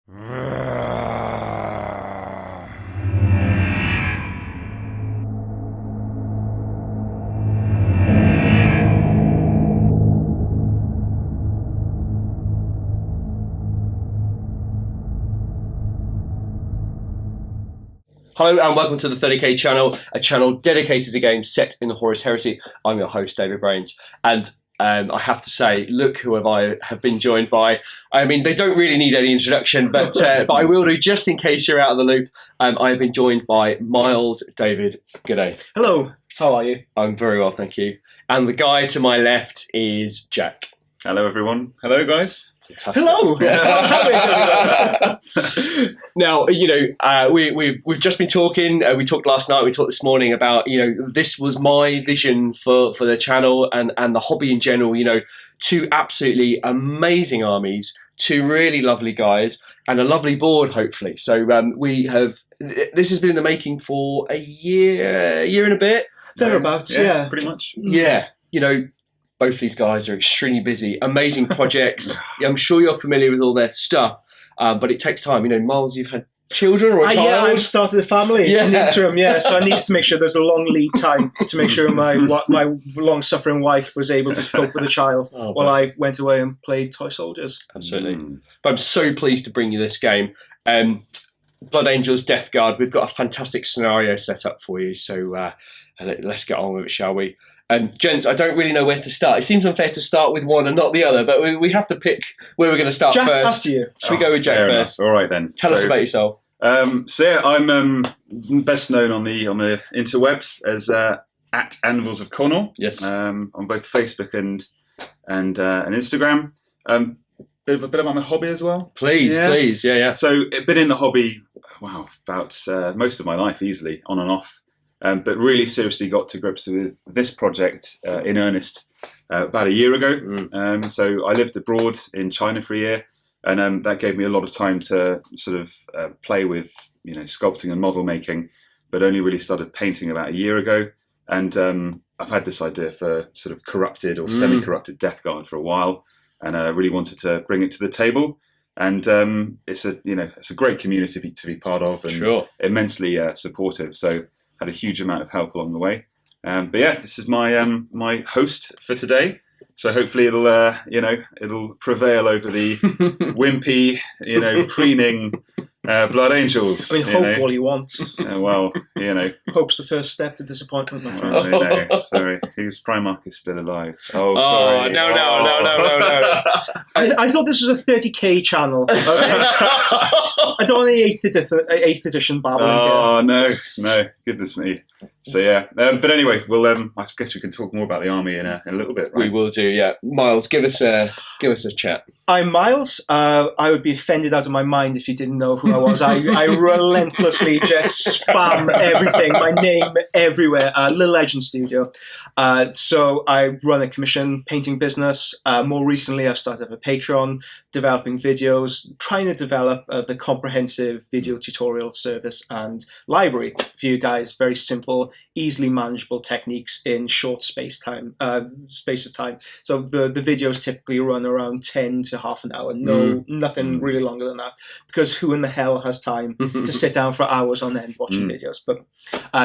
Hello and welcome to the 30k channel, a channel dedicated to games set in the HORUS heresy. I'm your host, David Brains, and I have to say, look who I have been joined by. I mean, they don't really need any introduction, but I will do just in case you're out of the loop. I have been joined by Miles. David, g'day. Hello, how are you? I'm very well, thank you. And the guy to my left is Jack. Hello, everyone. Hello, guys. Fantastic. Hello. How is everyone? Now, you know, we've just been talking. We talked last night. We talked this morning about, you know, this was my vision for the channel and the hobby in general. You know, two absolutely amazing armies, two really lovely guys, and a lovely board. Hopefully, so we have. This has been in the making for a year and a bit. Thereabouts, yeah. Pretty much. Yeah, you know. Both these guys are extremely busy, amazing projects. I'm sure you're familiar with all their stuff, but it takes time. You know, Miles, you've had children or a child? Yeah, I've started a family in the interim, yeah. So I need to make sure there's a long lead time to make sure my long-suffering wife was able to cope with a child while I went away and played toy soldiers. Absolutely. But I'm so pleased to bring you this game. Blood Angels, Death Guard, we've got a fantastic scenario set up for you. So let's get on with it, shall we? Gents, I don't really know where to start. It seems unfair to start with one and not the other, but we have to pick where we're going to start Jack, first. after you. Should we go with Jack first? All right, then. Tell us about yourself. So yeah, I'm best known on the interwebs as at Anvils of Connor. Yes. On both Facebook and Instagram. Bit about my hobby as well. Please, yeah. So I've been in the hobby, about most of my life, easily on and off. But really seriously got to grips with this project in earnest about a year ago. So I lived abroad in China for a year, and that gave me a lot of time to sort of play with, you know, sculpting and model making, but only really started painting about a year ago. And I've had this idea for sort of corrupted or semi-corrupted Death Guard for a while, and I really wanted to bring it to the table. And it's a great community to be part of, and immensely supportive. So had a huge amount of help along the way, but yeah, this is my my host for today. So hopefully it'll prevail over the wimpy, preening Blood Angels. I mean, hope all you want. Well, Hope's the first step to disappointment, my friend. I know. Sorry, his Primarch is still alive. Oh, sorry. No. I thought this was a 30k channel. Okay? I don't want any 8th edition babbling here. No, goodness me. So yeah, but anyway, we'll. I guess we can talk more about the army in a little bit. Right? We will do. Yeah, Miles, give us a chat. I'm Miles. I would be offended out of my mind if you didn't know who I was. I relentlessly just spam everything, my name everywhere. Little Legend Studio. So I run a commission painting business. More recently, I've started up a Patreon, developing videos, trying to develop the comprehensive video tutorial service and library for you guys. Very simple, easily manageable techniques in short space of time. So the videos typically run around 10 to half an hour. Nothing really longer than that, because who in the hell has time to sit down for hours on end watching videos? But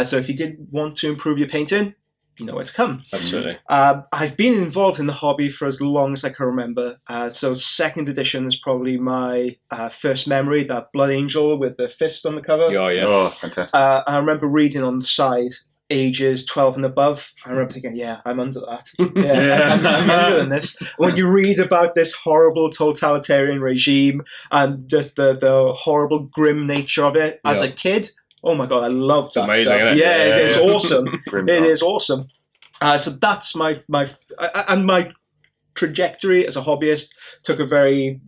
so if you did want to improve your painting, you know where to come. Absolutely. I've been involved in the hobby for as long as I can remember. So 2nd edition is probably my first memory, that Blood Angel with the fist on the cover. Oh, yeah. Oh, fantastic. I remember reading on the side, ages 12 and above. I remember thinking, yeah, I'm under that. Yeah, I'm younger than this. When you read about this horrible totalitarian regime and just the horrible grim nature of it as a kid, oh my God, I love that amazing, stuff. isn't it? Yeah, it is awesome. It is awesome. So that's my trajectory as a hobbyist took a very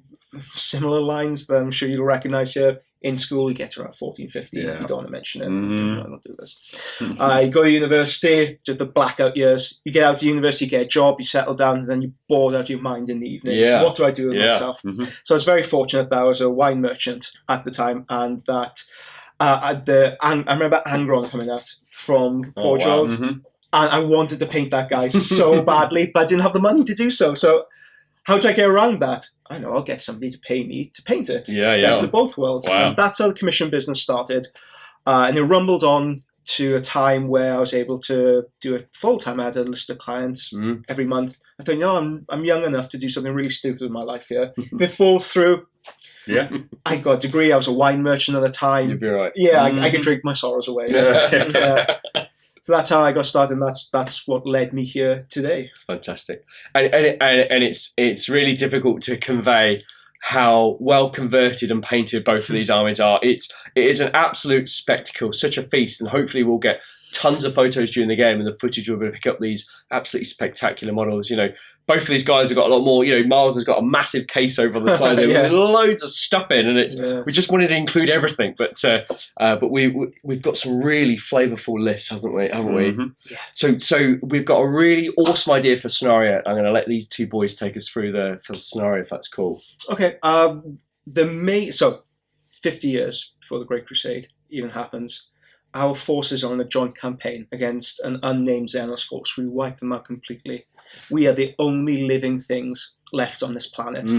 similar lines that I'm sure you'll recognize here. In school, you get to around 14, 15. You don't want to mention it. I don't do this. You go to university, just the blackout years. You get out of university, you get a job, you settle down, and then you're bored out of your mind in the evening. So what do I do with myself? So I was very fortunate that I was a wine merchant at the time, and that I remember Angron coming out from Forge World, and I wanted to paint that guy so badly, but I didn't have the money to do so. So How do I get around that? I know, I'll get somebody to pay me to paint it. Yeah. Best of both worlds. Wow. And that's how the commission business started. And it rumbled on to a time where I was able to do it full-time. I had a list of clients every month. I thought, I'm young enough to do something really stupid with my life here. If it falls through, I got a degree. I was a wine merchant at the time. You'd be right. Yeah, I could drink my sorrows away. So that's how I got started, and that's what led me here today. Fantastic, and it's really difficult to convey how well converted and painted both of these armies are. It is an absolute spectacle, such a feast, and hopefully we'll get tons of photos during the game and the footage will be able to pick up these absolutely spectacular models. Both of these guys have got a lot more. Miles has got a massive case over on the side there with loads of stuff in, and we just wanted to include everything. But we've got some really flavourful lists, haven't we? Mm-hmm. Yeah. So we've got a really awesome idea for scenario. I'm going to let these two boys take us through the scenario, if that's cool. Okay. 50 years before the Great Crusade even happens, our forces are on a joint campaign against an unnamed Xenos force. We wipe them out completely. We are the only living things left on this planet.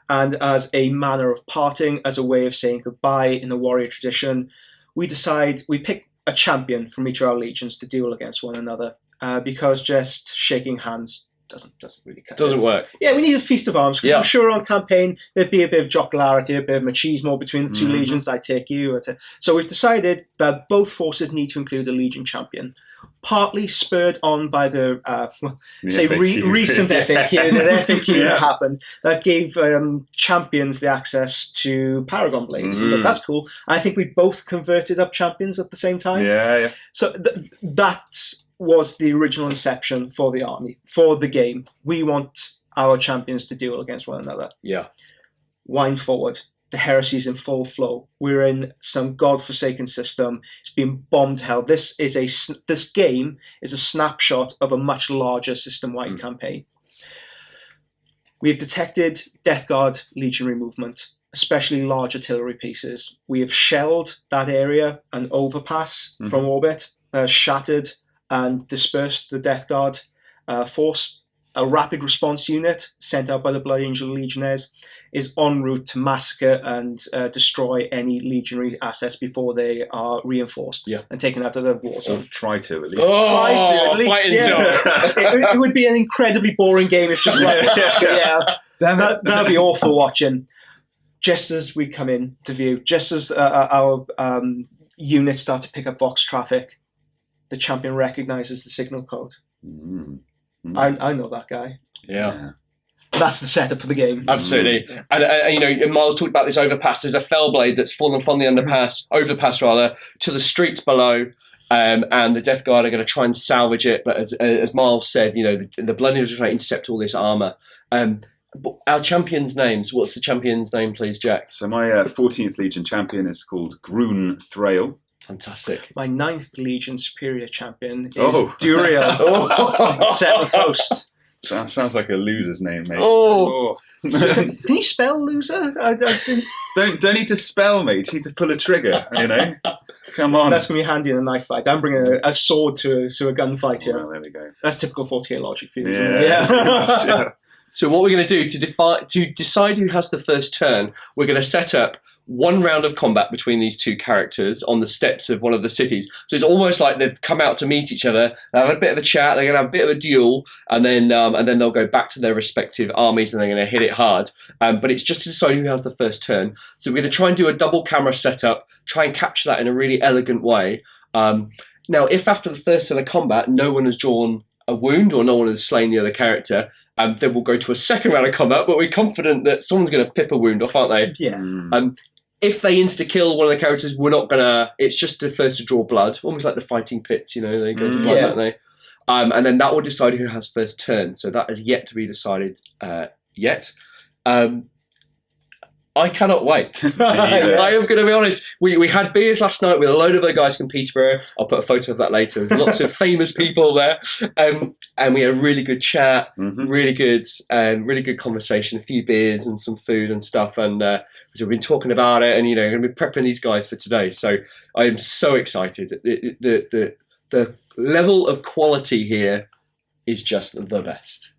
And as a manner of parting, as a way of saying goodbye in the warrior tradition, we pick a champion from each of our legions to duel against one another, because just shaking hands doesn't really cut it. Doesn't work. Yeah, we need a feast of arms, because I'm sure on campaign there'd be a bit of jocularity, a bit of machismo between the two legions. I take you. So we've decided that both forces need to include a legion champion, partly spurred on by the recent FAQ, the FAQ that happened, that gave champions the access to Paragon Blades. So that's cool. I think we both converted up champions at the same time. Yeah. So that's was the original inception for the army, for the game. We want our champions to duel against one another. Yeah. Wind forward. The heresy is in full flow. We're in some godforsaken system. It's been bombed to hell. This game is a snapshot of a much larger system-wide campaign. We have detected Death Guard legionary movement, especially large artillery pieces. We have shelled that area, an overpass from orbit, shattered and dispersed the Death Guard force. A rapid response unit sent out by the Blood Angel Legionnaires is en route to massacre and destroy any legionary assets before they are reinforced and taken out of the war zone. Try to, at least. Try to, at least. It would be an incredibly boring game if just that would be awful watching. Just as we come in to view, just as our units start to pick up Vox traffic, the champion recognizes the signal code. I know that guy. Yeah. That's the setup for the game. Absolutely. And Miles talked about this overpass. There's a fell blade that's fallen from the overpass rather, to the streets below. And the Death Guard are going to try and salvage it. But as Miles said, the Blood Angels are trying to intercept all this armour. Our champions' names. What's the champion's name, please, Jack? So my 14th Legion champion is called Groon Thrail. Fantastic. My 9th Legion superior champion is Dureal. 7th host. That sounds like a loser's name, mate. So can you spell loser? Don't need to spell, mate. You need to pull a trigger, Come on. That's going to be handy in a knife fight. I'm bringing a sword to a gunfight here. Well, there we go. That's typical 40k logic for you, isn't Yeah. it? Pretty much, yeah. So what we're going to do to decide who has the first turn, we're going to set up one round of combat between these two characters on the steps of one of the cities. So it's almost like they've come out to meet each other, have a bit of a chat, they're going to have a bit of a duel, and then they'll go back to their respective armies and they're going to hit it hard. But it's just to decide who has the first turn. So we're going to try and do a double camera setup, try and capture that in a really elegant way. Now, if after the first turn of combat, no one has drawn a wound or no one has slain the other character, then we'll go to a second round of combat, but we're confident that someone's going to pip a wound off, aren't they? Yeah. If they insta-kill one of the characters, we're not going to... It's just the first to draw blood, almost like the fighting pits, they go to blood, don't they? And then that will decide who has first turn. So that has yet to be decided yet. I cannot wait. I am going to be honest. We had beers last night with a load of other guys from Peterborough. I'll put a photo of that later. There's lots of famous people there. And we had a really good chat, really good conversation, a few beers and some food and stuff. And we've been talking about it and, going to be prepping these guys for today. So I am so excited. The level of quality here is just the best.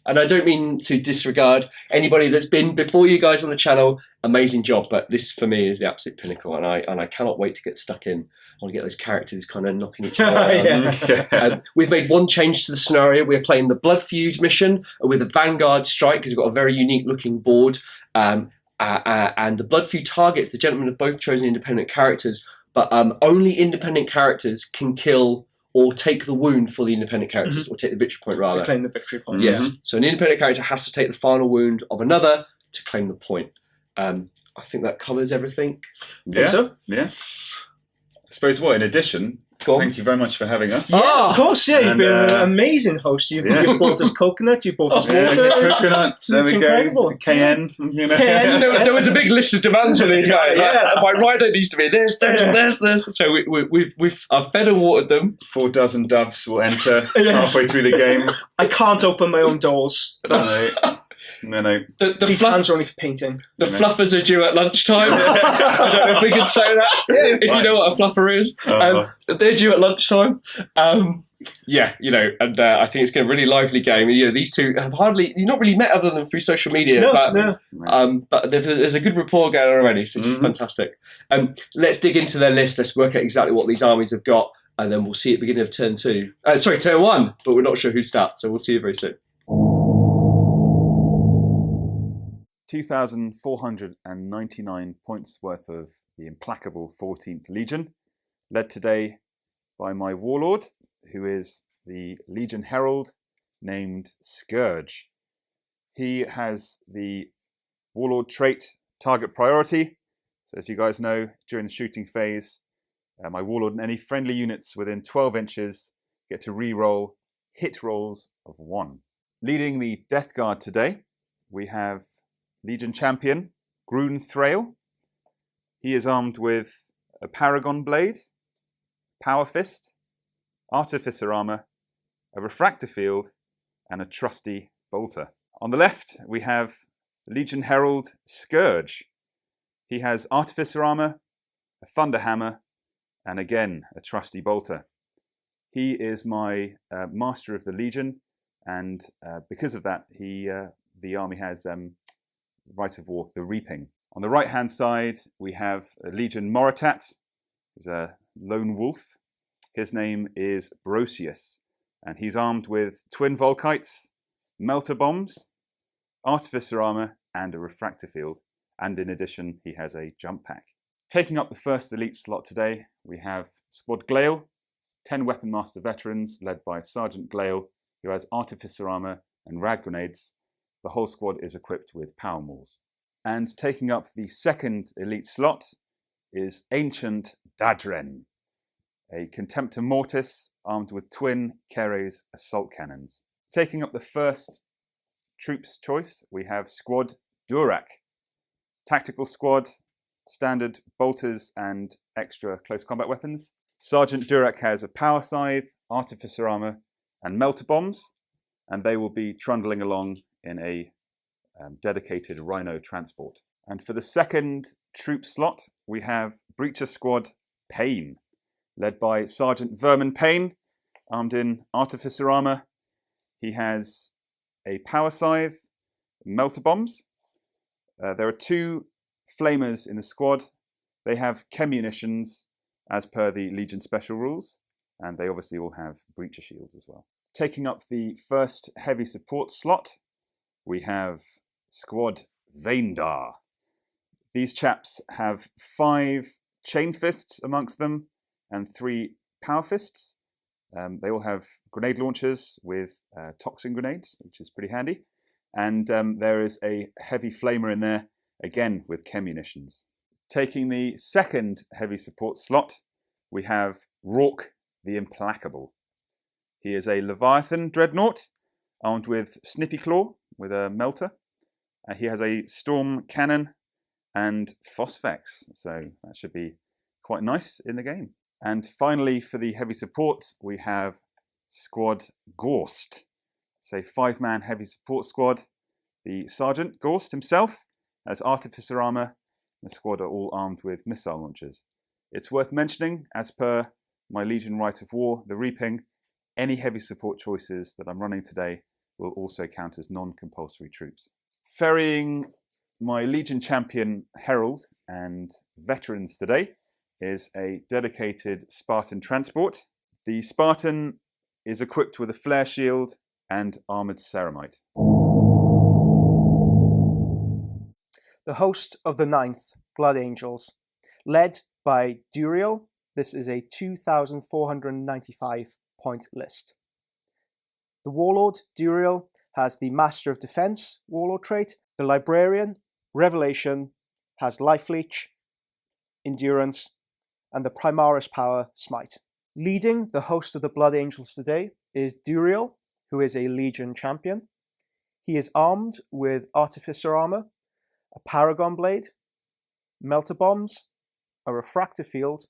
And I don't mean to disregard anybody that's been before you guys on the channel. Amazing job, but this for me is the absolute pinnacle, and I cannot wait to get stuck in. I want to get those characters kind of knocking each other around. We've made one change to the scenario. We're playing the Blood Feud mission with a Vanguard strike because we've got a very unique looking board. And the Blood Feud targets, the gentlemen have both chosen independent characters, but only independent characters can kill or take the wound for the independent characters, or take the victory point rather. To claim the victory point. Yes. So an independent character has to take the final wound of another to claim the point. I think that covers everything. Yeah. So? Yeah. I suppose in addition, thank you very much for having us. Yeah, of course, yeah. You've been an amazing host. You've brought us coconut, you've brought us water. Coconut, there we incredible. go. Cayenne. You know. Cayenne. There was a big list of demands for these guys. My rider needs to be this. So I've fed and watered them. 4 dozen doves will enter halfway through the game. I can't open my own doors. No. These hands are only for painting. The fluffers are due at lunchtime. I don't know if we can say that. If you know what a fluffer is. They're due at lunchtime. And I think it's going to be a really lively game. These two have you've not really met other than through social media. But there's a good rapport going on already, so it's just fantastic. Let's dig into their list. Let's work out exactly what these armies have got, and then we'll see at the beginning of turn 2. Turn 1, but we're not sure who starts, so we'll see you very soon. 2,499 points worth of the implacable 14th Legion, led today by my warlord, who is the Legion Herald named Scourge. He has the warlord trait target priority. So as you guys know, during the shooting phase, my warlord and any friendly units within 12 inches get to re-roll hit rolls of 1. Leading the Death Guard today, we have Legion Champion, Grun Thrail. He is armed with a Paragon Blade, Power Fist, Artificer Armour, a Refractor Field, and a Trusty Bolter. On the left, we have Legion Herald Scourge. He has Artificer Armour, a Thunder Hammer, and again, a Trusty Bolter. He is my Master of the Legion, and because of that, the army has Rite of War, the Reaping. On the right-hand side, we have a Legion Moritat. He's a lone wolf. His name is Brosius, and he's armed with twin Volkites, melter bombs, artificer armor, and a refractor field. And in addition, he has a jump pack. Taking up the first elite slot today, we have Squad Glail, 10 Weapon Master veterans led by Sergeant Glail, who has artificer armor and rad grenades. The whole squad is equipped with power mauls. And taking up the second elite slot is Ancient Dadren, a Contemptor Mortis armed with twin Keres assault cannons. Taking up the first troops choice, we have Squad Durak. Tactical squad, standard bolters and extra close combat weapons. Sergeant Durak has a power scythe, artificer armor, and melter bombs, and they will be trundling along in a dedicated Rhino transport. And for the second troop slot, we have Breacher Squad Payne, led by Sergeant Vermin Payne, armed in artificer armor. He has a power scythe, melter bombs. There are 2 flamers in the squad. They have chem munitions as per the Legion special rules, and they obviously all have breacher shields as well. Taking up the first heavy support slot, we have Squad Vaindar. These chaps have 5 chain fists amongst them and 3 power fists. They all have grenade launchers with toxin grenades, which is pretty handy. And there is a heavy flamer in there, again with chem munitions. Taking the second heavy support slot, we have Rork the Implacable. He is a Leviathan Dreadnought, armed with Snippy Claw with a melter. He has a Storm Cannon and Phosphex, so that should be quite nice in the game. And finally, for the heavy support, we have Squad Gorst. It's a 5-man heavy support squad. The Sergeant Gorst himself has artificer armor. The squad are all armed with missile launchers. It's worth mentioning, as per my Legion Rite of War, the Reaping, any heavy support choices that I'm running today will also count as non-compulsory troops. Ferrying my Legion champion Herald and veterans today is a dedicated Spartan transport. The Spartan is equipped with a flare shield and armoured ceramite. The host of the 9th Blood Angels, led by Dureal. This is a 2,495 point list. The Warlord, Dureal, has the Master of Defense Warlord trait. The Librarian, Revelation, has Life Leech, Endurance, and the Primaris power, Smite. Leading the host of the Blood Angels today is Dureal, who is a Legion champion. He is armed with Artificer armour, a Paragon blade, melter bombs, a refractor field,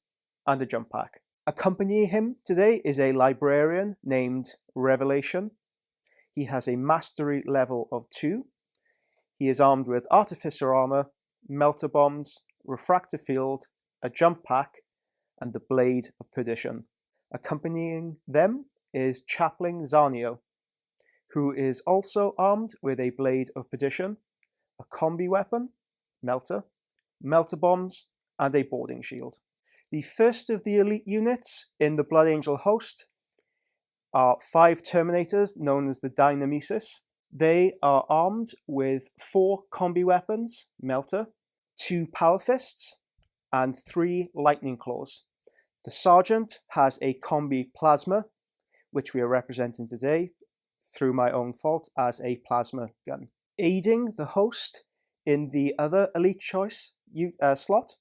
and a jump pack. Accompanying him today is a Librarian named Revelation. He has a mastery level of 2. He is armed with Artificer armour, melter bombs, refractor field, a jump pack, and the Blade of Perdition. Accompanying them is Chaplain Zarnio, who is also armed with a Blade of Perdition, a combi weapon, melter bombs, and a boarding shield. The first of the elite units in the Blood Angel host are 5 Terminators known as the Dynamesis. They are armed with 4 combi weapons, melter, 2 power fists, and 3 lightning claws. The Sergeant has a combi plasma, which we are representing today through my own fault as a plasma gun. Aiding the host in the other elite choice slot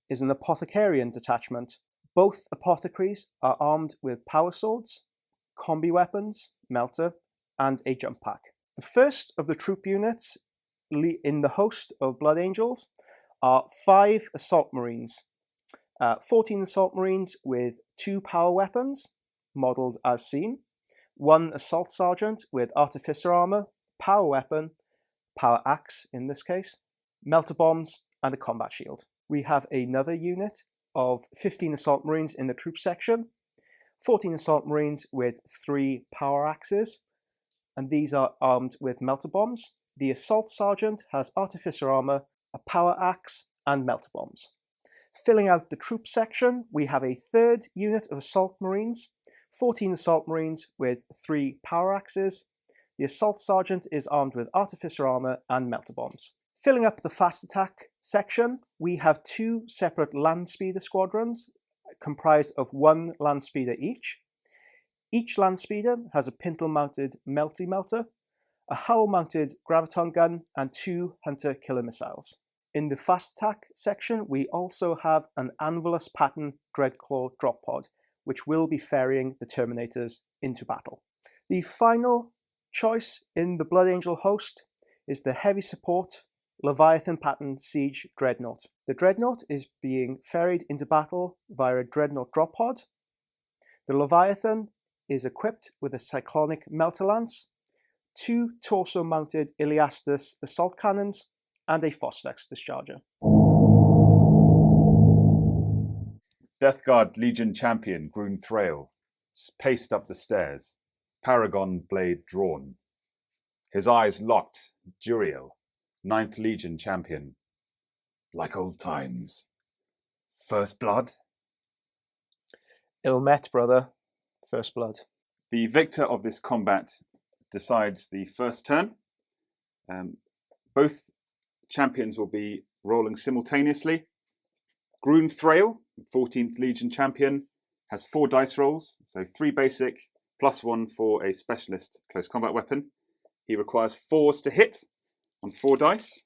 is an Apothecarian detachment. Both apothecaries are armed with power swords, combi weapons, melter, and a jump pack. The first of the troop units in the host of Blood Angels are 5 Assault Marines. 14 Assault Marines with 2 power weapons, modelled as seen, 1 Assault Sergeant with Artificer armour, power weapon, power axe in this case, melter bombs, and a combat shield. We have another unit of 15 Assault Marines in the troop section, 14 Assault Marines with 3 power axes, and these are armed with melter bombs. The Assault Sergeant has Artificer armour, a power axe, and melter bombs. Filling out the troop section, we have a third unit of Assault Marines, 14 Assault Marines with 3 power axes. The Assault Sergeant is armed with Artificer armour and melter bombs. Filling up the fast attack section, we have 2 separate land speeder squadrons comprised of 1 land speeder each. Each land speeder has a pintle-mounted melter, a Howl-mounted graviton gun, and 2 hunter-killer missiles. In the fast attack section, we also have an Anvilus pattern Dreadclaw drop pod, which will be ferrying the Terminators into battle. The final choice in the Blood Angel host is the heavy support Leviathan pattern Siege Dreadnought. The Dreadnought is being ferried into battle via a Dreadnought drop pod. The Leviathan is equipped with a Cyclonic Melter Lance, 2 torso-mounted Iliastus assault cannons, and a Phosphex discharger. Death Guard Legion champion Grun Thrail paced up the stairs, Paragon blade drawn. His eyes locked, Dureal, 9th Legion champion. Like old times. First blood? Ill met, brother. First blood. The victor of this combat decides the first turn. Both champions will be rolling simultaneously. Grun Thrail, 14th Legion champion, has 4 dice rolls, so 3 basic, plus 1 for a specialist close combat weapon. He requires 4s to hit on 4 dice.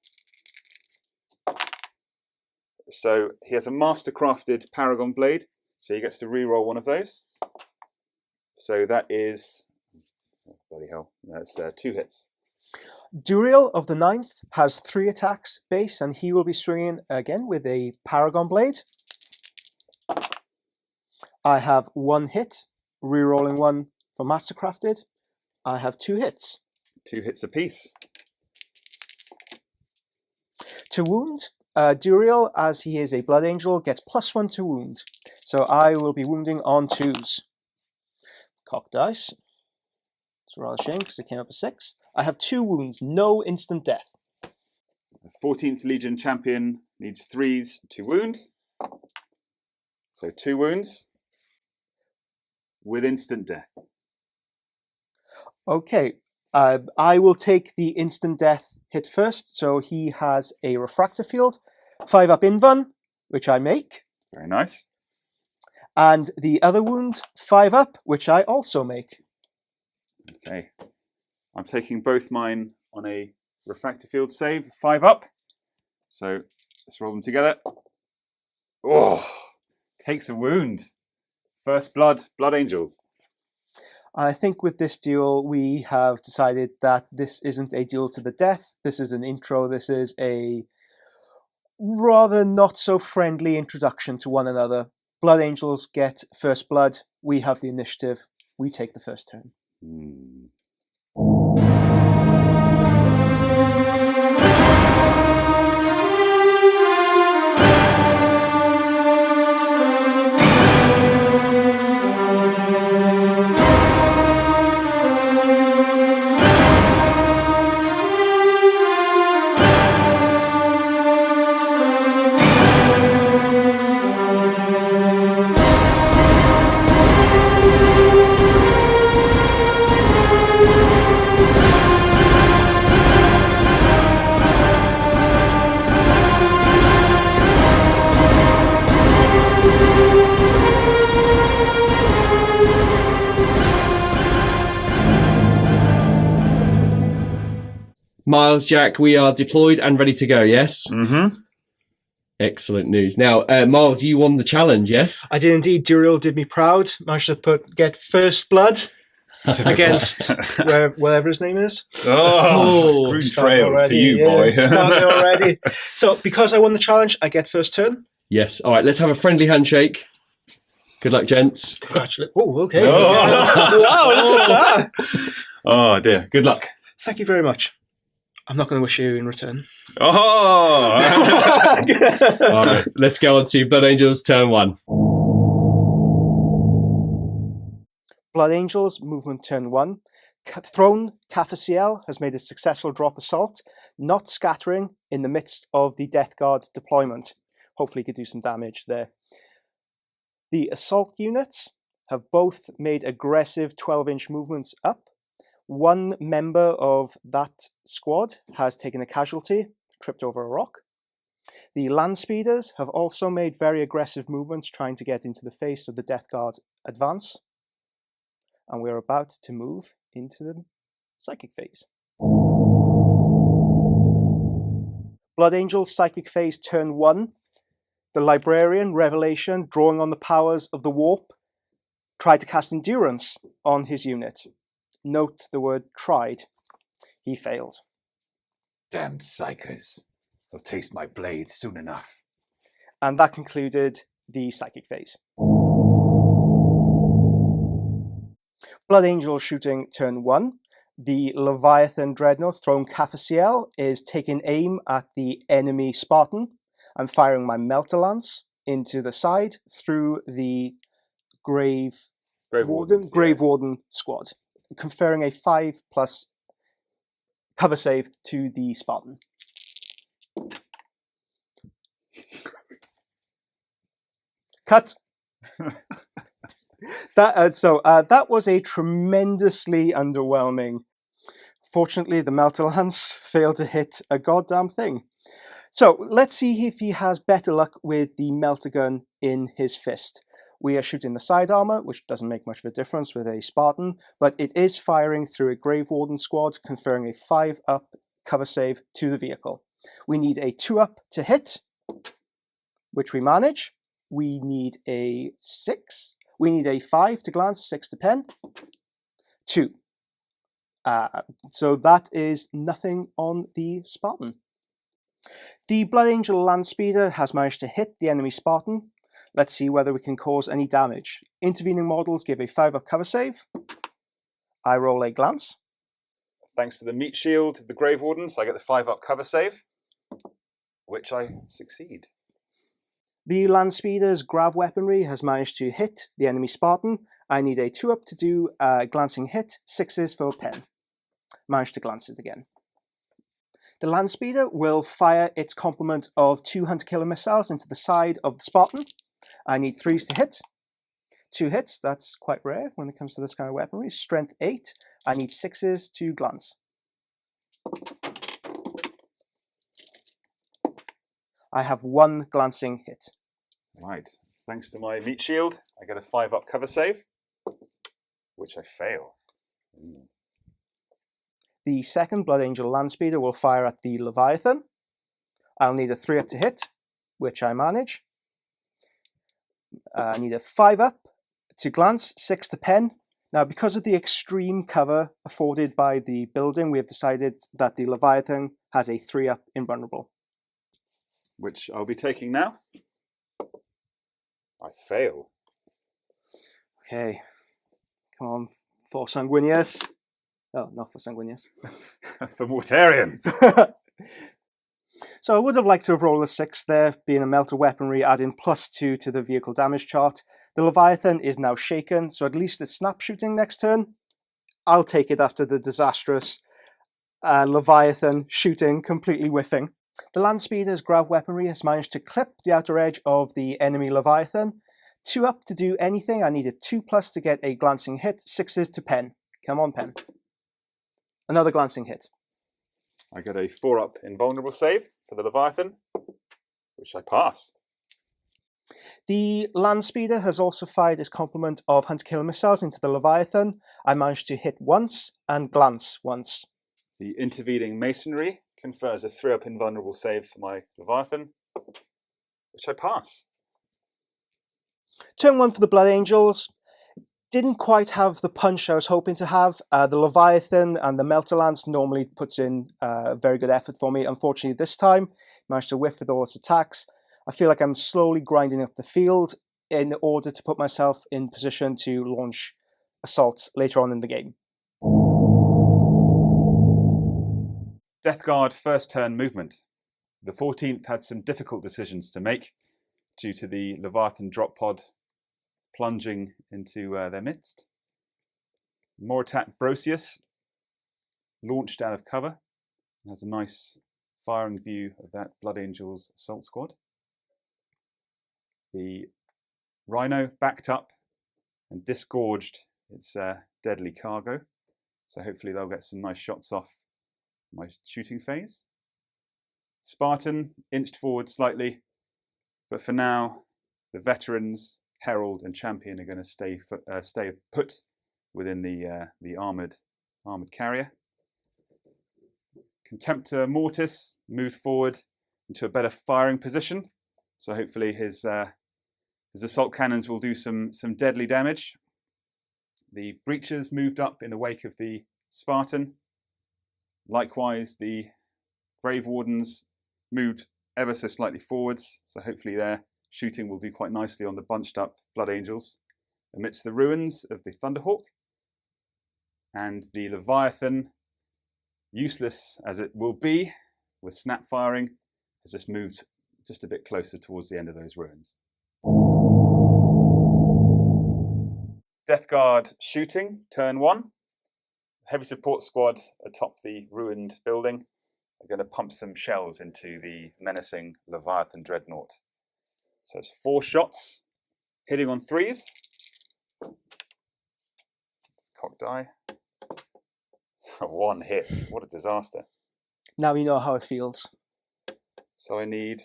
So he has a master-crafted Paragon blade, so he gets to re-roll 1 of those. So that is, oh, bloody hell, that's 2 hits. Dureal of the 9th has 3 attacks base, and he will be swinging again with a Paragon blade. I have 1 hit, re-rolling 1 for mastercrafted. I have 2 hits. 2 hits apiece. To wound, Dureal, as he is a Blood Angel, gets +1 to wound. So I will be wounding on 2s. Cock dice. It's a rather shame because it came up a 6. I have 2 wounds, no instant death. The 14th Legion champion needs 3s to wound. So 2 wounds with instant death. Okay, I will take the instant death hit first. So he has a refractor field, 5 up invuln, which I make. Very nice. And the other wound, 5 up, which I also make. Okay. I'm taking both mine on a refractor field save, 5 up. So let's roll them together. Oh, takes a wound. First blood, Blood Angels. I think with this duel, we have decided that this isn't a duel to the death. This is an intro. This is a rather not so friendly introduction to one another. Blood Angels get first blood. We have the initiative. We take the first turn. Miles, Jack, we are deployed and ready to go, yes? Mm-hmm. Excellent news. Now, Miles, you won the challenge, yes? I did indeed. Dureal did me proud. Managed to get first blood against whatever his name is. Oh, green trail to you, boy. Starting already. So, because I won the challenge, I get first turn. Yes. All right, let's have a friendly handshake. Good luck, gents. Congratulations. Oh, okay. Oh. Wow, look at that. Oh, dear. Good luck. Thank you very much. I'm not going to wish you in return. Oh! All right, let's go on to Blood Angels, turn 1. Blood Angels, movement turn 1. Throne Cafasiel has made a successful drop assault, not scattering in the midst of the Death Guard deployment. Hopefully he could do some damage there. The assault units have both made aggressive 12-inch movements up. One member of that squad has taken a casualty, tripped over a rock. The land speeders have also made very aggressive movements trying to get into the face of the Death Guard advance. And we're about to move into the psychic phase. Blood Angels psychic phase turn 1. The librarian, Revelation, drawing on the powers of the warp, tried to cast endurance on his unit. Note the word tried. He failed. Damned psychers. They'll taste my blade soon enough. And that concluded the psychic phase. Blood Angel shooting turn 1. The Leviathan Dreadnought throwing Cafasiel is taking aim at the enemy Spartan. I'm firing my Melter Lance into the side through the Grave Warden squad, conferring a 5+ cover save to the Spartan. Cut. That was a tremendously underwhelming. Fortunately, the Melter Lance failed to hit a goddamn thing. So let's see if he has better luck with the Melter Gun in his fist. We are shooting the side armour, which doesn't make much of a difference with a Spartan, but it is firing through a Grave Warden squad, conferring a 5+ cover save to the vehicle. We need a 2+ to hit, which we manage. We need a 6. We need a 5 to glance, 6 to pen. 2. So that is nothing on the Spartan. The Blood Angel Landspeeder has managed to hit the enemy Spartan. Let's see whether we can cause any damage. Intervening models give a 5+ cover save. I roll a glance. Thanks to the meat shield of the Grave Wardens, I get the 5+ cover save, which I succeed. The Landspeeder's grav weaponry has managed to hit the enemy Spartan, I need a 2-up to do a glancing hit, 6s for pen. Managed to glance it again. The land speeder will fire its complement of 2 hunter-killer missiles into the side of the Spartan. I need 3s to hit. 2 hits, that's quite rare when it comes to this kind of weaponry. Strength 8, I need 6s to glance. I have 1 glancing hit. Right. Thanks to my meat shield, I get a 5-up cover save, which I fail. The second Blood Angel land speeder will fire at the Leviathan. I'll need a 3-up to hit, which I manage. I need a 5-up to glance, 6 to pen. Now, because of the extreme cover afforded by the building, we have decided that the Leviathan has a 3-up invulnerable. Which I'll be taking now. I fail. Okay, come on, for Sanguinius. Oh, not for Sanguinius. For Mortarion. So I would have liked to have rolled a 6 there, being a melter weaponry, adding +2 to the vehicle damage chart. The Leviathan is now shaken, so at least it's snap shooting next turn. I'll take it after the disastrous Leviathan shooting, completely whiffing. The land speeder's grav weaponry has managed to clip the outer edge of the enemy Leviathan. 2-up to do anything. I needed 2+ to get a glancing hit, 6s to pen. Come on, pen. Another glancing hit. I get a 4-up invulnerable save for the Leviathan, which I pass. The land speeder has also fired its complement of hunter-killer missiles into the Leviathan. I managed to hit once and glance once. The intervening masonry confers a 3-up invulnerable save for my Leviathan, which I pass. Turn 1 for the Blood Angels. Didn't quite have the punch I was hoping to have. The Leviathan and the Melter Lance normally puts in very good effort for me. Unfortunately, this time, managed to whiff with all its attacks. I feel like I'm slowly grinding up the field in order to put myself in position to launch assaults later on in the game. Death Guard first turn movement. The 14th had some difficult decisions to make due to the Leviathan drop pod plunging into their midst. Moratat Brosius launched out of cover and has a nice firing view of that Blood Angels assault squad. The Rhino backed up and disgorged its deadly cargo, so hopefully they'll get some nice shots off my shooting phase. Spartan inched forward slightly, but for now the veterans Herald and Champion are going to stay put within the armoured carrier. Contemptor Mortis moved forward into a better firing position, so hopefully his assault cannons will do some deadly damage. The Breachers moved up in the wake of the Spartan. Likewise, the Grave Wardens moved ever so slightly forwards, so hopefully their shooting will do quite nicely on the bunched up Blood Angels amidst the ruins of the Thunderhawk. And the Leviathan, useless as it will be with snap firing, has just moved just a bit closer towards the end of those ruins. Death Guard shooting, turn 1. Heavy support squad atop the ruined building are going to pump some shells into the menacing Leviathan Dreadnought. So it's 4 shots, hitting on 3s. Cock die. 1 hit. What a disaster. Now you know how it feels. So I need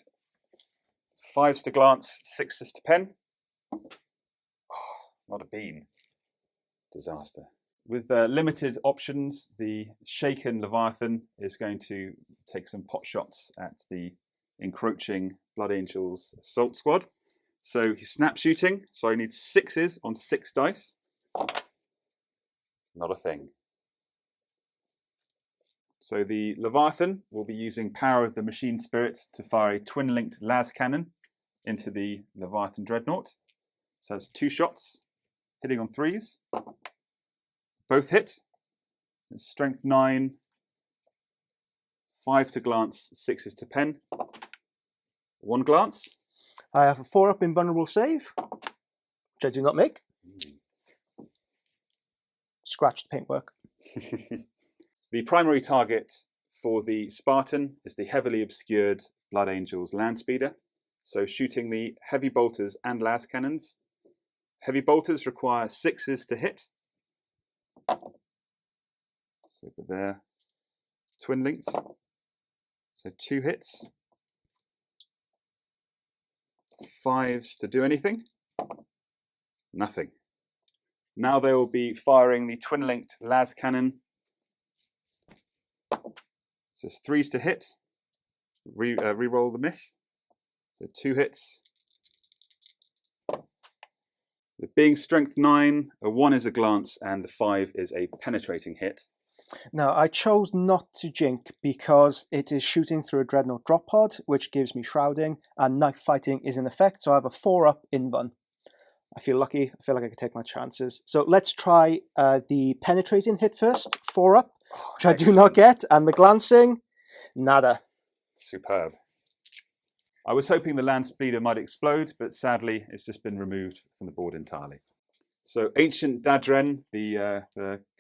5s to glance, 6s to pen. Oh, not a bean. Disaster. With limited options, the shaken Leviathan is going to take some pot shots at the encroaching Blood Angels assault squad. So he's snap shooting, so I need 6s on 6 dice. Not a thing. So the Leviathan will be using power of the machine spirit to fire a twin-linked las cannon into the Leviathan Dreadnought. So it's 2 shots, hitting on 3s. Both hit. It's strength 9, 5 to glance, 6s to pen. 1 glance. I have a 4-up invulnerable save, which I do not make. scratch the paintwork. The primary target for the Spartan is the heavily obscured Blood Angels land speeder, so shooting the heavy bolters and las cannons. Heavy bolters require 6s to hit. So they're twin linked. So 2 hits. 5s to do anything. Nothing. Now they will be firing the twin linked las cannon. So it's 3s to hit. Reroll the miss. So 2 hits. The being strength 9, a 1 is a glance, and the 5 is a penetrating hit. Now, I chose not to jink because it is shooting through a dreadnought drop pod, which gives me shrouding, and knife fighting is in effect, so I have a 4-up in Vun. I feel lucky. I feel like I can take my chances. So let's try the penetrating hit first, 4-up, which I do not get, and the glancing, nada. Superb. I was hoping the land speeder might explode, but sadly it's just been removed from the board entirely. So Ancient Dadren, the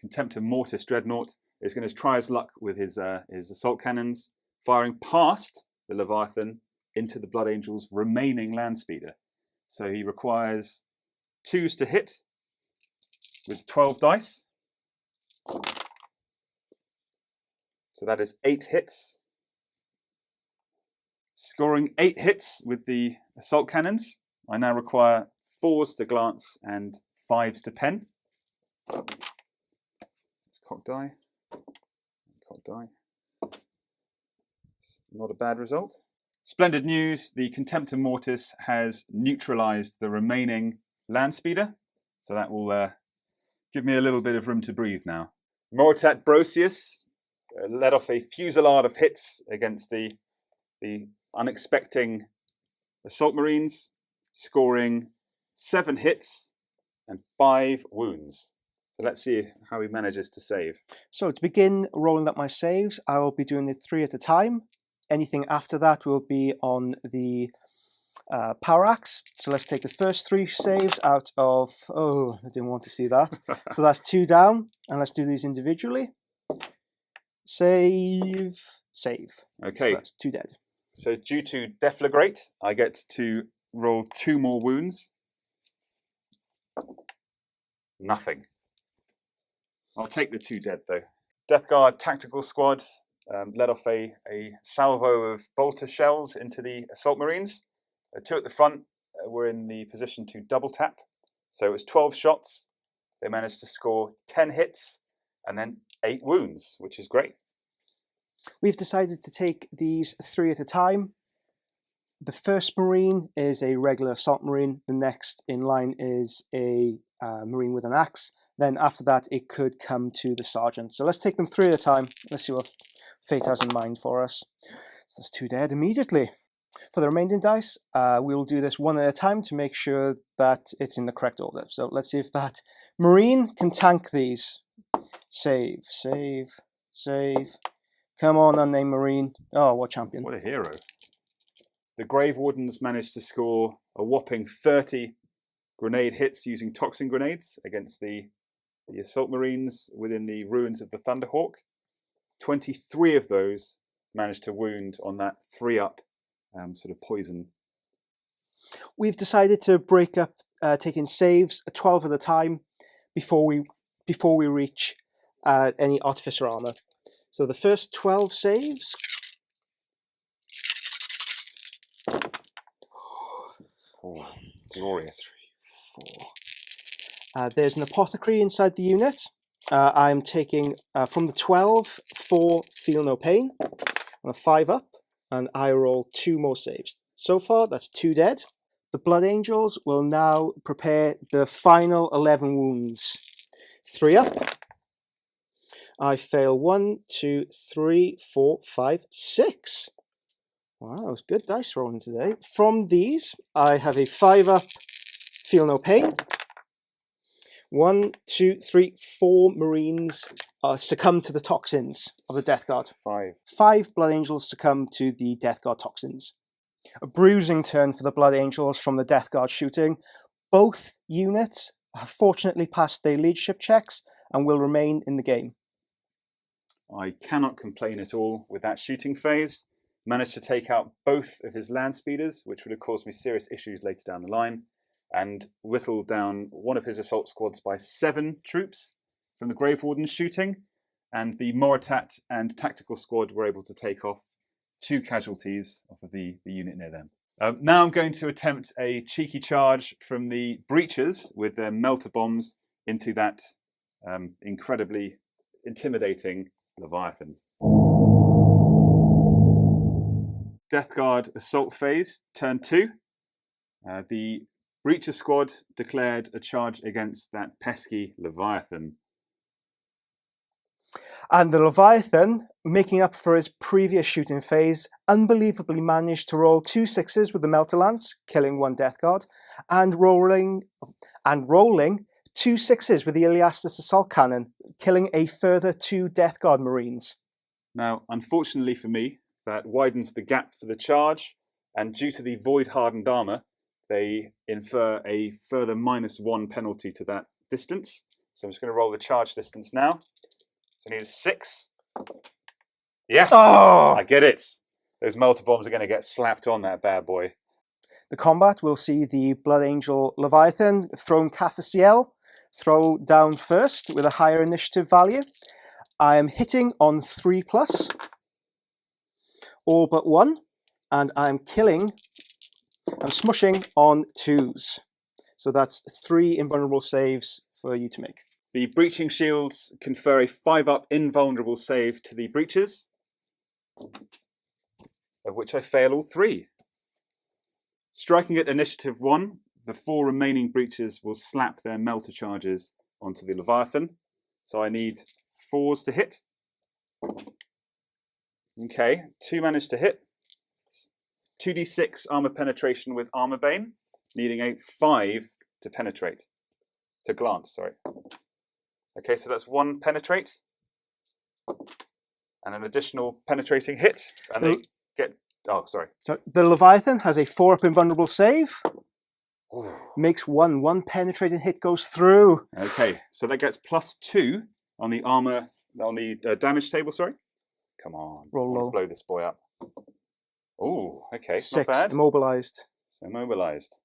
Contemptor Mortis Dreadnought, is going to try his luck with his assault cannons, firing past the Leviathan into the Blood Angel's remaining land speeder. So he requires 2s to hit with 12 dice. So that is 8 hits. Scoring 8 hits with the assault cannons, I now require 4s to glance and 5s to pen. Let's cock die. Cock die. It's not a bad result. Splendid news, the Contemptor Mortis has neutralised the remaining land speeder, so that will give me a little bit of room to breathe now. Moritat Brosius led off a fusillade of hits against the unexpecting assault marines, scoring 7 hits and 5 wounds. So let's see how he manages to save. So to begin rolling up my saves, I will be doing it 3 at a time. Anything after that will be on the power axe. So let's take the first 3 saves out of... Oh, I didn't want to see that. So that's 2 down, and let's do these individually. Save, save. Okay. So that's 2 dead. So due to Deflagrate, I get to roll 2 more wounds. Nothing. I'll take the 2 dead though. Death Guard Tactical Squad led off a salvo of bolter shells into the assault marines. 2 at the front were in the position to double tap. So it was 12 shots. They managed to score 10 hits and then 8 wounds, which is great. We've decided to take these 3 at a time. The first Marine is a regular assault Marine. The next in line is a Marine with an axe. Then after that, it could come to the Sergeant. So let's take them 3 at a time. Let's see what Fate has in mind for us. So there's 2 dead immediately. For the remaining dice, we'll do this 1 at a time to make sure that it's in the correct order. So let's see if that Marine can tank these. Save, save, save. Come on, unnamed Marine. Oh, what champion. What a hero. The Grave Wardens managed to score a whopping 30 grenade hits using toxin grenades against the assault marines within the ruins of the Thunderhawk. 23 of those managed to wound on that 3-up sort of poison. We've decided to break up taking saves 12 at a time before we reach any artificer armor. So the first 12 saves. Oh, glorious. 4. There's an apothecary inside the unit. I'm taking from the 12, 4 feel no pain, on a 5-up, and I roll 2 more saves. So far, that's 2 dead. The Blood Angels will now prepare the final 11 wounds. 3-up. I fail 1, 2, 3, 4, 5, 6. Wow, that was good dice rolling today. From these, I have a 5-up, feel no pain. 1, 2, 3, 4 Marines succumb to the toxins of the Death Guard. 5 Blood Angels succumb to the Death Guard toxins. A bruising turn for the Blood Angels from the Death Guard shooting. Both units have fortunately passed their leadership checks, and will remain in the game. I cannot complain at all with that shooting phase. Managed to take out both of his land speeders, which would have caused me serious issues later down the line, and whittled down one of his assault squads by 7 troops from the Grave Warden's shooting, and the Moritat and tactical squad were able to take off 2 casualties off of the unit near them. Now I'm going to attempt a cheeky charge from the breachers with their melter bombs into that incredibly intimidating Leviathan. Death Guard assault phase, turn 2. The breacher squad declared a charge against that pesky Leviathan. And the Leviathan, making up for his previous shooting phase, unbelievably managed to roll 2 6s with the Melter Lance, killing 1 Death Guard, and rolling 2 6s with the Iliastus Assault Cannon, killing a further 2 Death Guard Marines. Now, unfortunately for me, that widens the gap for the charge, and due to the void hardened armour, they infer a further -1 penalty to that distance. So I'm just going to roll the charge distance now. So I need a 6. Yes! Oh! I get it. Those melter bombs are going to get slapped on that bad boy. The combat will see the Blood Angel Leviathan thrown Cathasiel, throw down first with a higher initiative value. I am hitting on 3+, all but 1, and I'm smushing on 2s. So that's 3 invulnerable saves for you to make. The breaching shields confer a 5-up invulnerable save to the breachers, of which I fail all 3. Striking at initiative 1, the 4 remaining breachers will slap their melter charges onto the Leviathan. So I need 4s to hit. Okay, 2 managed to hit. 2d6 armour penetration with armour bane, needing a 5 to penetrate. To glance, sorry. Okay, so that's 1 penetrate. And an additional penetrating hit. And they get... Oh, sorry. So the Leviathan has a 4-up invulnerable save. Makes 1. 1 penetrating hit goes through. Okay, so that gets +2 on the armour, on the damage table, sorry. Come on. Roll low. Blow this boy up. Oh, okay, 6, not bad. immobilized. So immobilized.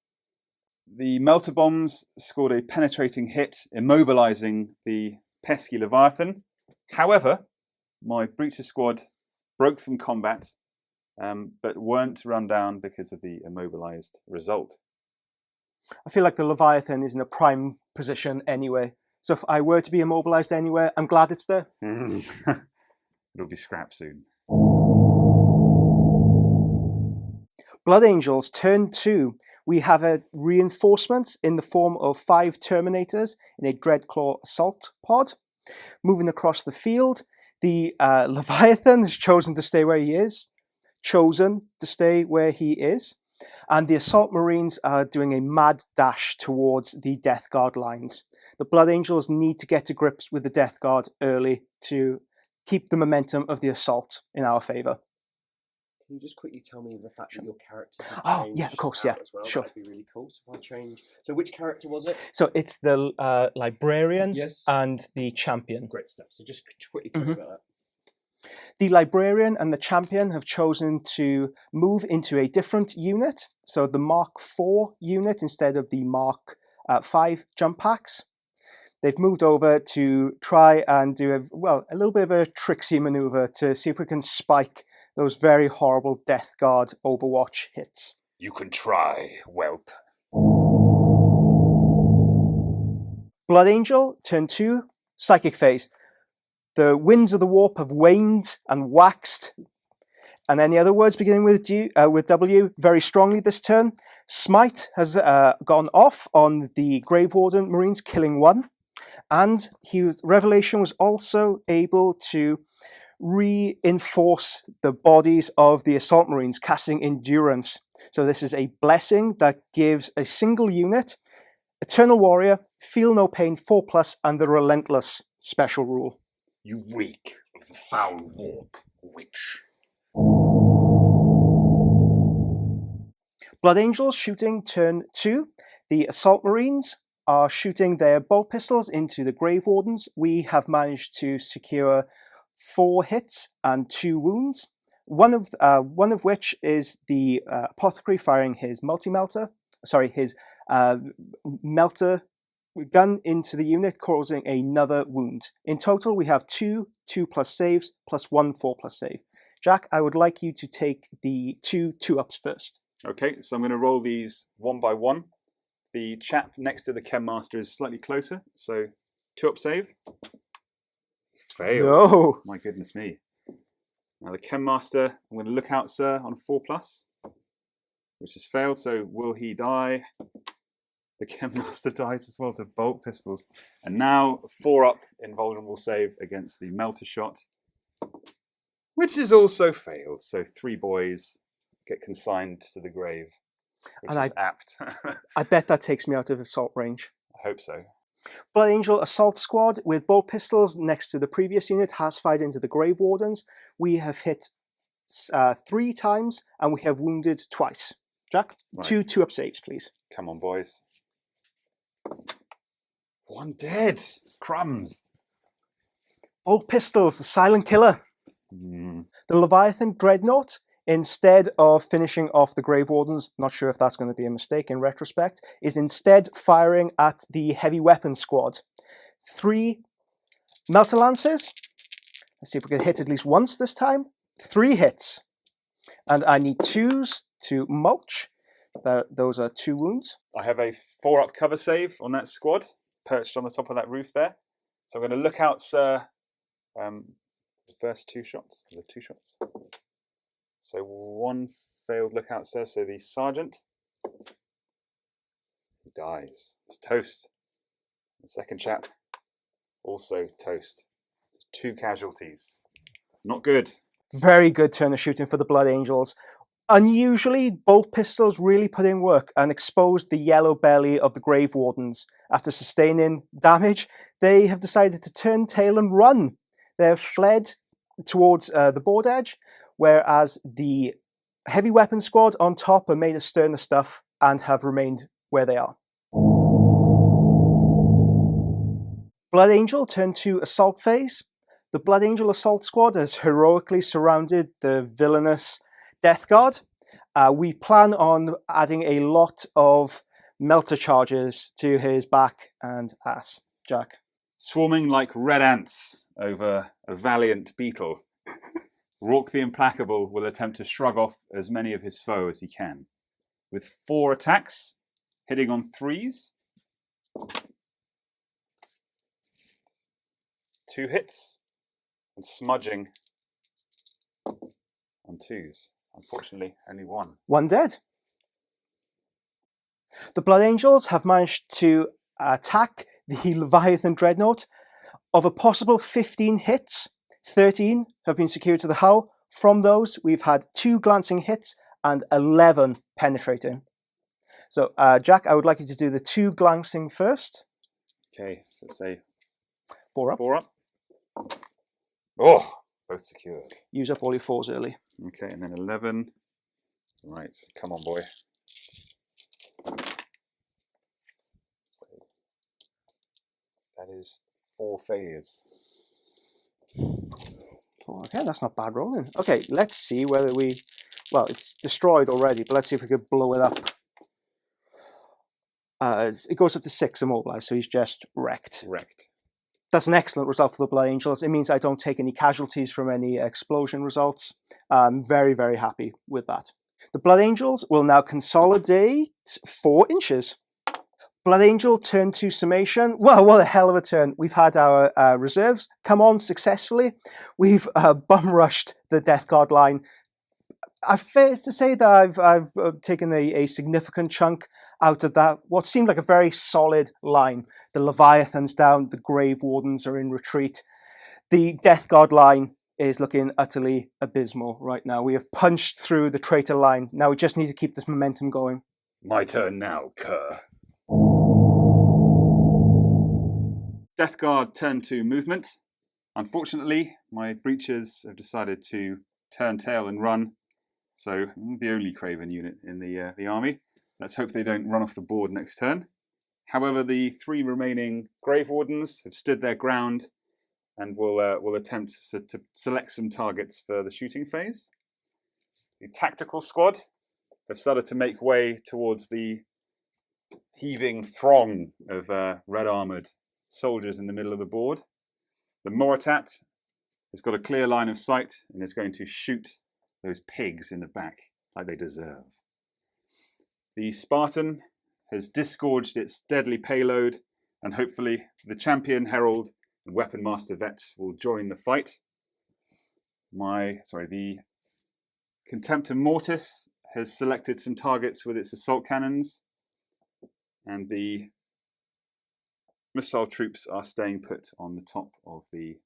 The melter bombs scored a penetrating hit, immobilizing the pesky Leviathan. However, my breacher squad broke from combat, but weren't run down because of the immobilized result. I feel like the Leviathan is in a prime position anyway. So if I were to be immobilized anywhere, I'm glad it's there. It'll be scrapped soon. Blood Angels, turn 2. We have a reinforcement in the form of 5 Terminators in a Dreadclaw assault pod. Moving across the field, the Leviathan has chosen to stay where he is. And the Assault Marines are doing a mad dash towards the Death Guard lines. The Blood Angels need to get to grips with the Death Guard early to keep the momentum of the assault in our favour. Can you just quickly tell me the fact that your character has Oh, changed yeah, of course, yeah, as well? sure. That'd be really cool. So if I change... So which character was it? So it's the Librarian Yes. and the Champion. Great stuff. So just quickly tell me about that. The Librarian and the Champion have chosen to move into a different unit. So the Mark IV unit instead of the Mark V jump packs. They've moved over to try and do a little bit of a tricksy maneuver to see if we can spike those very horrible Death Guard Overwatch hits. You can try, whelp. Blood Angel, turn 2, Psychic phase. The winds of the warp have waned and waxed. And any other words beginning with W very strongly this turn. Smite has gone off on the Grave Warden Marines, killing 1. And Revelation was also able to reinforce the bodies of the Assault Marines, casting Endurance. So this is a blessing that gives a single unit Eternal Warrior, Feel No Pain 4+, and the Relentless special rule. You reek of the foul warp, witch. Blood Angels shooting turn 2. The Assault Marines are shooting their bolt pistols into the Grave Wardens. We have managed to secure 4 hits and 2 wounds. One of which is the apothecary firing his his melter gun into the unit, causing another wound. In total, we have 2 2+ saves plus 1 4+ save. Jack, I would like you to take the 2 2-ups first. Okay, so I'm going to roll these one by one. The chap next to the Chem Master is slightly closer, so 2-up save. Fails. No. My goodness me. Now the Chem Master, I'm going to look out, sir, on a 4+, which has failed, so will he die? The Chem Master dies as well to bolt pistols. And now 4-up invulnerable save against the melter shot, which has also failed. So 3 boys get consigned to the grave, which And is apt. I bet that takes me out of assault range. I hope so. Blood Angel Assault Squad with bolt pistols next to the previous unit has fired into the Grave Wardens. We have hit 3 times and we have wounded twice. Jack, Right. 2 2-up saves, please. Come on, boys. 1 dead. Crumbs. Bolt pistols, the silent killer. Mm. The Leviathan Dreadnought, instead of finishing off the Grave Wardens, not sure if that's going to be a mistake in retrospect, is instead firing at the Heavy Weapons Squad. 3 Melter Lances. Let's see if we can hit at least once this time. 3 hits. And I need 2s to mulch. Those are 2 wounds. I have a 4-up cover save on that squad, perched on the top of that roof there. So I'm going to look out, sir. The first 2 shots, the 2 shots. So 1 failed lookout, sir. So the sergeant, he dies. He's toast. The second chap, also toast. 2 casualties. Not good. Very good turn of shooting for the Blood Angels. Unusually, bolt pistols really put in work and exposed the yellow belly of the Grave Wardens. After sustaining damage, they have decided to turn tail and run. They've fled towards the board edge, whereas the Heavy Weapon Squad on top are made of sterner stuff and have remained where they are. Blood Angel turned to assault phase. The Blood Angel Assault Squad has heroically surrounded the villainous Death Guard. We plan on adding a lot of melter charges to his back and ass. Jack. Swarming like red ants over a valiant beetle, Rourke the Implacable will attempt to shrug off as many of his foe as he can. With 4 attacks, hitting on 3s. 2 hits, and smudging on 2s. Unfortunately, only 1. 1 dead. The Blood Angels have managed to attack the Leviathan Dreadnought. Of a possible 15 hits, 13 have been secured to the hull. From those, we've had 2 glancing hits and 11 penetrating. So, Jack, I would like you to do the 2 glancing first. Okay, so say 4 up. 4 up. Oh, both secured. Use up all your 4s early. Okay, and then 11. Right, come on, boy. So that is 4 failures. 4. Okay, that's not bad rolling. Okay, let's see whether we... Well, it's destroyed already, but let's see if we could blow it up. It goes up to 6 immobilized, so he's just wrecked. Wrecked. That's an excellent result for the Blood Angels. It means I don't take any casualties from any explosion results. I'm very, very happy with that. The Blood Angels will now consolidate 4 inches. Blood Angel turn to summation. Well, what a hell of a turn. We've had our reserves come on successfully. We've bum rushed the Death Guard line. I'm fair to say that I've taken a significant chunk out of that, what seemed like a very solid line. The Leviathan's down, the Grave Wardens are in retreat. The Death Guard line is looking utterly abysmal right now. We have punched through the traitor line. Now we just need to keep this momentum going. My turn now, cur. Death Guard turn to movement. Unfortunately, my breachers have decided to turn tail and run. So, the only Craven unit in the army. Let's hope they don't run off the board next turn. However, the 3 remaining Grave Wardens have stood their ground and will attempt to select some targets for the shooting phase. The tactical squad have started to make way towards the heaving throng of red armoured soldiers in the middle of the board. The Moratat has got a clear line of sight and is going to shoot those pigs in the back like they deserve. The Spartan has disgorged its deadly payload, and hopefully the champion herald and weapon master vets will join the fight. The Contemptor Mortis has selected some targets with its assault cannons, and the missile troops are staying put on the top of the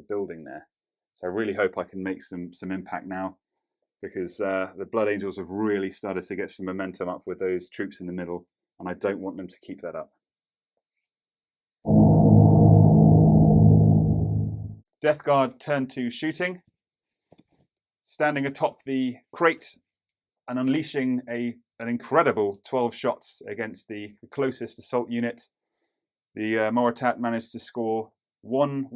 building there. So I really hope I can make some impact now, because the Blood Angels have really started to get some momentum up with those troops in the middle, and I don't want them to keep that up. Death Guard turn to shooting. Standing atop the crate and unleashing an incredible 12 shots against the closest assault unit, the Moratat managed to score one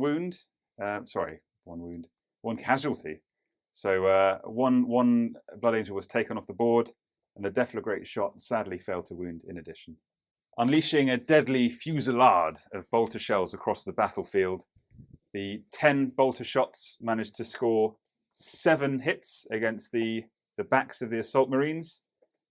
casualty. So one Blood Angel was taken off the board, and the Deflagrate shot sadly failed to wound in addition. Unleashing a deadly fusillade of bolter shells across the battlefield, the 10 bolter shots managed to score 7 hits against the backs of the assault marines,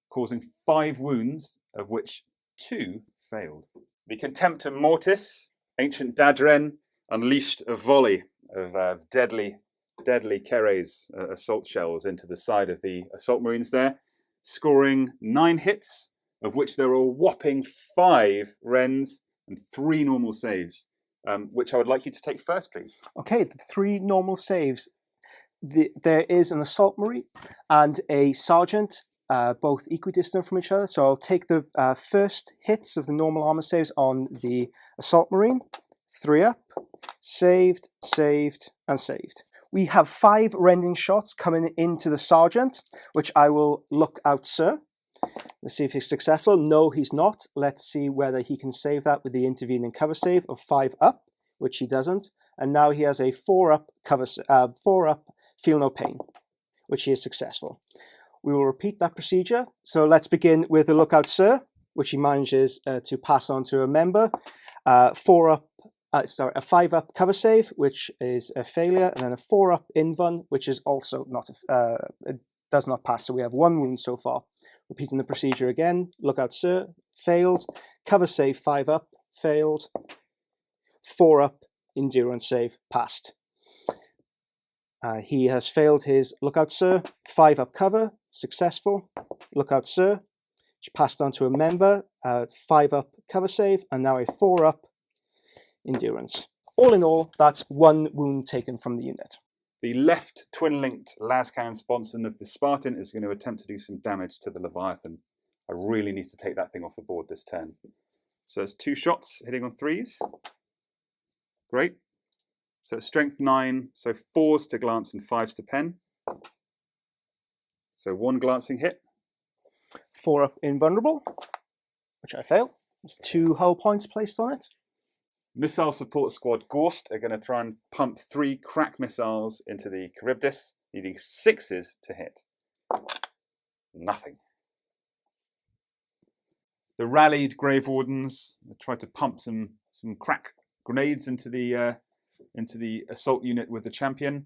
causing 5 wounds, of which 2 failed. The Contemptor Mortis, Ancient Dadren, unleashed a volley of deadly Keres assault shells into the side of the assault marines there, scoring 9 hits, of which there were a whopping 5 rends and 3 normal saves, which I would like you to take first, please. Okay, the 3 normal saves. There is an assault marine and a sergeant, both equidistant from each other. So I'll take the first hits of the normal armor saves on the assault marine. 3 up, saved, saved, and saved. We have 5 rending shots coming into the sergeant, which I will look out, sir. Let's see if he's successful. No, he's not. Let's see whether he can save that with the intervening cover save of 5 up, which he doesn't. And now he has a 4 up cover, 4 up feel no pain, which he is successful. We will repeat that procedure. So let's begin with the lookout, sir, which he manages to pass on to a member. A 5 up cover save, which is a failure, and then a 4 up invuln, which is also not it does not pass. So we have 1 wound so far. Repeating the procedure again. Lookout, sir, failed. Cover save 5 up, failed. 4 up endurance save, passed. He has failed his lookout, sir. 5 up cover, successful. Lookout, sir, which passed on to a member. 5 up cover save, and now a 4 up endurance. All in all, that's 1 wound taken from the unit. The left twin-linked las cannon sponson of the Spartan is going to attempt to do some damage to the Leviathan. I really need to take that thing off the board this turn. So it's 2 shots hitting on 3s. Great. So strength 9, so 4s to glance and 5s to pen. So 1 glancing hit. 4 up invulnerable, which I fail. There's 2 hull points placed on it. Missile support squad Gorst are going to try and pump 3 crack missiles into the Charybdis, needing 6s to hit. Nothing. The rallied Grave Wardens tried to pump some crack grenades into the assault unit with the champion,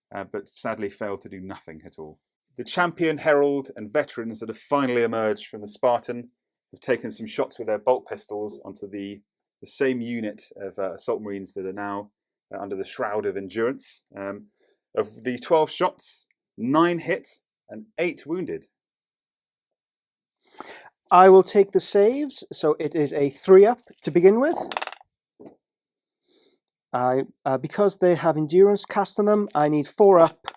but sadly failed to do nothing at all. The champion, herald, and veterans that have finally emerged from the Spartan have taken some shots with their bolt pistols onto the same unit of assault marines that are now under the shroud of endurance. Of the 12 shots, 9 hit and 8 wounded. I will take the saves, so it is a 3 up to begin with. Because they have endurance cast on them, I need 4 up,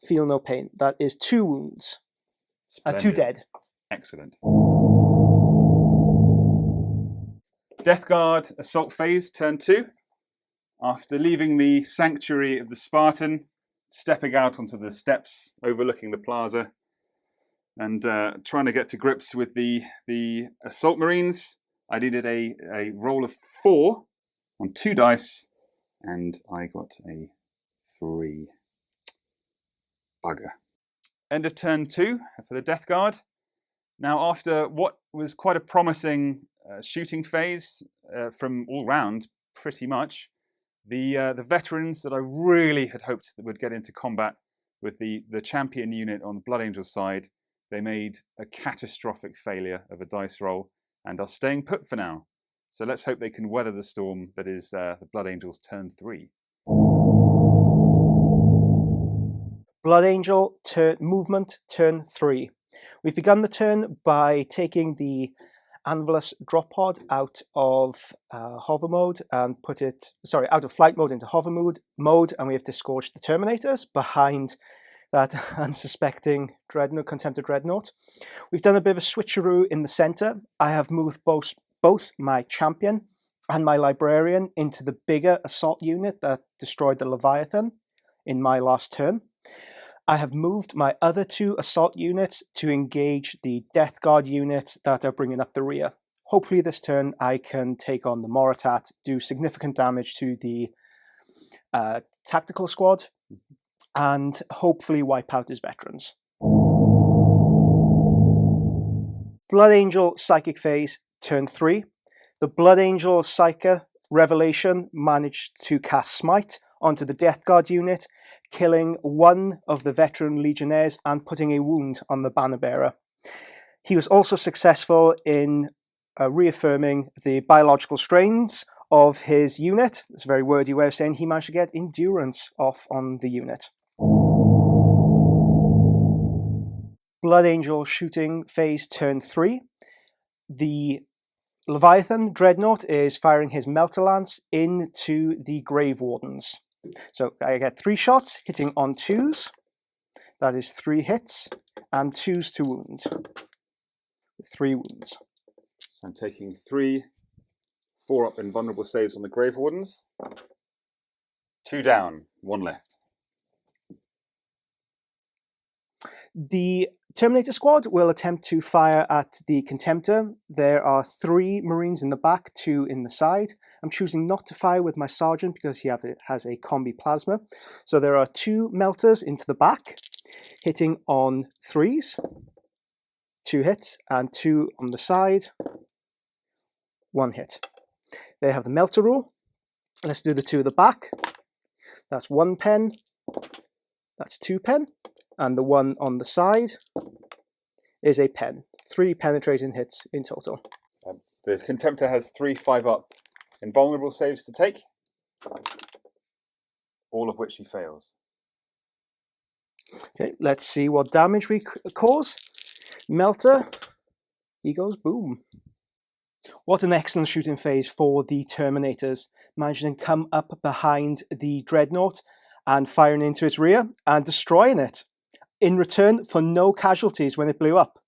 feel no pain. That is 2 wounds. 2 dead. Excellent. Death Guard assault phase, turn 2. After leaving the sanctuary of the Spartan, stepping out onto the steps overlooking the plaza, and trying to get to grips with the assault marines, I needed a roll of 4 on 2 dice, and I got a 3. Bugger. End of turn 2 for the Death Guard. Now, after what was quite a promising shooting phase from all round, pretty much, the veterans that I really had hoped that would get into combat with the champion unit on the Blood Angels side, they made a catastrophic failure of a dice roll and are staying put for now. So let's hope they can weather the storm that is the Blood Angels turn 3. Blood Angel movement turn 3. We've begun the turn by taking the Anvilus drop pod out of hover mode and out of flight mode into hover mode, and we have disgorged the Terminators behind that unsuspecting Contemptor Dreadnought. We've done a bit of a switcheroo in the center. I have moved both my champion and my librarian into the bigger assault unit that destroyed the Leviathan in my last turn. I have moved my other 2 assault units to engage the Death Guard units that are bringing up the rear. Hopefully this turn I can take on the Moritat, do significant damage to the tactical squad, and hopefully wipe out his veterans. Blood Angel Psychic Phase, turn 3. The Blood Angel Psyker Revelation managed to cast Smite onto the Death Guard unit, killing 1 of the veteran legionnaires and putting a wound on the banner bearer. He was also successful in reaffirming the biological strains of his unit. It's a very wordy way of saying he managed to get endurance off on the unit. Blood Angel Shooting Phase turn 3. The Leviathan Dreadnought is firing his Melter Lance into the Grave Wardens. So I get 3 shots, hitting on 2s. That is 3 hits, and 2s to wound. 3 wounds. So I'm taking 3 4-up invulnerable saves on the Grave Wardens. 2 down, 1 left. The Terminator squad will attempt to fire at the Contemptor. There are 3 Marines in the back, 2 in the side. I'm choosing not to fire with my Sergeant because he has a combi plasma. So there are 2 melters into the back, hitting on 3s. 2 hits, and 2 on the side. 1 hit. They have the melter rule. Let's do the 2 at the back. That's 1 pen. That's 2 pen. And the 1 on the side is a pen. 3 penetrating hits in total. The Contemptor has 3 5-up invulnerable saves to take, all of which he fails. Okay, let's see what damage we cause. Melter, he goes boom. What an excellent shooting phase for the Terminators, managing to come up behind the Dreadnought and firing into its rear and destroying it, in return for no casualties when it blew up.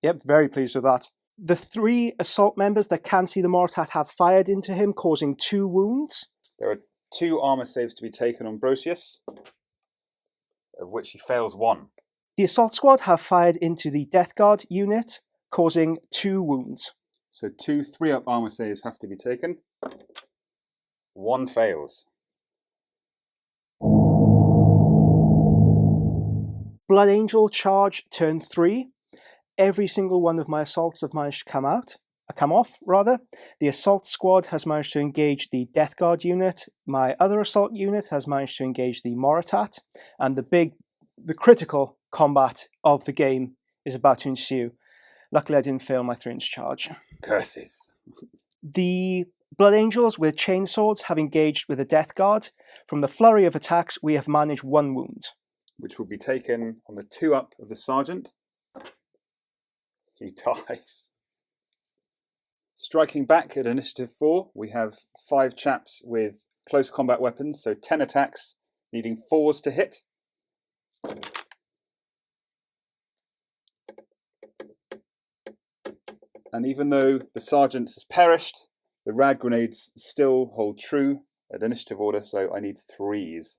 Yep, very pleased with that. The 3 assault members that can see the Moritat have fired into him, causing 2 wounds. There are 2 armour saves to be taken on Brocius, of which he fails 1. The assault squad have fired into the Death Guard unit, causing 2 wounds. So 2 3-up armour saves have to be taken. 1 fails. Blood Angel charge turn 3. Every single one of my assaults have managed to come off. The assault squad has managed to engage the Death Guard unit. My other assault unit has managed to engage the Moritat, and the critical combat of the game is about to ensue. Luckily, I didn't fail my 3-inch charge. Curses. The Blood Angels with chainswords have engaged with the Death Guard. From the flurry of attacks, we have managed 1 wound, which will be taken on the 2-up of the Sergeant. He dies. Striking back at Initiative 4, we have 5 chaps with close combat weapons, so 10 attacks, needing 4s to hit. And even though the Sergeant has perished, the rad grenades still hold true at initiative order, so I need 3s.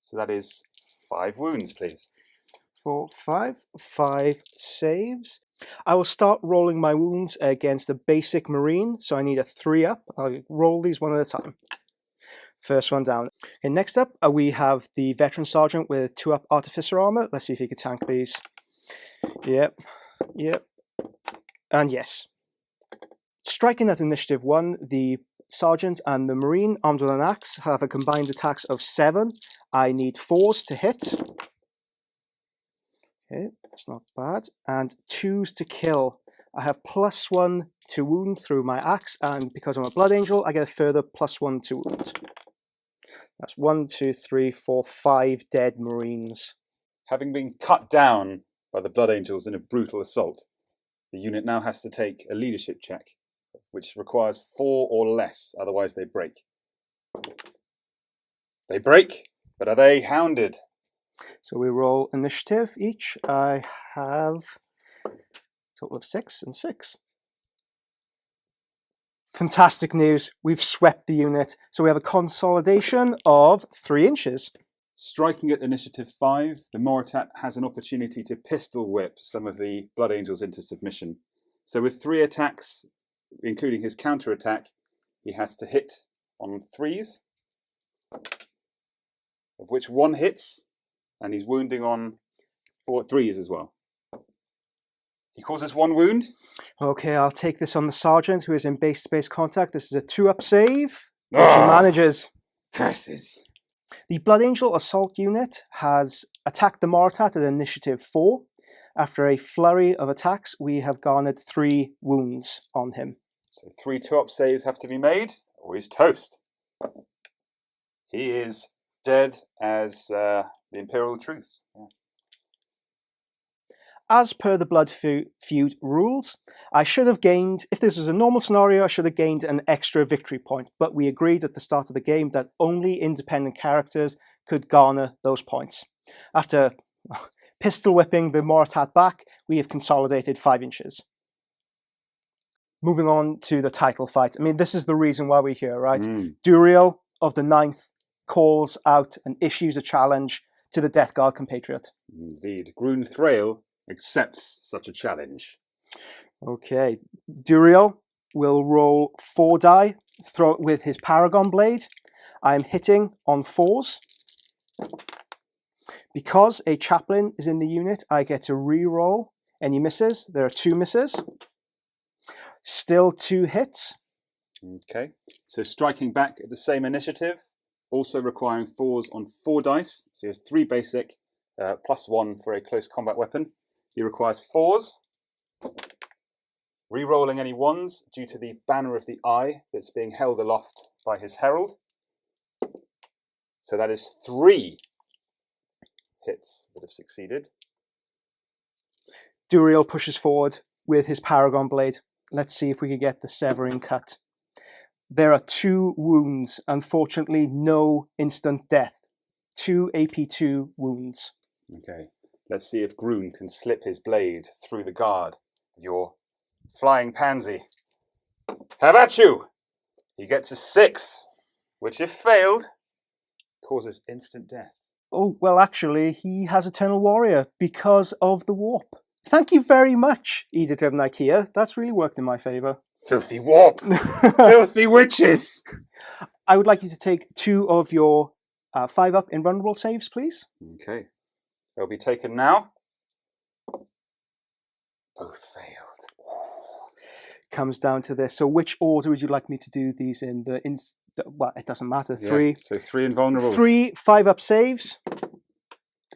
So that is 5 wounds, please. 4, 5. 5 saves. I will start rolling my wounds against a basic marine, so I need a 3 up. I'll roll these one at a time. First one down. Okay, next up, we have the veteran sergeant with 2 up artificer armour. Let's see if he can tank these. Yep, and yes. Striking at initiative 1, the sergeant and the marine armed with an axe have a combined attacks of 7. I need 4s to hit. Okay, that's not bad. And 2s to kill. I have +1 to wound through my axe, and because I'm a blood angel, I get a further +1 to wound. That's 1, 2, 3, 4, 5 dead marines. Having been cut down by the Blood Angels in a brutal assault, the unit now has to take a leadership check, which requires 4 or less, otherwise they break. They break, but are they hounded? So we roll initiative each. I have a total of 6 and 6. Fantastic news. We've swept the unit. So we have a consolidation of 3 inches. Striking at initiative 5, the Moritat has an opportunity to pistol whip some of the Blood Angels into submission. So with 3 attacks, including his counter attack, he has to hit on 3s, of which 1 hits, and he's wounding on 3s as well. He causes 1 wound. Okay, I'll take this on the sergeant who is in base space contact. This is a 2-up save, which he manages. Curses. The Blood Angel assault unit has attacked the Moritat at initiative 4. After a flurry of attacks, we have garnered 3 wounds on him. So 3 2-up saves have to be made, or he's toast. He is dead as the Imperial Truth. Yeah. As per the Blood Feud rules, I should have gained, if this was a normal scenario, I should have gained an extra victory point, but we agreed at the start of the game that only independent characters could garner those points. After pistol whipping the Moritat back, we have consolidated 5 inches. Moving on to the title fight. I mean, this is the reason why we're here, right? Dureal of the 9th calls out and issues a challenge to the Death Guard compatriot. Indeed. Grun Thrail accepts such a challenge. Okay, Dureal will roll 4 die, throw it with his Paragon Blade. I am hitting on 4s. Because a chaplain is in the unit, I get to re-roll any misses. There are 2 misses. Still 2 hits. Okay, so striking back at the same initiative, also requiring 4s on 4 dice. So he has 3 basic, +1 for a close combat weapon. He requires 4s. Re-rolling any 1s due to the banner of the eye that's being held aloft by his herald. So that is 3 hits that have succeeded. Dureal pushes forward with his Paragon Blade. Let's see if we can get the severing cut. There are 2 wounds. Unfortunately, no instant death. 2 AP2 wounds. Okay, let's see if Grun can slip his blade through the guard of your flying pansy. Have at you! He gets a 6, which if failed, causes instant death. Oh, well, actually, he has Eternal Warrior because of the warp. Thank you very much, Edict of Nicaea. That's really worked in my favour. Filthy warp! Filthy witches! I would like you to take 2 of your 5-up invulnerable saves, please. Okay. They'll be taken now. Both failed. Comes down to this. So which order would you like me to do these in? Well, it doesn't matter. 3. Yeah, so 3 invulnerables. 3 5-up saves.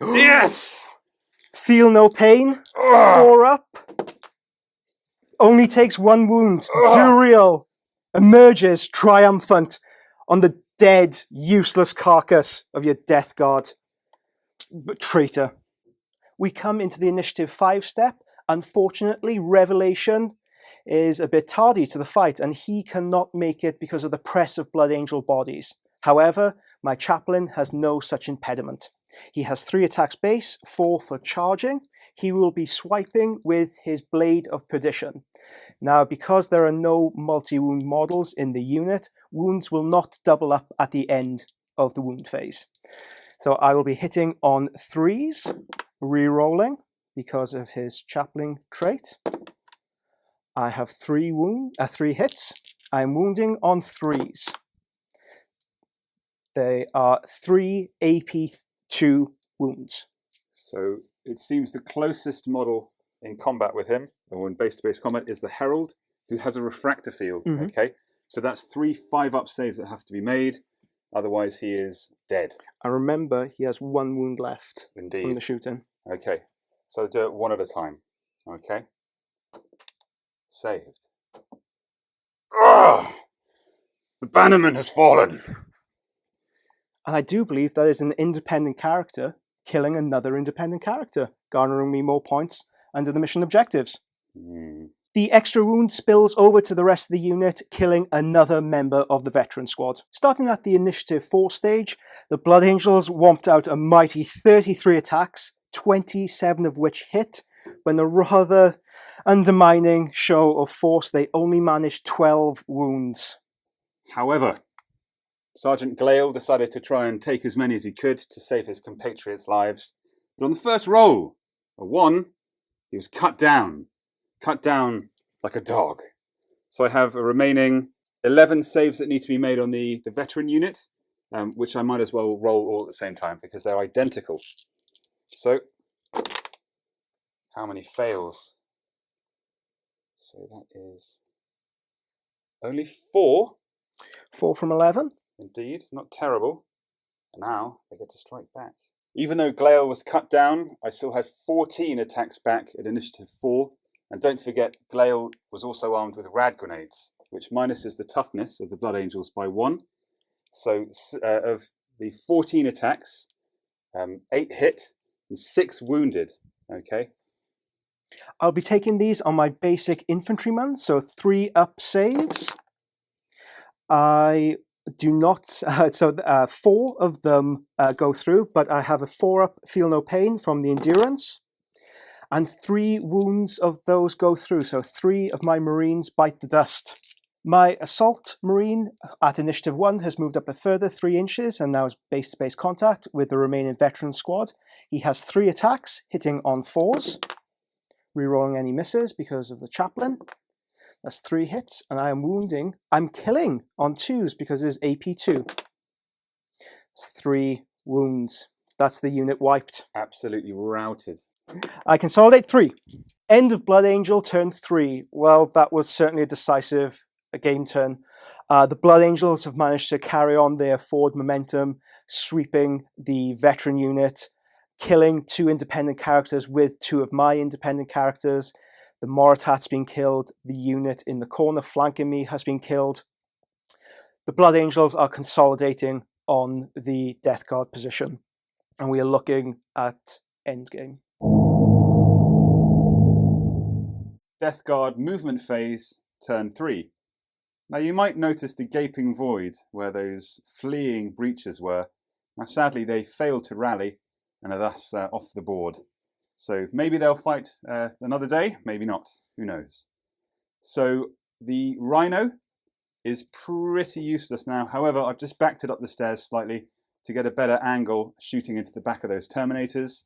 Yes! Feel no pain. 4 up. Only takes 1 wound. Dureal emerges triumphant on the dead, useless carcass of your Death Guard. Traitor. We come into the initiative 5 step. Unfortunately, Revelation is a bit tardy to the fight, and he cannot make it because of the press of Blood Angel bodies. However, my chaplain has no such impediment. He has 3 attacks base, 4 for charging. He will be swiping with his Blade of Perdition. Now, because there are no multi-wound models in the unit, wounds will not double up at the end of the wound phase. So I will be hitting on 3s, re-rolling. because of his chaplain trait. I have 3 hits. I'm wounding on 3s. They are 3 AP2 wounds. So it seems the closest model in combat with him, or in base-to-base combat, is the Herald, who has a refractor field. Okay, so that's 3 5-up saves that have to be made. Otherwise, he is dead. And remember, he has 1 wound left Indeed. from the shooting. Okay, so do it one at a time. Okay, saved. Ugh! The bannerman has fallen. And I do believe that is an independent character killing another independent character, garnering me more points under the mission objectives. The extra wound spills over to the rest of the unit, killing another member of the veteran squad. Starting at the Initiative 4 stage, the Blood Angels whomped out a mighty 33 attacks, 27 of which hit. When a rather undermining show of force, they only managed 12 wounds. However, Sergeant Gleal decided to try and take as many as he could to save his compatriots' lives. But on the first roll, a 1, he was cut down like a dog. So I have a remaining 11 saves that need to be made on the veteran unit, which I might as well roll all at the same time because they're identical. So, how many fails? So that is only 4. 4 from 11. Indeed, not terrible. And now they get to strike back. Even though Gleal was cut down, I still had 14 attacks back at Initiative 4. And don't forget, Gleal was also armed with rad grenades, which minuses the toughness of the Blood Angels by 1. So of the 14 attacks, 8 hit and 6 wounded. Okay. I'll be taking these on my basic infantryman, so 3 up saves. I do not, 4 of them go through, but I have a 4 up feel no pain from the endurance. And 3 wounds of those go through, so 3 of my Marines bite the dust. My Assault Marine at Initiative 1 has moved up a further 3 inches and now is base-to-base contact with the remaining veteran squad. He has 3 attacks, hitting on 4s, rerolling any misses because of the chaplain. That's 3 hits, and I'm killing on 2s because it is AP2. It's 3 wounds. That's the unit wiped. Absolutely routed. I consolidate 3. End of Blood Angel, turn 3. Well, that was certainly a decisive game turn. The Blood Angels have managed to carry on their forward momentum, sweeping the veteran unit, killing 2 independent characters with 2 of my independent characters. The Mortarion's been killed. The unit in the corner flanking me has been killed. The Blood Angels are consolidating on the Death Guard position, and we are looking at endgame. Death Guard movement phase, turn 3. Now you might notice the gaping void where those fleeing breaches were. Now sadly they failed to rally and are thus off the board. So maybe they'll fight another day, maybe not, who knows. So the Rhino is pretty useless now. However, I've just backed it up the stairs slightly to get a better angle shooting into the back of those Terminators.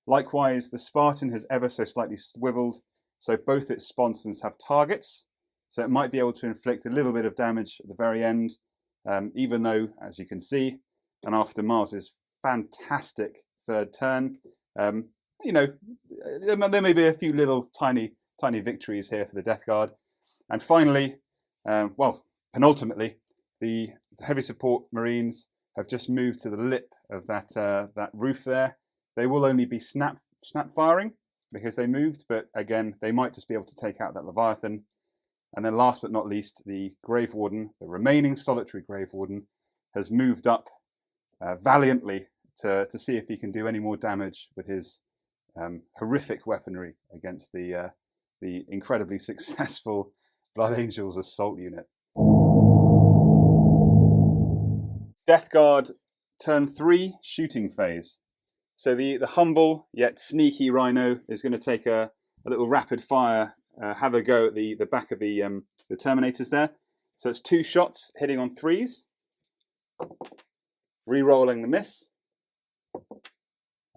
Likewise, the Spartan has ever so slightly swiveled, so both its sponsons have targets, so it might be able to inflict a little bit of damage at the very end, even though, as you can see, and after Mars's fantastic third turn, you know, there may be a few little tiny victories here for the Death Guard. And finally, well, penultimately, the heavy support Marines have just moved to the lip of that roof there. They will only be snap firing because they moved, but again, they might just be able to take out that Leviathan. And then last but not least, the Grave Warden, the remaining solitary Grave Warden, has moved up valiantly to see if he can do any more damage with his horrific weaponry against the incredibly successful Blood Angels assault unit. Death Guard, turn 3, shooting phase. So the humble yet sneaky Rhino is going to take a little rapid fire, have a go at the back of the Terminators there. So it's 2 shots hitting on 3s, re-rolling the miss.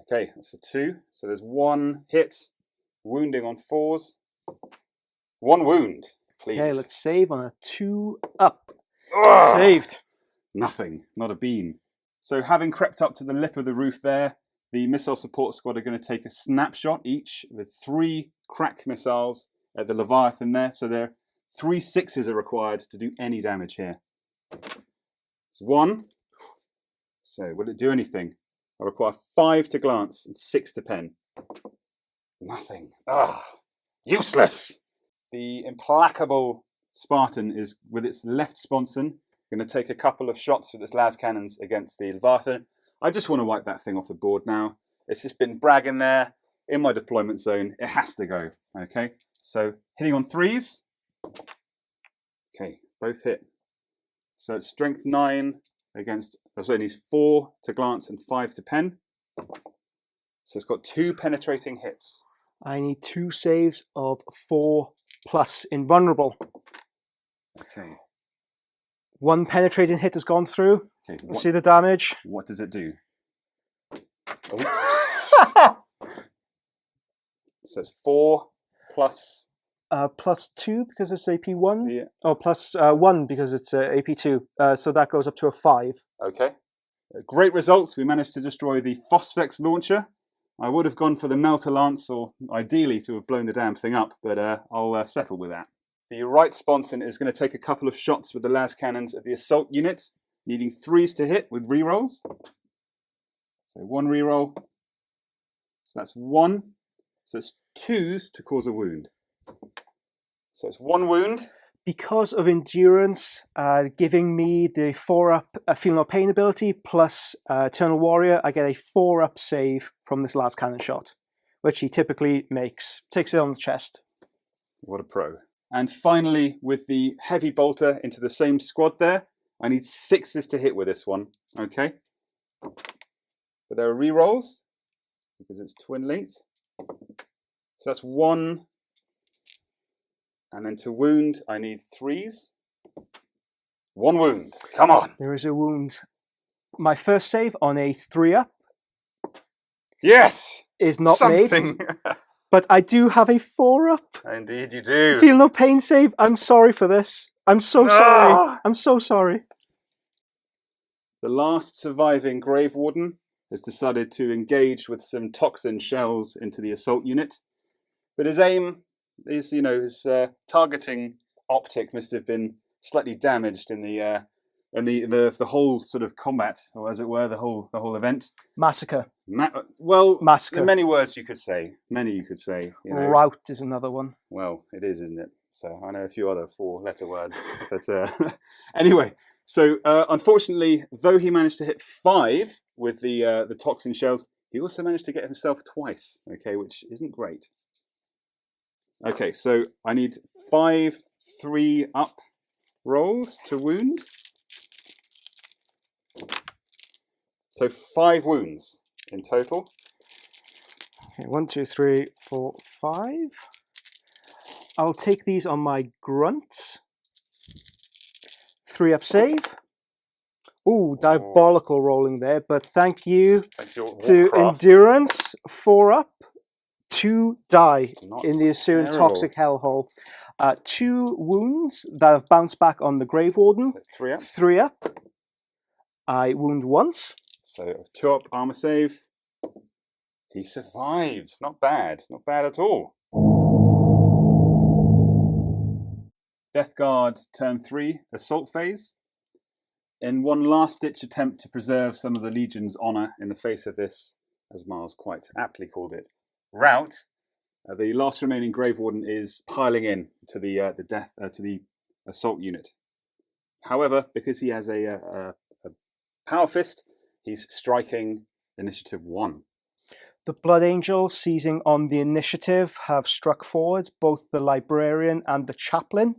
Okay, that's a 2. So there's 1 hit Wounding on 4s. 1 wound, please. Okay, let's save on a 2 up. Ugh! Saved. Nothing, not a bean. So having crept up to the lip of the roof there, the missile support squad are going to take a snapshot each with 3 crack missiles at the Leviathan there. So there 3 6s are required to do any damage here. It's 1. So will it do anything? I require 5 to glance and 6 to pen. Nothing. Ah, useless. The implacable Spartan is, with its left sponson, going to take a couple of shots with its las cannons against the Leviathan. I just want to wipe that thing off the board now. It's just been bragging there in my deployment zone. It has to go. Okay, so hitting on 3s. Okay, both hit. So it's strength 9 against, so it needs 4 to glance and 5 to pen. So it's got 2 penetrating hits. I need 2 saves of 4 plus invulnerable. Okay. 1 penetrating hit has gone through. Okay. Let's see the damage. What does it do? So it's 4 plus. Plus 2 because it's AP1. Yeah. Oh, plus 1 because it's AP2. So that goes up to a 5. Okay. A great result. We managed to destroy the Phosphex launcher. I would have gone for the Melter Lance, or ideally to have blown the damn thing up, but I'll settle with that. The right sponson is going to take a couple of shots with the las cannons at the assault unit, needing 3s to hit with rerolls. So 1 reroll. So that's 1. So it's 2s to cause a wound. So it's 1 wound. Because of endurance, giving me the 4-up feel no pain ability plus Eternal Warrior, I get a 4-up save from this las cannon shot, which he typically makes. Takes it on the chest. What a pro. And finally, with the heavy bolter into the same squad there, I need 6s to hit with this one. Okay. But there are rerolls because it's twin linked. So that's 1. And then to wound, I need 3s. 1 wound. Come on. There is a wound. My first save on a 3-up Yes. is not Something. made. But I do have a 4-up. Indeed you do. Feel no pain save. I'm sorry for this. I'm so sorry. I'm so sorry. The last surviving Grave Warden has decided to engage with some toxin shells into the assault unit. But his aim is, his targeting optic must have been slightly damaged in the whole sort of combat, or as it were, the whole event. Massacre. Massacre. Many words you could say. Many you could say. Rout is another one. Well, it is, isn't it? So I know a few other 4-letter words. But anyway, so unfortunately, though he managed to hit 5 with the toxin shells, he also managed to get himself twice. Okay, which isn't great. Okay, so I need 5 3-up rolls to wound. So 5 wounds in total. Okay, 1, 2, 3, 4, 5. I'll take these on my grunt. 3-up save. Ooh, diabolical rolling there, but thank you to endurance. 4-up. 2 die in the Assyrian toxic hellhole. 2 wounds that have bounced back on the Grave Warden. So 3-up. 3-up. I wound once. So 2-up armour save. He survives. Not bad. Not bad at all. Death Guard turn 3, assault phase. In one last-ditch attempt to preserve some of the Legion's honour in the face of this, as Miles quite aptly called it, rout, the last remaining Grave Warden is piling in to the assault unit. However, because he has a power fist, he's striking initiative 1. The Blood Angels, seizing on the initiative, have struck forward both the Librarian and the Chaplain,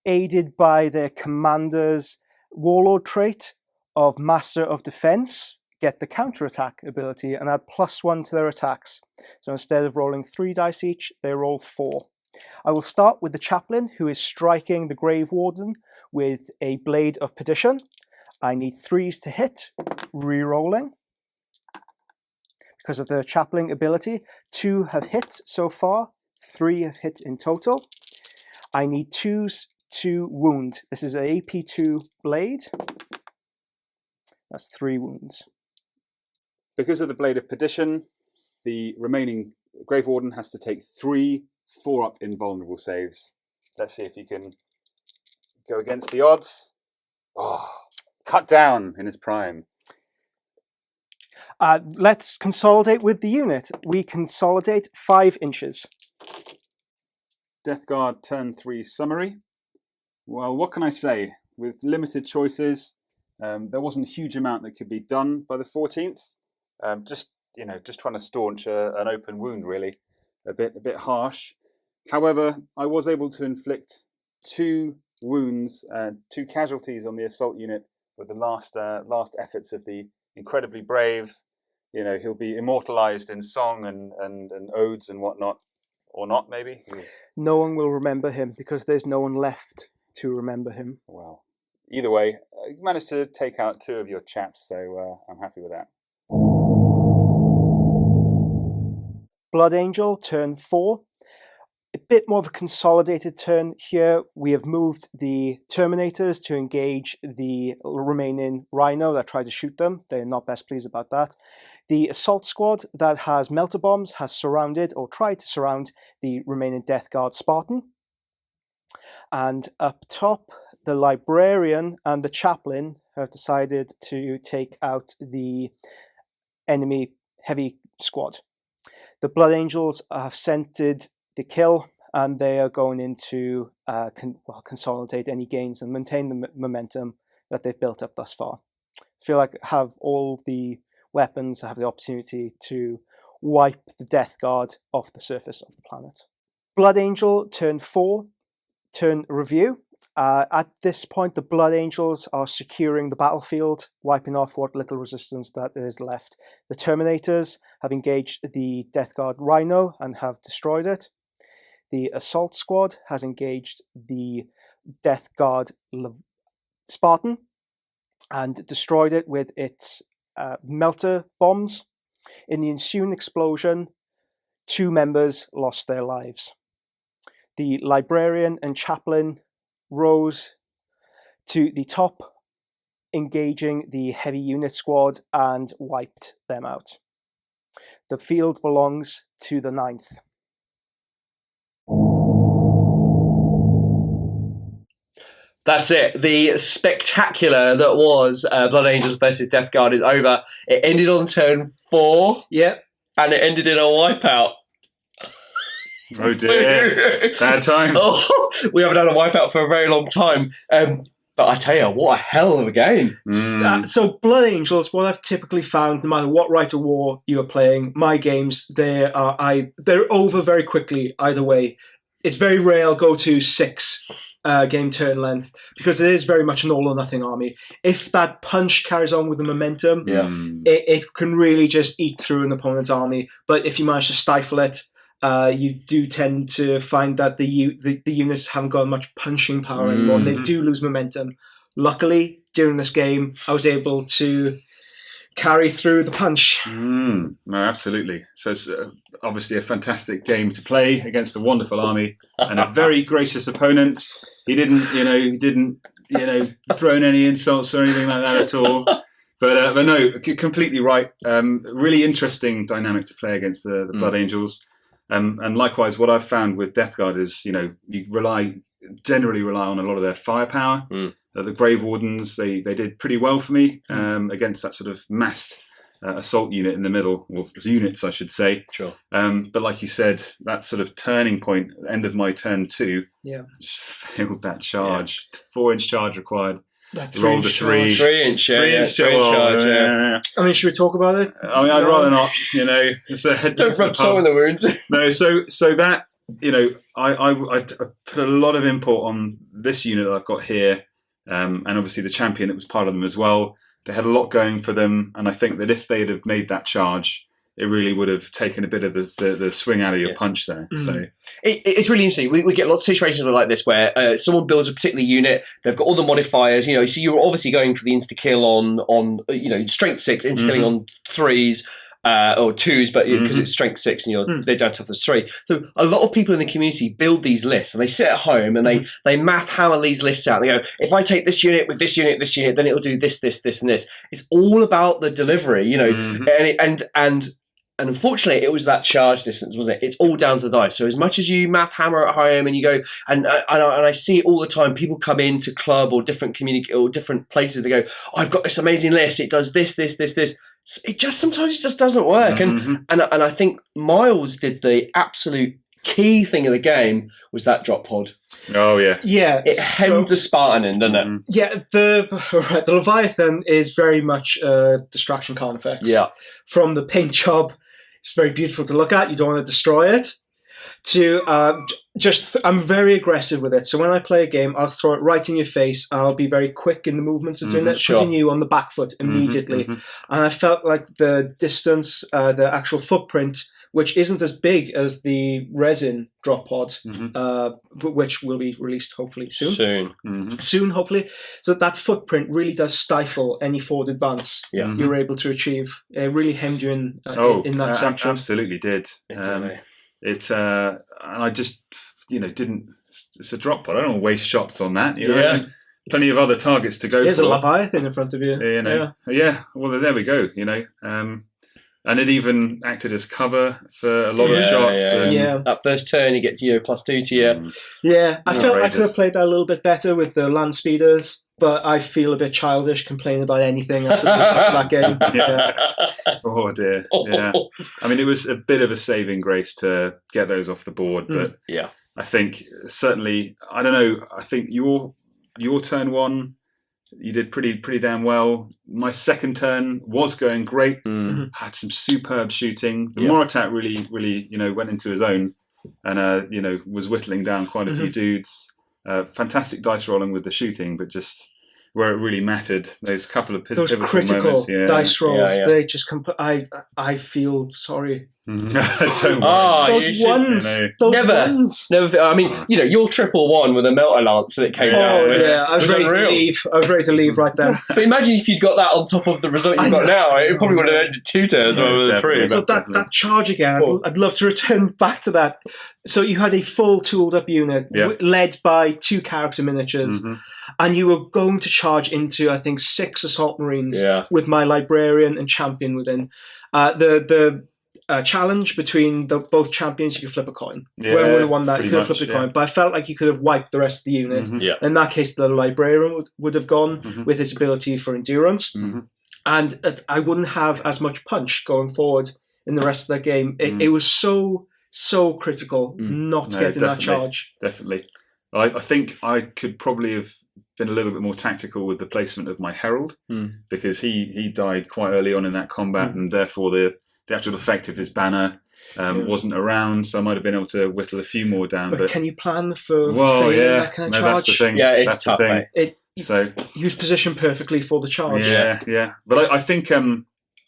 aided by their commander's Warlord trait of Master of Defense. Get the counterattack ability and add +1 to their attacks. So instead of rolling 3 dice each, they roll 4. I will start with the Chaplain, who is striking the Grave Warden with a Blade of Perdition. I need 3s to hit, re-rolling. because of the chaplain ability. 2 have hit so far, 3 have hit in total. I need 2s to wound. This is an AP2 blade. That's 3 wounds. Because of the Blade of Perdition, the remaining Grave Warden has to take 3 4-up invulnerable saves. Let's see if you can go against the odds. Oh, cut down in his prime. Let's consolidate with the unit. We consolidate 5 inches. Death Guard turn 3 summary. Well, what can I say? With limited choices, there wasn't a huge amount that could be done by the 14th. Just trying to staunch an open wound, really, a bit harsh. However, I was able to inflict 2 wounds, 2 casualties on the assault unit with the last efforts of the incredibly brave. He'll be immortalized in song and odes and whatnot, or not, maybe. No one will remember him because there's no one left to remember him. Well, either way, you managed to take out 2 of your chaps, so I'm happy with that. Blood Angel, turn 4. A bit more of a consolidated turn here. We have moved the Terminators to engage the remaining Rhino that tried to shoot them. They're not best pleased about that. The Assault Squad that has Melter Bombs has surrounded or tried to surround the remaining Death Guard Spartan. And up top, the Librarian and the Chaplain have decided to take out the enemy heavy squad. The Blood Angels have scented the kill, and they are going in to consolidate any gains and maintain the momentum that they've built up thus far. I feel like I have all the weapons, I have the opportunity to wipe the Death Guard off the surface of the planet. Blood Angel, turn 4, turn review. At this point, the Blood Angels are securing the battlefield, wiping off what little resistance that is left. The Terminators have engaged the Death Guard Rhino and have destroyed it. The Assault Squad has engaged the Death Guard Spartan and destroyed it with its melter bombs. In the ensuing explosion, 2 members lost their lives. The Librarian and Chaplain rose to the top, engaging the heavy unit squad and wiped them out. The field belongs to the 9th. That's it. The spectacular that was Blood Angels versus Death Guard is over. It ended on turn 4. Yep. And it ended in a wipeout. Oh dear. Bad time. Oh, we haven't had a wipeout for a very long time. But I tell you, what a hell of a game. So Blood Angels, what I've typically found, no matter what Rite of War you are playing, my games, they're over very quickly either way. It's very rare I'll go to 6 game turn length because it is very much an all or nothing army. If that punch carries on with the momentum, it can really just eat through an opponent's army. But if you manage to stifle it, you do tend to find that the units haven't got much punching power anymore, and they do lose momentum. Luckily, during this game, I was able to carry through the punch. No, absolutely. So it's obviously a fantastic game to play against a wonderful army and a very gracious opponent. He didn't throw in any insults or anything like that at all. But no, completely right. Really interesting dynamic to play against the Blood Angels. And likewise, what I've found with Death Guard is, you generally rely on a lot of their firepower. The Grave Wardens, they did pretty well for me against that sort of massed assault unit in the middle, or units, I should say. Sure. But like you said, that sort of turning point, end of my turn 2, just failed that charge. 4-inch charge required. Rolled a 3. 3-inch charge. Yeah. I mean, should we talk about it? I mean, I'd rather not. It's a head. Don't rub salt in the wounds. No, so that I put a lot of import on this unit that I've got here, and obviously the champion that was part of them as well. They had a lot going for them, and I think that if they'd have made that charge, it really would have taken a bit of the swing out of your punch there. So it's really interesting. We get lots of situations like this where someone builds a particular unit, they've got all the modifiers, so you're obviously going for the insta kill on strength 6, insta killing on 3s. or 2s, but because it's strength 6 and they're down to toughness 3. So a lot of people in the community build these lists and they sit at home and they math hammer these lists out. They go, if I take this unit with this unit, then it'll do this, this, this, and this. It's all about the delivery, and unfortunately, it was that charge distance, wasn't it? It's all down to the dice. So as much as you math hammer at home and you go, and I see it all the time, people come into club or different community or different places, they go, oh, I've got this amazing list. It does this, this, this, this. Sometimes it just doesn't work. And I think Miles did the absolute key thing of the game was that drop pod. Oh yeah. Yeah. It hemmed the Spartan in, doesn't it? Yeah, the Leviathan is very much a distraction Carnifex. Yeah. From the paint job, it's very beautiful to look at. You don't want to destroy it. To I'm very aggressive with it. So when I play a game, I'll throw it right in your face. I'll be very quick in the movements of doing it, putting you on the back foot immediately. And I felt like the distance, the actual footprint, which isn't as big as the resin drop pod, which will be released hopefully soon. Soon, hopefully. So that footprint really does stifle any forward advance you're able to achieve. It really hemmed you in that section. Absolutely did. It's and I just didn't. It's a drop pod. I don't want to waste shots on that. Plenty of other targets to go There's for. There's a Leviathan in front of you. Yeah. Well, there we go. And it even acted as cover for a lot of shots. Yeah. That first turn, he gets +2 to you. Yeah, I felt I could have played that a little bit better with the land speeders, but I feel a bit childish complaining about anything after that game. Oh dear. Yeah. I mean, it was a bit of a saving grace to get those off the board, but I think certainly, I don't know. I think your turn 1. You did pretty damn well. My second turn was going great. Had some superb shooting. The Moratat really went into his own, and was whittling down quite a few dudes. Fantastic dice rolling with the shooting, but just where it really mattered, those couple of those pivotal critical moments, dice rolls. They just I feel sorry. Don't worry. Those ones. Never. I mean, your 1-1 with a melter lance that came out. I was ready to leave. I was ready to leave right then. But imagine if you'd got that on top of the result you've got now. It probably would have ended 2 turns rather than 3. So that charge again, I'd love to return back to that. So you had a full tooled up unit led by 2 character miniatures. And you were going to charge into, I think, 6 assault marines with my librarian and champion within. The challenge between both champions, you could flip a coin. Whoever would have won that, you could have flipped a coin. But I felt like you could have wiped the rest of the unit. In that case, the librarian would have gone with his ability for endurance. And I wouldn't have as much punch going forward in the rest of the game. It was so critical not to get in that charge. Definitely. I think I could probably have been a little bit more tactical with the placement of my herald, because he died quite early on in that combat, and therefore the actual effect of his banner wasn't around, so I might have been able to whittle a few more down. But can you plan for that kind of charge? That's the thing. Yeah, it's tough. So he was positioned perfectly for the charge. Yeah. But I think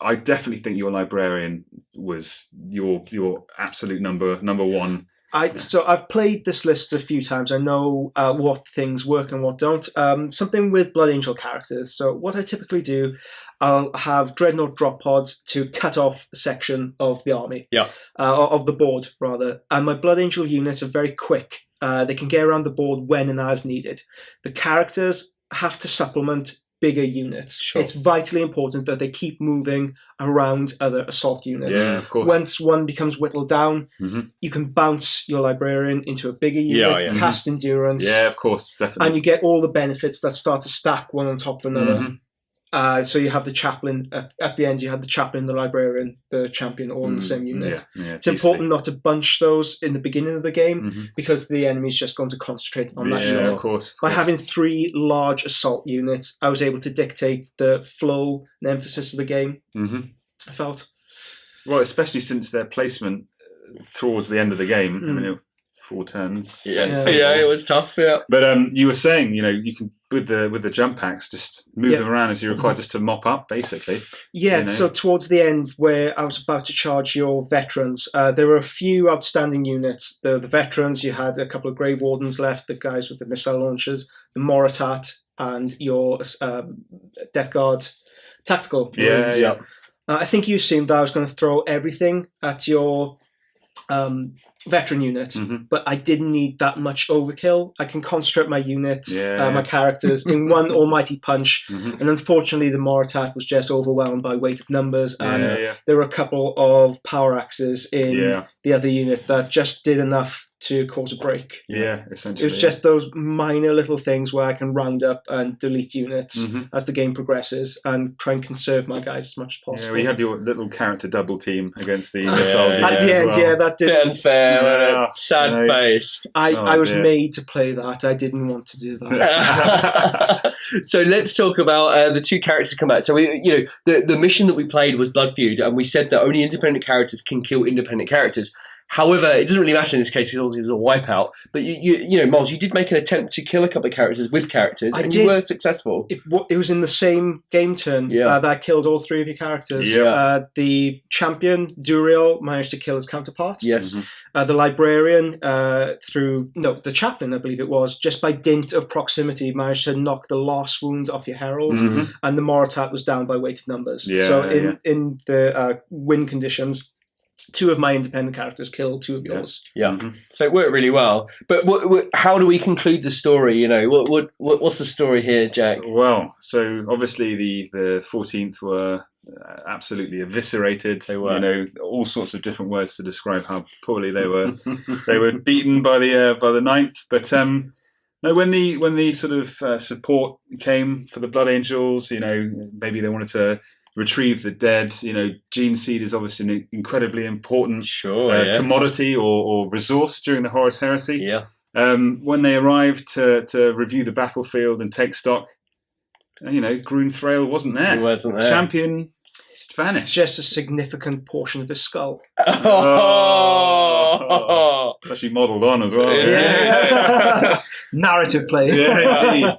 I definitely think your librarian was your absolute number 1. So I've played this list a few times. I know what things work and what don't. Something with Blood Angel characters. So what I typically do, I'll have Dreadnought drop pods to cut off a section of the army. Of the board, rather. And my Blood Angel units are very quick. They can get around the board when and as needed. The characters have to supplement bigger units. It's vitally important that they keep moving around other assault units. Yeah, of course. Once one becomes whittled down, you can bounce your librarian into a bigger unit, cast endurance. Yeah, of course, definitely. And you get all the benefits that start to stack one on top of another. So you have the chaplain at the end. You have the chaplain, the librarian, the champion, all in the same unit. It's important not to bunch those in the beginning of the game because the enemy's just going to concentrate on that unit. Of course. By having 3 large assault units, I was able to dictate the flow and emphasis of the game. I felt well, especially since their placement towards the end of the game. I mean, 4 turns. It was tough. Yeah, but you were saying, you can with the jump packs just move them around as you require, just to mop up, basically. So towards the end, where I was about to charge your veterans, there were a few outstanding units. The veterans, you had a couple of Grave Wardens left, the guys with the missile launchers, the Moratat, and your Death Guard tactical. I think you assumed that I was going to throw everything at your veteran unit, but I didn't need that much overkill. I can concentrate my unit, my characters in one almighty punch, and unfortunately the Mortarion was just overwhelmed by weight of numbers, and there were a couple of power axes in the other unit that just did enough to cause a break. Yeah, essentially. It was just those minor little things where I can round up and delete units as the game progresses and try and conserve my guys as much as possible. Yeah, well, you had your little character double team against the missile. At the end, that did. Bit unfair, sad face. I was made to play that. I didn't want to do that. So let's talk about the two characters come out. So the mission that we played was Blood Feud, and we said that only independent characters can kill independent characters. However, it doesn't really matter in this case because it was a wipeout. But you know, Miles, you did make an attempt to kill a couple of characters with characters, and you were successful. It was in the same game turn that I killed all three of your characters. Yeah. The champion Dureal managed to kill his counterpart. Yes. The librarian the chaplain, I believe it was, just by dint of proximity managed to knock the last wound off your herald, and the Mortarion was down by weight of numbers. In the win conditions, two of my independent characters killed two of yours. So it worked really well. But how do we conclude the story? You know, what's the story here, Jack? Well, so obviously the 14th were absolutely eviscerated. They were. You know, all sorts of different words to describe how poorly they were. They were beaten by the 9th. But no, when the sort of support came for the Blood Angels, you know, maybe they wanted to retrieve the dead. You know, gene seed is obviously an incredibly important commodity or resource during the Horus Heresy. Yeah. When they arrived to review the battlefield and take stock, you know, Grunthrail wasn't there. He wasn't there. The champion just vanished. Just a significant portion of his skull. It's actually modelled on as well. Narrative play.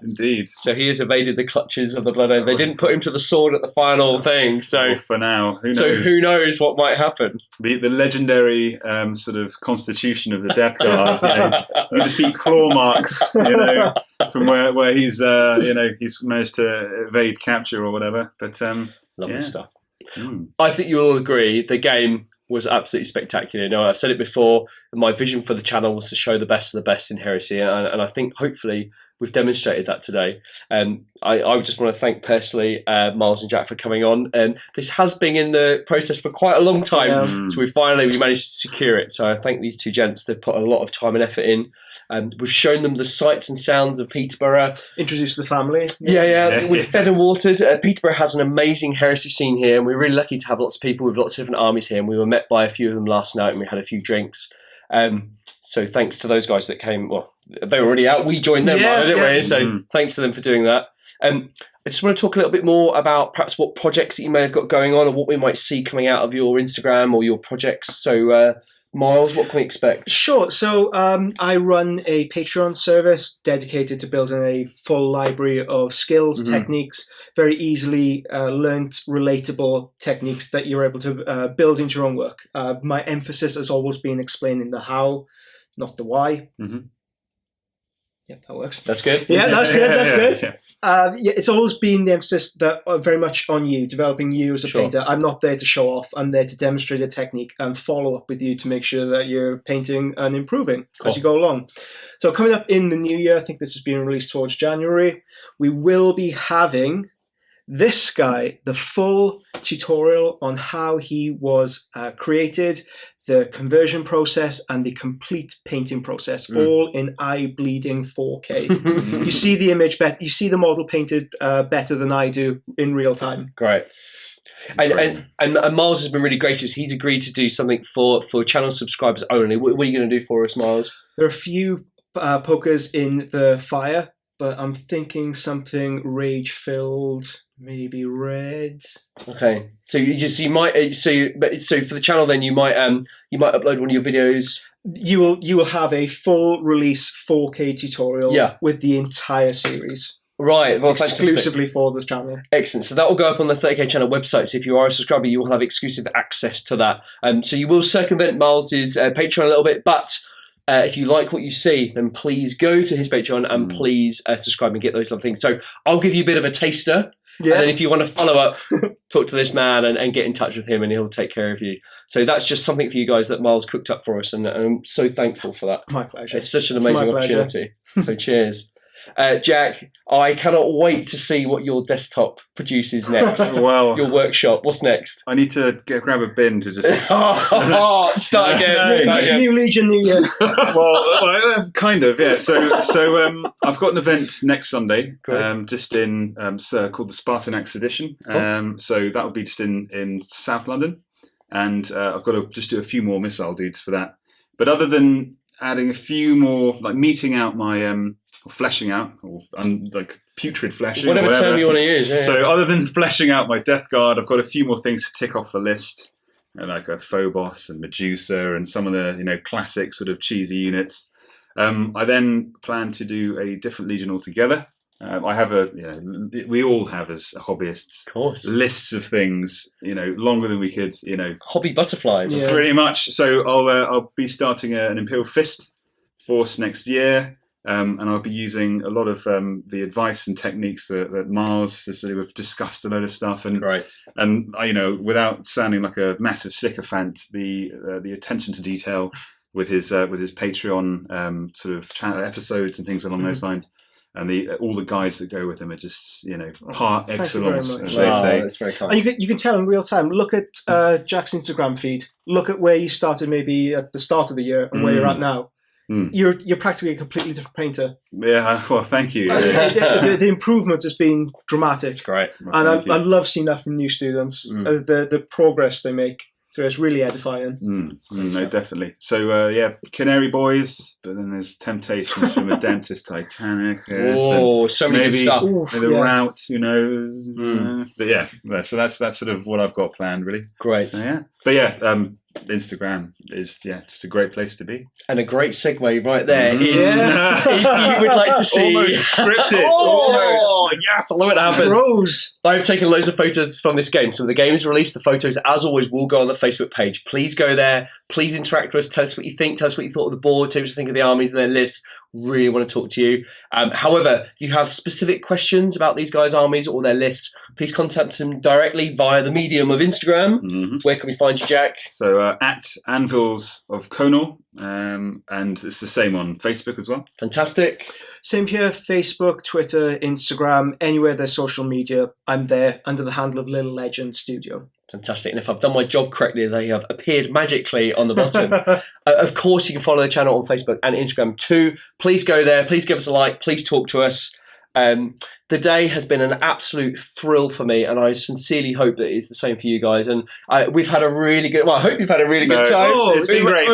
Indeed. So he has evaded the clutches of the Blood Angel. They didn't put him to the sword at the final thing. So for now, who knows? So who knows what might happen? The legendary sort of constitution of the Death Guard. You know, you just see claw marks. You know, from where he's he's managed to evade capture or whatever. But lovely stuff. I think you'll all agree the game was absolutely spectacular. You know, I've said it before, my vision for the channel was to show the best of the best in Heresy, and I think hopefully we've demonstrated that today. I just want to thank personally Miles and Jack for coming on. This has been in the process for quite a long time, so we managed to secure it. So I thank these two gents. They've put a lot of time and effort in. We've shown them the sights and sounds of Peterborough. Introduced the family. We've fed and watered. Peterborough has an amazing heresy scene here, and we're really lucky to have lots of people with lots of different armies here. And we were met by a few of them last night, and we had a few drinks. So thanks to those guys that came. Well, they were already out. We joined them, didn't we? So thanks to them for doing that. I just want to talk a little bit more about perhaps what projects that you may have got going on, or what we might see coming out of your Instagram or your projects. So, Miles, what can we expect? Sure. So I run a Patreon service dedicated to building a full library of skills, techniques, very easily learnt, relatable techniques that you're able to build into your own work. My emphasis has always been explaining the how, not the why. Yeah, that works. That's good. Yeah, that's good. That's good. It's always been the emphasis that very much on you, developing you as a painter. I'm not there to show off. I'm there to demonstrate a technique and follow up with you to make sure that you're painting and improving as you go along. So coming up in the new year, I think this is being released towards January, we will be having this guy, the full tutorial on how he was created, the conversion process, and the complete painting process, all in eye-bleeding 4K. You see the image better, you see the model painted better than I do in real time. Great. And Miles has been really gracious. He's agreed to do something for channel subscribers only. What are you going to do for us, Miles? There are a few pokers in the fire, but I'm thinking something rage-filled, maybe red. Okay, so you might so for the channel then you might upload one of your videos. You will have a full release 4K tutorial with the entire series. Right, well, exclusively for the channel. Excellent. So that will go up on the 30K channel website. So if you are a subscriber, you will have exclusive access to that. So you will circumvent Miles's Patreon a little bit, but if you like what you see, then please go to his Patreon and please subscribe and get those other things. So I'll give you a bit of a taster. Yeah. And then if you want to follow up, talk to this man and get in touch with him, and he'll take care of you. So that's just something for you guys that Miles cooked up for us, and I'm so thankful for that. My pleasure. It's such an amazing opportunity. So cheers. Jack, I cannot wait to see what your desktop produces next. Well, your workshop. What's next? I need to grab a bin to just Start again. New Legion, New Year. well, kind of, yeah. So I've got an event next Sunday, just in called the Spartan Expedition. So that will be just in South London, and I've got to just do a few more missile dudes for that. But other than adding a few more, like meeting out my or fleshing out, or like putrid fleshing, whatever term you want to use. Yeah, so other than fleshing out my Death Guard, I've got a few more things to tick off the list, like a Phobos and Medusa and some of the classic sort of cheesy units. I then plan to do a different Legion altogether. I have we all have as hobbyists, of course, lists of things, longer than we could, hobby butterflies, pretty much. So I'll be starting an Imperial Fist force next year. And I'll be using a lot of the advice and techniques that Miles has sort of discussed, a load of stuff, and without sounding like a massive sycophant, the attention to detail with his Patreon sort of channel episodes and things along those lines, and all the guides that go with them are just par excellence, as they say. That's very kind. And you can tell in real time. Look at Jack's Instagram feed. Look at where you started maybe at the start of the year and where you're at now. You're practically a completely different painter. Yeah, well, thank you. The improvement has been dramatic. It's great. And I love seeing that from new students, the progress they make. So it's really edifying. No, definitely. So, Canary Boys, but then there's Temptations from Adeptus Titanicus. Oh, so many good stuff. The Route, but yeah, so that's sort of what I've got planned, really. Great. So, yeah. But yeah, Instagram is just a great place to be. And a great segue right there is if you would like to see almost scripted. Yes, I love it happens. Rose. I've taken loads of photos from this game. So when the game is released, the photos, as always, will go on the Facebook page. Please go there. Please interact with us. Tell us what you think. Tell us what you thought of the board. Tell us what you think of the armies and their lists. Really want to talk to you. However, if you have specific questions about these guys' armies or their lists, please contact them directly via the medium of Instagram. Where can we find you, Jack? So at Anvils of Conor, and it's the same on Facebook as well. Fantastic. Same here, Facebook, Twitter, Instagram, anywhere there's social media, I'm there under the handle of Little Legend Studio. Fantastic. And if I've done my job correctly, they have appeared magically on the bottom. Of course, you can follow the channel on Facebook and Instagram too. Please go there. Please give us a like. Please talk to us. The day has been an absolute thrill for me, and I sincerely hope that it's the same for you guys. And we've had a really good. Well, I hope you've had a really good time. It's been great.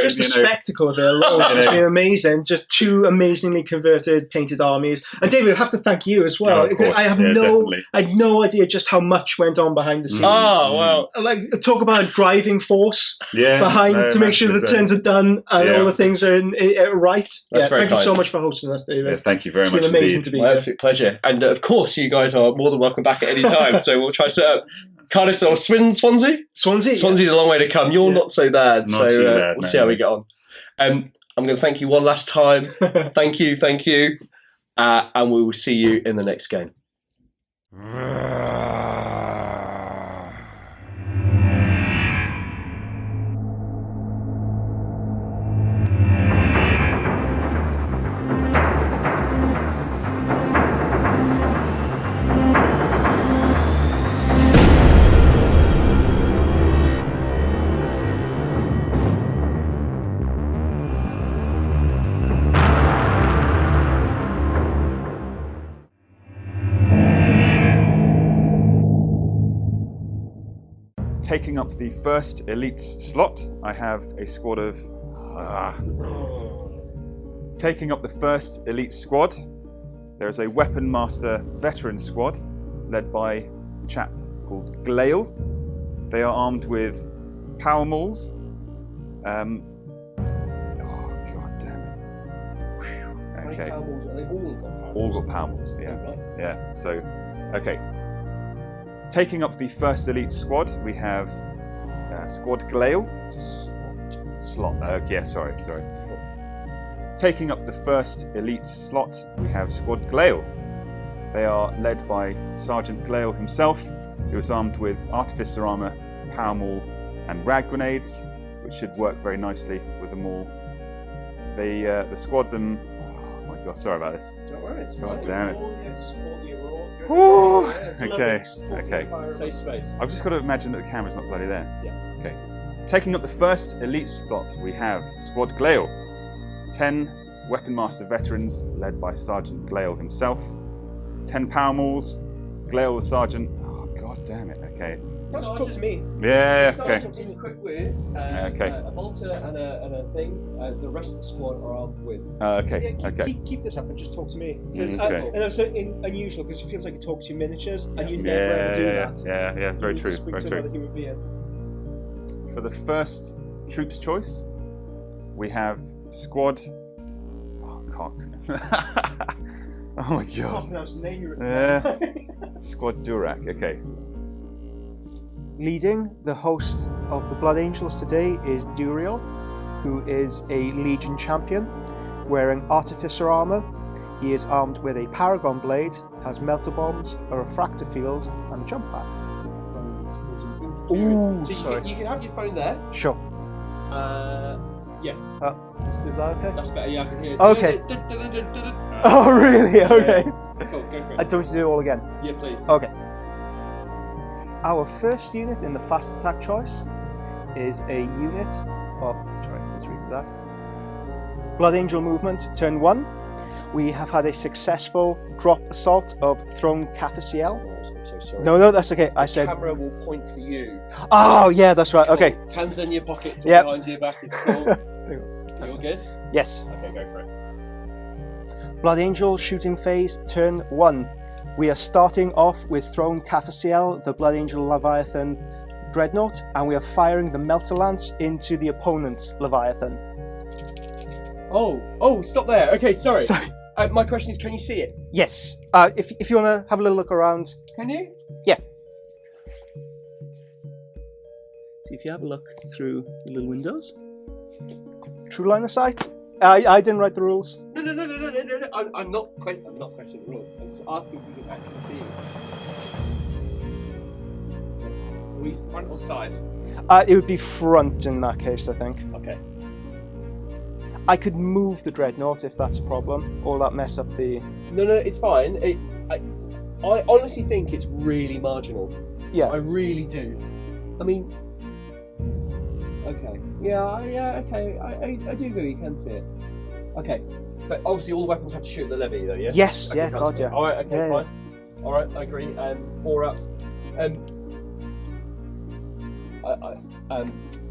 Just the spectacle of it alone has been amazing. Just two amazingly converted painted armies. And David, I have to thank you as well. I had no idea just how much went on behind the scenes. Oh well, like talk about a driving force behind to make sure the turns are done and all the things are right. Thank you so much for hosting us, David. Yeah, thank you very much. It's been amazing to be here. Absolute pleasure. And of course, you guys are more than welcome back at any time. So we'll try to set up Cardiff or Swansea. Swansea's a long way to come. You're not so bad. We'll see how we get on. I'm going to thank you one last time. Thank you. And we will see you in the next game. Taking up the first elite slot, I have a squad of... Taking up the first elite squad, there is a Weapon Master veteran squad led by a chap called Glail. They are armed with power mauls. God damn it. Whew. Okay. All got power mauls, yeah. So, okay. Taking up the first elite squad, we have Squad Glail. Slot. Okay, sorry. Taking up the first elite slot, we have Squad Glail. They are led by Sergeant Glail himself, It was armed with artificer armour, power maul, and rag grenades, which should work very nicely with the maul. The squadron. Oh my god, sorry about this. Don't worry, it's God fine. damn it. Oh, yeah, to support the Aurora. Woo! Yeah, it's Okay, lovely. okay. Safe space. I've just got to imagine that the camera's not bloody there. Yeah. Okay. Taking up the first elite slot, we have Squad Glail. 10 Weapon Master veterans, led by Sergeant Glail himself. 10 power mauls, Glail the Sergeant. Oh, god damn it. Okay. Just talk to me. Yeah, okay. Something quick with Okay. a bolter and a thing. The rest of the squad are armed with. Okay, Yeah, okay. keep this up and just talk to me. Because Okay. and it's unusual because it feels like you talk to your miniatures and you Yeah, never ever do yeah, that. yeah, You very need true, to speak very to true. another human being. For the first troops choice, we have Squad. Oh, cock. Oh my I can't god. pronounce the name you're Yeah. Squad Durak, okay. Leading the host of the Blood Angels today is Dureal, who is a Legion champion, wearing artificer armour. He is armed with a paragon blade, has melter bombs, a refractor field, and a jump pack. Ooh, So you sorry. can have your phone there. Sure. Yeah, Is that okay? that's better. Yeah, I can hear it. Okay. Oh, really? Okay. Cool, go for I it. don't do it all again. Yeah, please. Okay. Our first unit in the fast attack choice is a unit. Oh, sorry, let's read that. Blood Angel movement, turn 1. We have had a successful drop assault of Throne Cathasiel. I'm so sorry. No, that's okay. I The said. camera will point for you. Oh, yeah, that's right. Okay. Cool. Hands in your pockets or Yep. behind your back. It's cool. You all good? Yes. Okay, go for it. Blood Angel shooting phase, turn 1. We are starting off with Throne Cathasiel, the Blood Angel Leviathan Dreadnought, and we are firing the Melter Lance into the opponent's Leviathan. Oh, stop there. Okay, sorry. Sorry. My question is, can you see it? Yes. If you want to have a little look around. Can you? Yeah. See if you have a look through the little windows. True line of sight. I didn't write the rules. No. I'm not questioning the rules. I'm just asking if you can actually see it. Are we front or side? It would be front in that case, I think. Okay. I could move the Dreadnought if that's a problem, or that mess up the. No, it's fine. I honestly think it's really marginal. Yeah. I really do. I mean, okay. Yeah, okay. I do agree, you can see it. Okay. But obviously all the weapons have to shoot at the levy though, yeah? Yes, Okay, yeah, that's God, fine. yeah. Alright, okay, Yeah, fine. Alright, I agree. 4 up.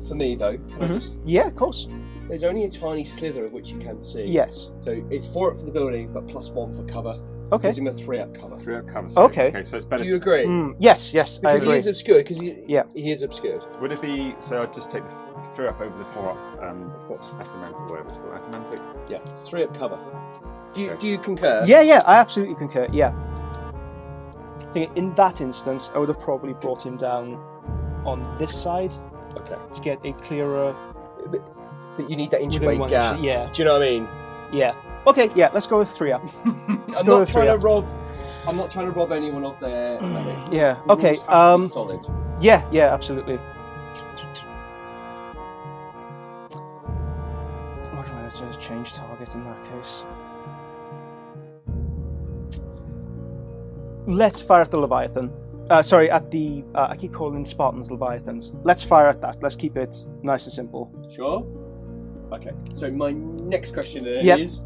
For me though, can I just, Yeah, of course. there's only a tiny slither of which you can see. Yes. So it's 4 up for the building, but +1 for cover. Okay. Gives him a 3 up cover. 3 up cover. Okay. Okay, so it's better. Do you agree? Yes, I Because agree. he is obscured. Because Yeah. he is obscured. Would it be so? I'd just take the 3 up over the 4 up. Of course, atamantic, whatever it's called, atamantic. Yeah, 3 up cover. Do you concur? Yeah, I absolutely concur. Yeah. I think in that instance, I would have probably brought him down on this side Okay. to get a clearer. But you need that inch Within weight one gap. inch, yeah. Do you know what I mean? Yeah. Okay. Yeah. Let's go with 3 up. I'm go not with trying 3 to up. rob. I'm not trying to rob anyone of their. Yeah. The Okay. rules have to be solid. Yeah. Absolutely. Or do I just change target in that case? Let's fire at the Leviathan. Sorry, at the. I keep calling Spartans Leviathans. Let's fire at that. Let's keep it nice and simple. Sure. Okay. So my next question Yep. is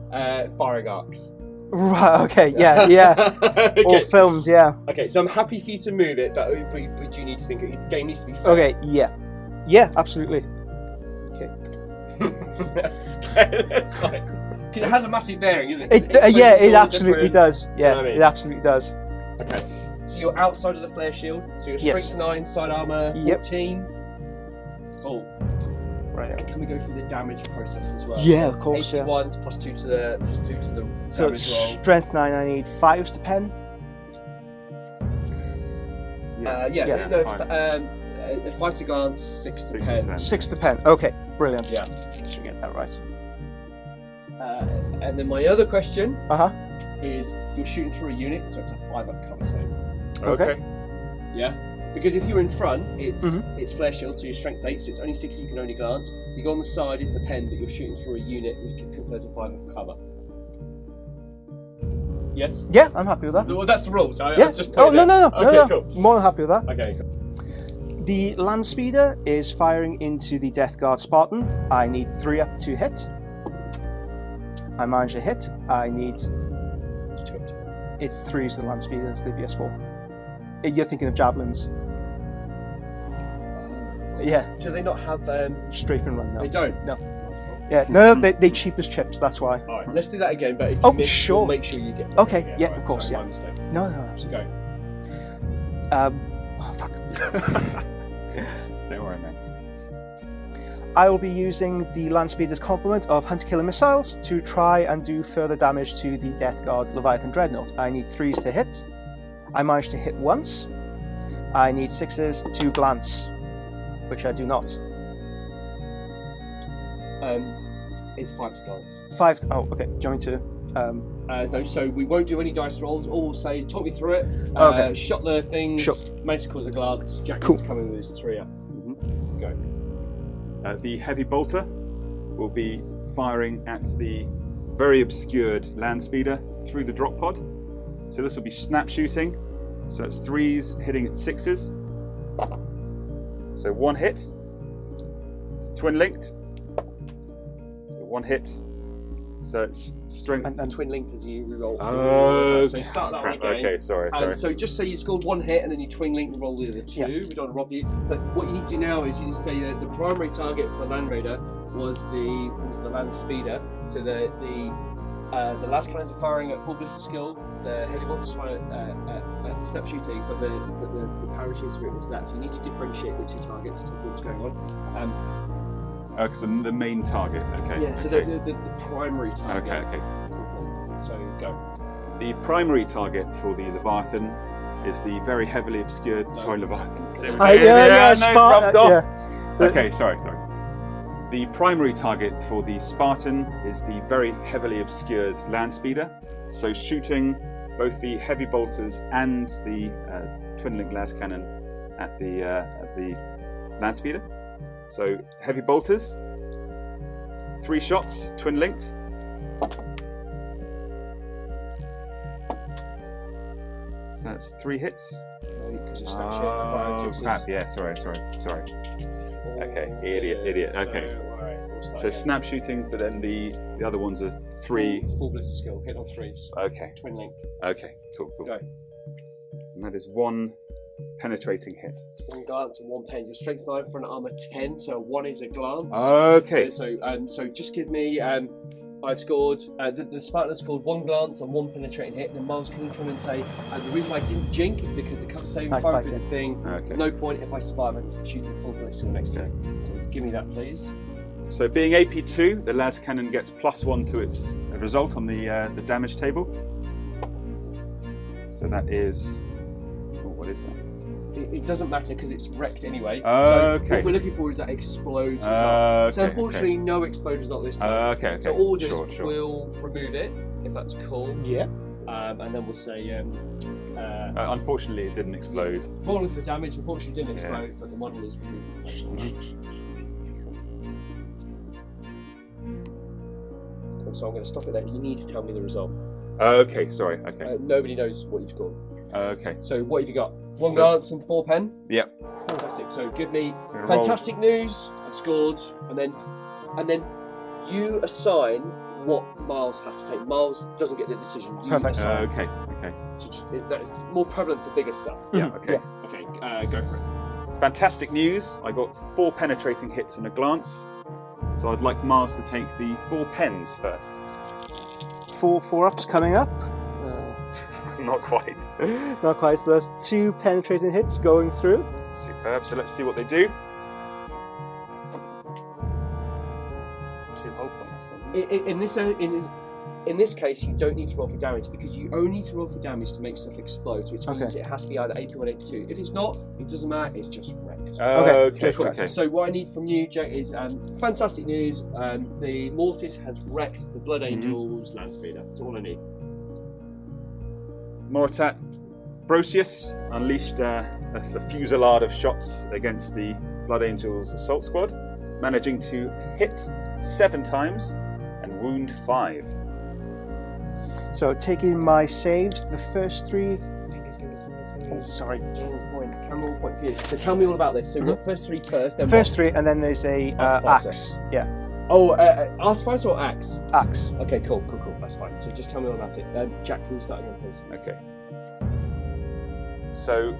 firing arcs. Right. Okay. Yeah. Okay. All filmed. Yeah. Okay. So I'm happy for you to move it, but you need to think the game needs to be fair. Okay. Yeah. Yeah. Absolutely. Okay. Okay, that's fine. 'Cause it has a massive bearing, isn't it? Yeah. It It's all absolutely different. does. you know Yeah. what I mean? It absolutely does. Okay. So you're outside of the flare shield. So you're Yes. strength 9, side armor Yep. 14. Cool. Right. And can we go through the damage process as well? Yeah. Of course. Yeah. 81s +2 to the So damage strength 9. I need 5s to pen. roll. Yeah, No, fine. 5 to glance, 6 to pen. 6 to pen. Okay. Brilliant. Yeah. Should get that right. And then my other question Uh huh. is you're shooting through a unit, so it's a 5 up cover save. Okay. Yeah. Because if you're in front, it's flare shield, so you're strength 8, so it's only 6 you can only glance. If you go on the side, it's a pen, but you're shooting through a unit, and you can convert to 5 of cover. Yes? Yeah, I'm happy with that. Well, that's the rules. Yeah. Just Oh, no. Okay, cool. More than happy with that. Okay, cool. The land speeder is firing into the Death Guard Spartan. I need 3 up to hit. I managed to hit. I need... It's 3s with the land speeder, it's the BS4. You're thinking of javelins. Yeah. Do they not have... Strafe and run, no. They don't? No. Yeah, no, they cheap as chips, that's why. Alright, let's do that again, but if you Oh, miss, sure. we'll make sure you get... Okay, yeah, right, of course, so yeah. my mistake. No, absolutely. Go. Oh, fuck. Don't worry, man. I will be using the land speeder's complement of hunter-killer missiles to try and do further damage to the Death Guard Leviathan Dreadnought. I need 3s to hit. I managed to hit once. I need 6s to glance, which I do not. It's 5 to glance. 5. Oh, okay. Do you want me to? No, so we won't do any dice rolls. All we'll say is talk me through it. Okay. Shot the things. Sure. Managed to cause a glance. Jack Cool. is coming with his 3 up. Go. The heavy bolter will be firing at the very obscured land speeder through the drop pod. So this will be snap shooting. So it's 3s hitting at 6s. So 1 hit. It's twin linked. So 1 hit. So it's strength. And twin linked as you reroll. Oh, So start that one again. Okay, sorry. So just say you scored 1 hit and then you twin link and roll the other 2. Yeah. We don't want to rob you. But what you need to do now is you need to say that the primary target for Land Raider was the land speeder. So the last cannons are firing at full ballistic skill. The heavy bolters fire at snap shooting, but the parachute spirit was that. So you need to differentiate the 2 targets to what's going on. Because the main target. Okay. Yeah. So okay. the primary target. Okay. So go. The primary target for the Leviathan is the very heavily obscured. Sorry, Leviathan. Rubbed off. Yeah. Okay, sorry. The primary target for the Spartan is the very heavily obscured land speeder. So shooting both the heavy bolters and the twin link las cannon at the land speeder. So heavy bolters, 3 shots, twin linked. So that's 3 hits. Because you're snap shooting. Oh, crap, yeah, sorry. Okay, idiot. Okay. So snap shooting, but then the other ones are 3. Full ballistic skill, hit on 3s. Okay. Twin linked. Okay, cool. Go. And that is 1 penetrating hit. It's 1 glance and 1 pen. Your strength 9 for an armour 10, so 1 is a glance. Okay. So just give me. I've scored. The Spartan has scored 1 glance and 1 penetrating hit. And then Miles, can you come and say the reason I didn't jink is because the cover saving fire through the thing. Okay. No point if I survive. I can shoot the full ballistic next turn. So give me that, please. So being AP2, the las cannon gets +1 to its result on the damage table. So that is. Oh, what is that? It doesn't matter because it's wrecked anyway. Okay. So what we're looking for is that explodes result. So Okay, unfortunately, no explodes result this time. Okay. So all we'll do is Sure. we'll remove it, if that's cool. Yeah. And then we'll say... unfortunately, it didn't explode. rolling for damage, unfortunately didn't explode, but the model is removed. Cool, so I'm going to stop it there. You need to tell me the result. Okay, sorry. Okay. Nobody knows what you've scored. Okay. So what have you got? 1 glance and 4 pen? Yep. Fantastic. So give me So fantastic news. I've scored, and then you assign what Miles has to take. Miles doesn't get the decision. You Perfect. assign. Okay. That is more prevalent for bigger stuff. Yeah. Okay. Okay. Go for it. Fantastic news. I got 4 penetrating hits and a glance. So I'd like Mars to take the 4 pens first. 4 ups coming up. Not quite. Not quite. So there's 2 penetrating hits going through. Superb. So let's see what they do. 2 whole points. In this case, you don't need to roll for damage because you only need to roll for damage to make stuff explode. Which means it has to be either AP1 or AP2. If it's not, it doesn't matter. It's just wrecked. Okay. So what I need from you, Jack, is fantastic news. The Mortis has wrecked the Blood Angels land speeder. That's all I need. Moratat Brosius unleashed a fusillade of shots against the Blood Angels assault squad, managing to hit 7 times and wound 5. So taking my saves, the first 3. Oh, sorry. Camera will point for you. So tell me all about this. So we've got first 3 first. Then First 3, and then there's a Artificer. axe. Yeah, Oh, artificer or axe? axe. Okay, cool. That's fine. So just tell me all about it. Jack, can you start again, please? Okay. So,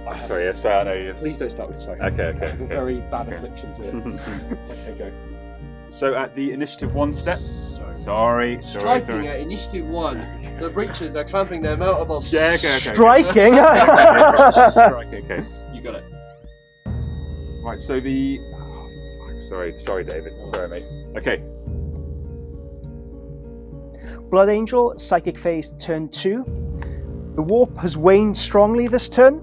I'm sorry. Yes, I know you. Please don't start with sorry. Okay. I have a very bad affliction to it. Okay, go. So at the initiative 1 step. Sorry. Striking at initiative 1. The breachers are clamping their melter bombs. Yeah, okay. Striking. Striking. Okay. You got it. Right. So the. Oh, fuck. Sorry, David. Sorry, mate. Okay. Blood Angel, Psychic Phase, turn 2. The warp has waned strongly this turn.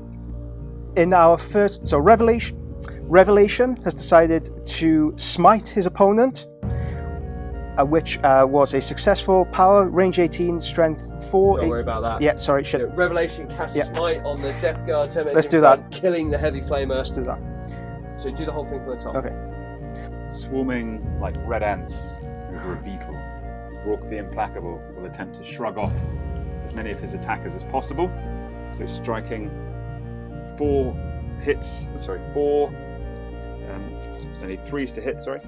In our first, so Revelation has decided to smite his opponent, which was a successful power, range 18, strength 4. Don't worry about that. Yeah, sorry, shit. Revelation casts smite on the Death Guard. Let's do that. Killing the heavy flamer. Let's do that. So do the whole thing from the top. Okay. Swarming like red ants over a beetle, Rourke the Implacable will attempt to shrug off as many of his attackers as possible. So striking 4 hits. Sorry, 4. I need 3s to hit. Sorry.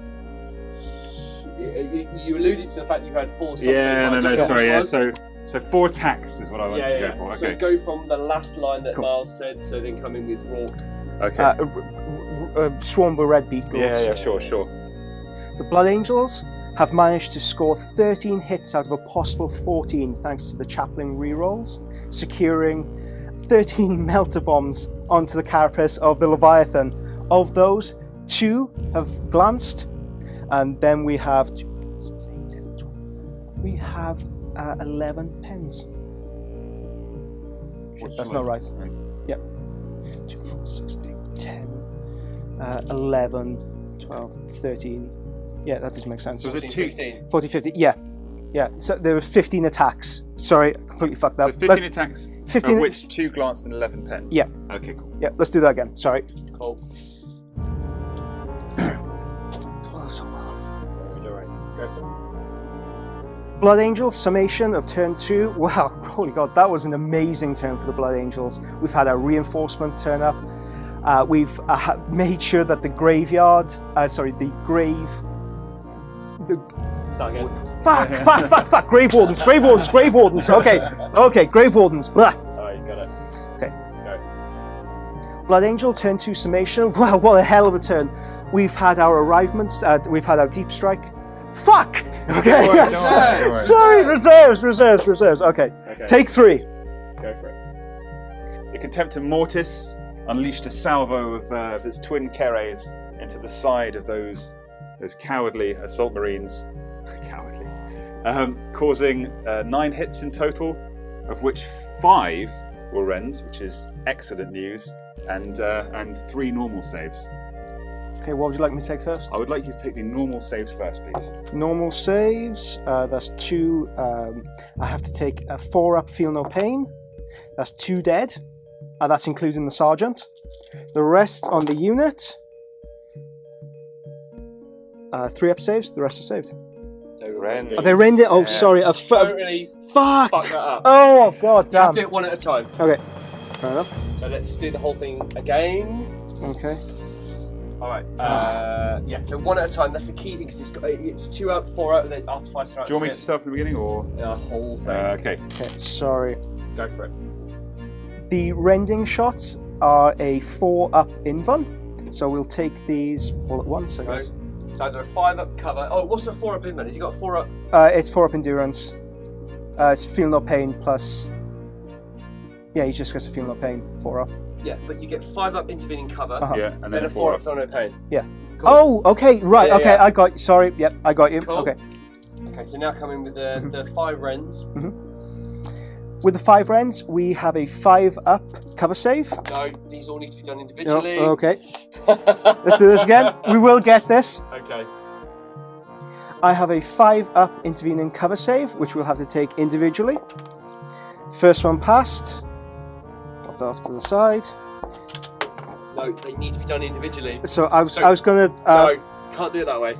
You alluded to the fact you had 4 something. Sorry. Yeah, so 4 attacks is what I wanted to go for. So Okay. go from the last line that Cool. Miles said. So then come in with Rourke. Okay. Swarm with red beetles. Yeah, sure. The Blood Angels have managed to score 13 hits out of a possible 14 thanks to the Chaplain rerolls, securing 13 melter bombs onto the carapace of the Leviathan. Of those, 2 have glanced, and then we have 11 pens. That's not right. Yep. 2, 4, 6, 8, 10, 11, 12, 13. Yeah, that doesn't make sense. So was it 15. 40, 50. Yeah. So there were 15 attacks. Sorry, I completely fucked that. So 15 attacks, 15 of which 2 glanced and 11 pen. Yeah. Okay, cool. Yeah, let's do that again. Sorry. Cool. Close on that. Alright, go for it. Blood Angels, summation of turn 2. Wow, holy god, that was an amazing turn for the Blood Angels. We've had our reinforcement turn up. We've made sure that the graveyard, Start again. Fuck, Grave Wardens. Okay, Grave Wardens. Blah. Alright, you got it. Okay. Go. Blood Angel, turn 2 summation. Wow, what a hell of a turn. We've had our arrivements, we've had our deep strike. Fuck! Okay, Don't worry. sorry, reserves. Okay, take 3. Go for it. The Contemptor Mortis unleashed a salvo of its twin Keres into the side of those cowardly assault marines. Cowardly. Causing 9 hits in total, of which 5 were rends, which is excellent news, and 3 normal saves. Okay, what would you like me to take first? I would like you to take the normal saves first, please. Normal saves, that's 2. I have to take a 4 up, feel no pain. That's 2 dead. That's including the sergeant. The rest on the unit. 3 up saves, the rest are saved. Rend. Are they rendered? Oh, sorry. Totally Fuck! fuck that up. Oh, god You have damn. to do it one at a time. Okay, fair enough. So let's do the whole thing again. Okay. Alright. Yeah, so one at a time. That's the key thing because it's 2 up, 4 up, and then it's artificer. Do you want me to start from the beginning, or? The whole thing. Okay. Okay, sorry. Go for it. The rending shots are a 4 up invuln. So we'll take these all at once, I Go. guess. So either a 5 up cover. Oh, what's a 4 up in then? Has he got 4 up? It's 4 up endurance. It's feel no pain plus. Yeah, he just gets a feel no pain. 4 up. Yeah, but you get 5 up intervening cover. Uh-huh. Yeah, and Then a 4 up, feel no pain. Yeah. Cool. Oh, okay, right. Yeah, okay, yeah. I got. Sorry. Yep, I got you. Cool. Okay. Okay, so now coming with the 5 rends. With the 5 rends, we have a 5 up cover save. No, these all need to be done No, individually. okay. Let's do this again. We will get this. Okay. I have a 5 up intervening cover save, which we'll have to take individually. First one passed. Put that off to the side. No, they need to be done individually. So I was going to. No, can't do it that way.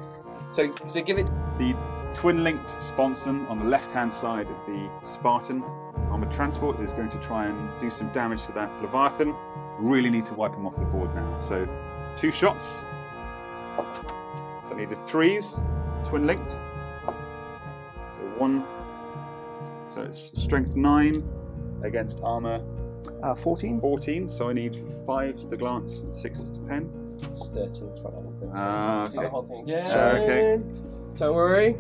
So give it. The twin-linked sponson on the left-hand side of the Spartan armoured transport is going to try and do some damage to that Leviathan. Really need to wipe him off the board now. So 2 shots. So I needed 3s, twin-linked. So 1. So it's strength 9 against armour 14. 14. So I need 5s to glance and 6s to pen. It's 13. It's right, the whole thing. Okay. The whole thing. Yeah. Okay. Don't worry.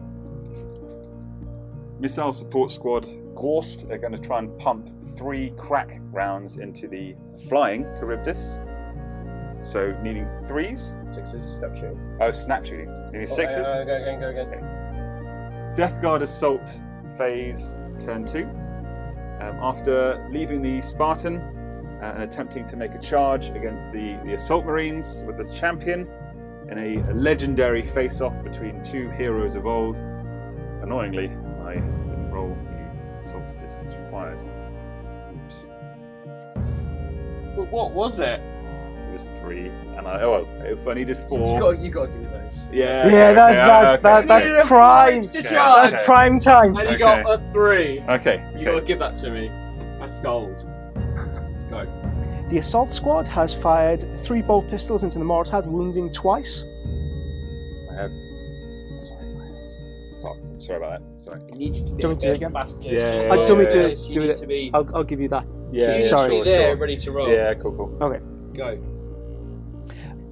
Missile support squad Gorst are going to try and pump 3 crack rounds into the flying Charybdis. So needing 3s. 6s, step shooting. Oh, snap shooting. Needing 6s. Go again. Okay. Death Guard assault phase turn 2. After leaving the Spartan and attempting to make a charge against the assault marines with the champion in a legendary face-off between 2 heroes of old. Annoyingly, I didn't roll the assault distance required. Oops. But what was it? It was 3, and if I needed 4. You got to give me those. Yeah, that's prime. That's prime time. And you got a 3. Okay. You got to give that to me. That's gold. Go. The assault squad has fired 3 bolt pistols into the Mortarion, wounding twice. I have. Sorry about that. Sorry. You need to do Do you want me to do it again? faster. Yeah. Do you want me to You do need it? to be. I'll give you that. Yeah. Sorry. Be there, ready to roll. Yeah. Cool. Okay. Go.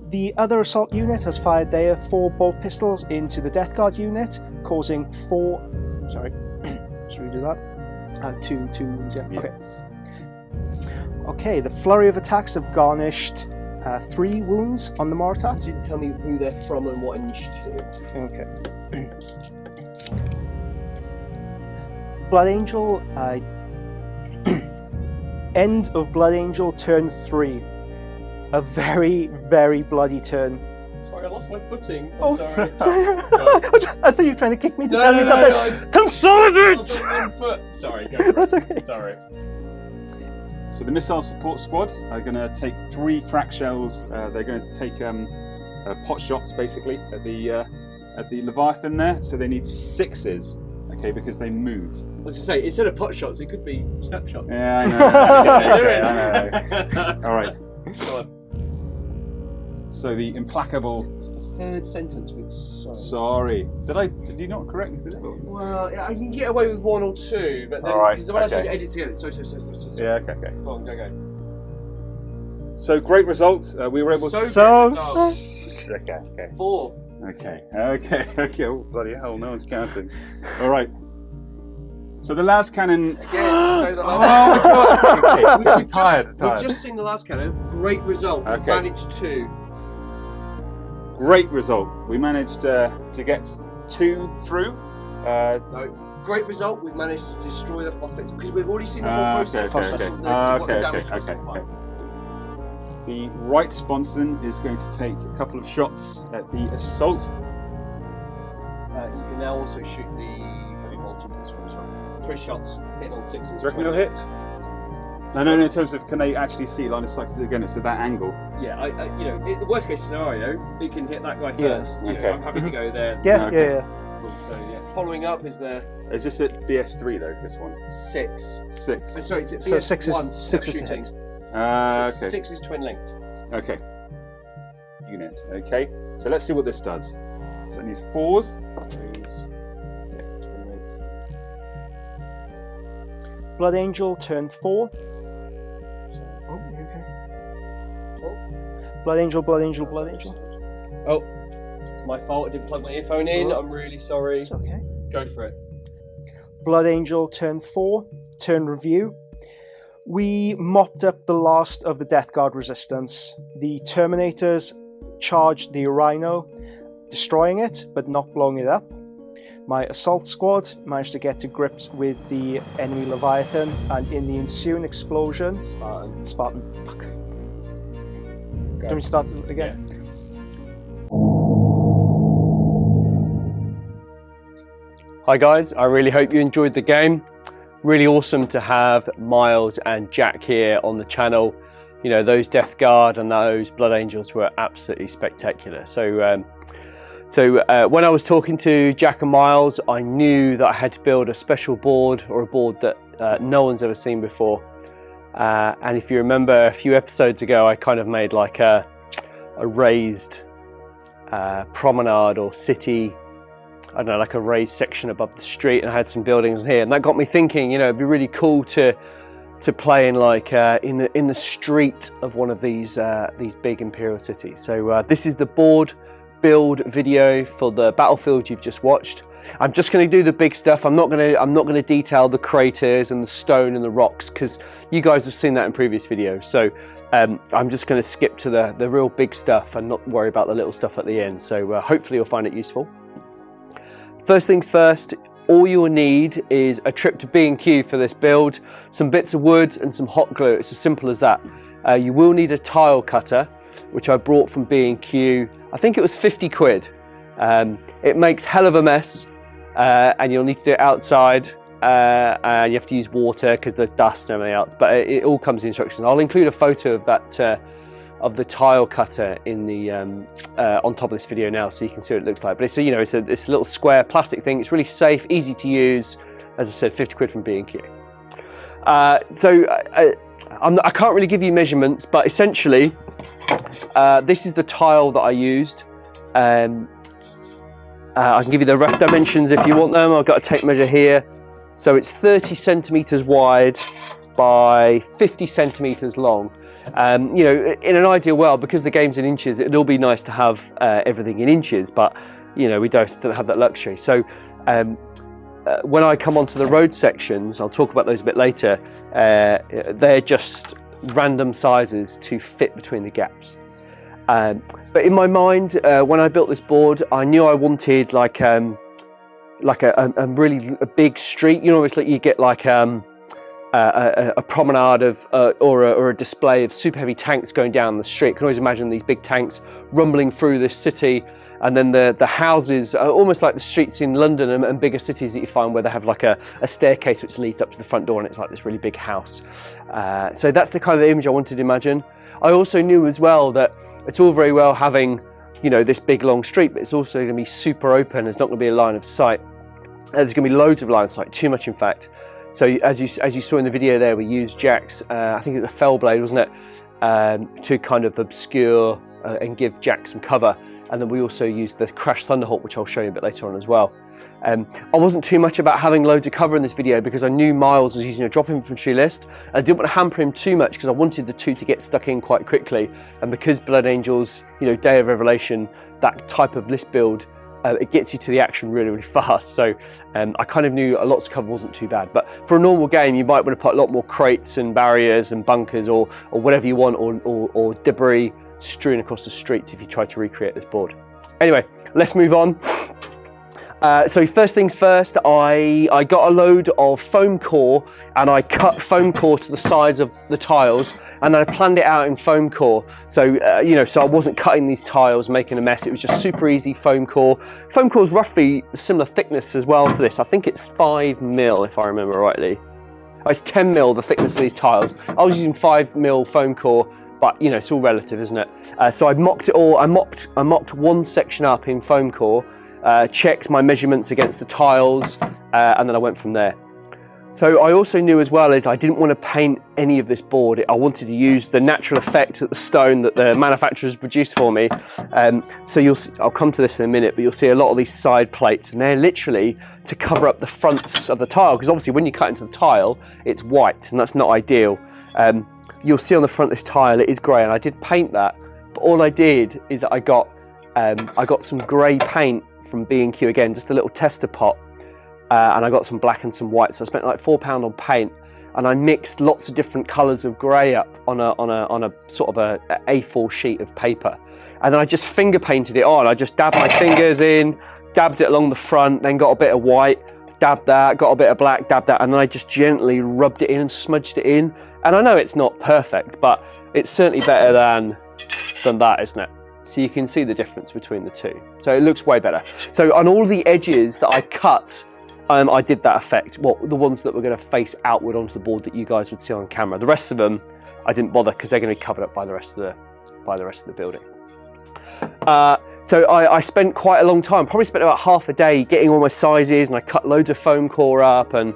The other assault unit has fired their 4 bolt pistols into the Death Guard unit, causing 4. Sorry. Should we do that? 2 wounds. Yeah. Yeah. Okay. Okay. The flurry of attacks have garnished 3 wounds on the Mortarion. Didn't tell me who they're from and what initiative. Okay. Blood Angel, end of Blood Angel, turn 3. A very, very bloody turn. Sorry, I lost my footing. Oh, sorry. I thought you were trying to kick me to tell me something. No, Consolidate! I was on 1 foot. Sorry, go for That's it. okay. Sorry. So the missile support squad are going to take 3 crack shells. They're going to take pot shots basically at the Leviathan there. So they need 6s, okay, because they moved. I was to say, instead of pot shots, it could be snapshots. Yeah, I know. Okay, I know. All right. Go on. So the implacable. It's the 3rd sentence with so. Sorry. Did you not correct me for that? Well, yeah, I can get away with 1 or 2, but then All right, because when I said okay. edit together, so. Yeah. Okay. Go on, go. So great result. We were able. So. Okay. 4. Okay. Oh, bloody hell! No one's counting. All right. So the last cannon. Again, so the Oh, last. okay. I'm tired. We've just seen the last cannon. Great result. We Okay. managed 2. Great result. We managed to get 2 through. No. Great result. We've managed to destroy the phosphates because we've already seen the whole process. What the damage was so far. The right sponson is going to take a couple of shots at the assault. You can now also shoot the heavy bolted this one as well. 3 shots, hit on 6s. Do you reckon he'll hit? No, in terms of can they actually see line of sight? Because again, it's at that angle. Yeah, the worst case scenario, we can hit that guy first. You know, Okay. I'm happy to go there. Yeah. So following up is the Is this at BS3 though? This one. 6. 6. Sorry, it's at So BS1. 6 is to shooting. hit. Okay. 6 is twin linked. Okay. Unit. Okay. So let's see what this does. So it needs 4s. 3s. Okay, twin linked. Blood Angel, turn 4. Oh, you okay? Blood Angel. Oh, it's my fault. I didn't plug my earphone in. I'm really sorry. It's okay. Go for it. Blood Angel, turn 4. Turn review. We mopped up the last of the Death Guard resistance. The Terminators charged the Rhino, destroying it, but not blowing it up. My assault squad managed to get to grips with the enemy Leviathan, and in the ensuing explosion... Spartan. Fuck. Do you want me to start again? Yeah. Hi guys, I really hope you enjoyed the game. Really awesome to have Miles and Jack here on the channel. you know, those Death Guard and those Blood Angels were absolutely spectacular. So when I was talking to Jack and Miles, I knew that I had to build a special board, or a board that no one's ever seen before. And if you remember a few episodes ago, I kind of made like a raised promenade or city, I don't know, like a raised section above the street, and I had some buildings here, and that got me thinking, you know, it'd be really cool to play in like in the street of one of these big imperial cities. So this is the board build video for the battlefield you've just watched. I'm just going to do the big stuff. I'm not going to detail the craters and the stone and the rocks, because you guys have seen that in previous videos. So I'm just going to skip to the real big stuff and not worry about the little stuff at the end. So hopefully you'll find it useful. First things first, all you'll need is a trip to B&Q for this build, some bits of wood and some hot glue. It's as simple as that. You will need a tile cutter, which I brought from B&Q. I think it was 50 quid. It makes hell of a mess, and you'll need to do it outside, and you have to use water because the dust and everything else, but it all comes in instructions. I'll include a photo of that of the tile cutter in the on top of this video now, so you can see what it looks like. But it's a, you know, it's a little square plastic thing. It's really safe, easy to use. As I said, 50 quid from B&Q. I can't really give you measurements, but essentially this is the tile that I used. I can give you the rough dimensions if you want them. I've got a tape measure here. So it's 30 centimeters wide by 50 centimeters long. You know, in an ideal world, because the game's in inches, it'd all be nice to have everything in inches, but you know, we don't have that luxury. So when I come onto the road sections, I'll talk about those a bit later, they're just random sizes to fit between the gaps. But in my mind, when I built this board, I knew I wanted like a really big street. You know, it's like you get like a promenade of or a display of super heavy tanks going down the street. You can always imagine these big tanks rumbling through this city, and then the houses are almost like the streets in London and bigger cities that you find where they have like a staircase which leads up to the front door, and it's like this really big house. So that's the kind of image I wanted to imagine. I also knew as well that it's all very well having, you know, this big long street, but it's also going to be super open. There's not going to be a line of sight. There's going to be loads of line of sight, too much in fact. So as you saw in the video there, we used Jack's, I think it was a fell blade, wasn't it, to kind of obscure and give Jack some cover. And then we also used the Crash Thunderhawk, which I'll show you a bit later on as well. I wasn't too much about having loads of cover in this video because I knew Miles was using a drop infantry list. I didn't want to hamper him too much because I wanted the two to get stuck in quite quickly. And because Blood Angels, you know, Day of Revelation, that type of list build, it gets you to the action really, really fast. So I kind of knew a lot of cover wasn't too bad. But for a normal game, you might want to put a lot more crates and barriers and bunkers or whatever you want, or debris strewn across the streets if you try to recreate this board. Anyway, let's move on. So first things first, I got a load of foam core and I cut foam core to the size of the tiles, and I planned it out in foam core. So, you know, so I wasn't cutting these tiles, making a mess. It was just super easy foam core. Foam core is roughly similar thickness as well to this. I think it's 5mm if I remember rightly. Oh, it's 10mm the thickness of these tiles. I was using 5mm foam core, but you know, it's all relative, isn't it? So I mocked it all. I mocked one section up in foam core, checked my measurements against the tiles, and then I went from there. So I also knew as well as I didn't want to paint any of this board. I wanted to use the natural effect of the stone that the manufacturers produced for me. So I'll come to this in a minute, but you'll see a lot of these side plates, and they're literally to cover up the fronts of the tile, because obviously when you cut into the tile, it's white, and that's not ideal. You'll see on the front of this tile, it is grey, and I did paint that, but all I did is I got some grey paint from B&Q again, just a little tester pot, and I got some black and some white. So I spent like £4 on paint, and I mixed lots of different colours of grey up on a sort of a A4 sheet of paper, and then I just finger painted it on. I just dabbed my fingers in, dabbed it along the front, then got a bit of white, dabbed that, got a bit of black, dabbed that, and then I just gently rubbed it in and smudged it in. And I know it's not perfect, but it's certainly better than that, isn't it? So you can see the difference between the two. So it looks way better. So on all the edges that I cut I did that effect. Well, the ones that were going to face outward onto the board that you guys would see on camera. The rest of them, I didn't bother because they're going to be covered up by the rest of the building. So I spent quite a long time, probably spent about half a day getting all my sizes, and I cut loads of foam core up and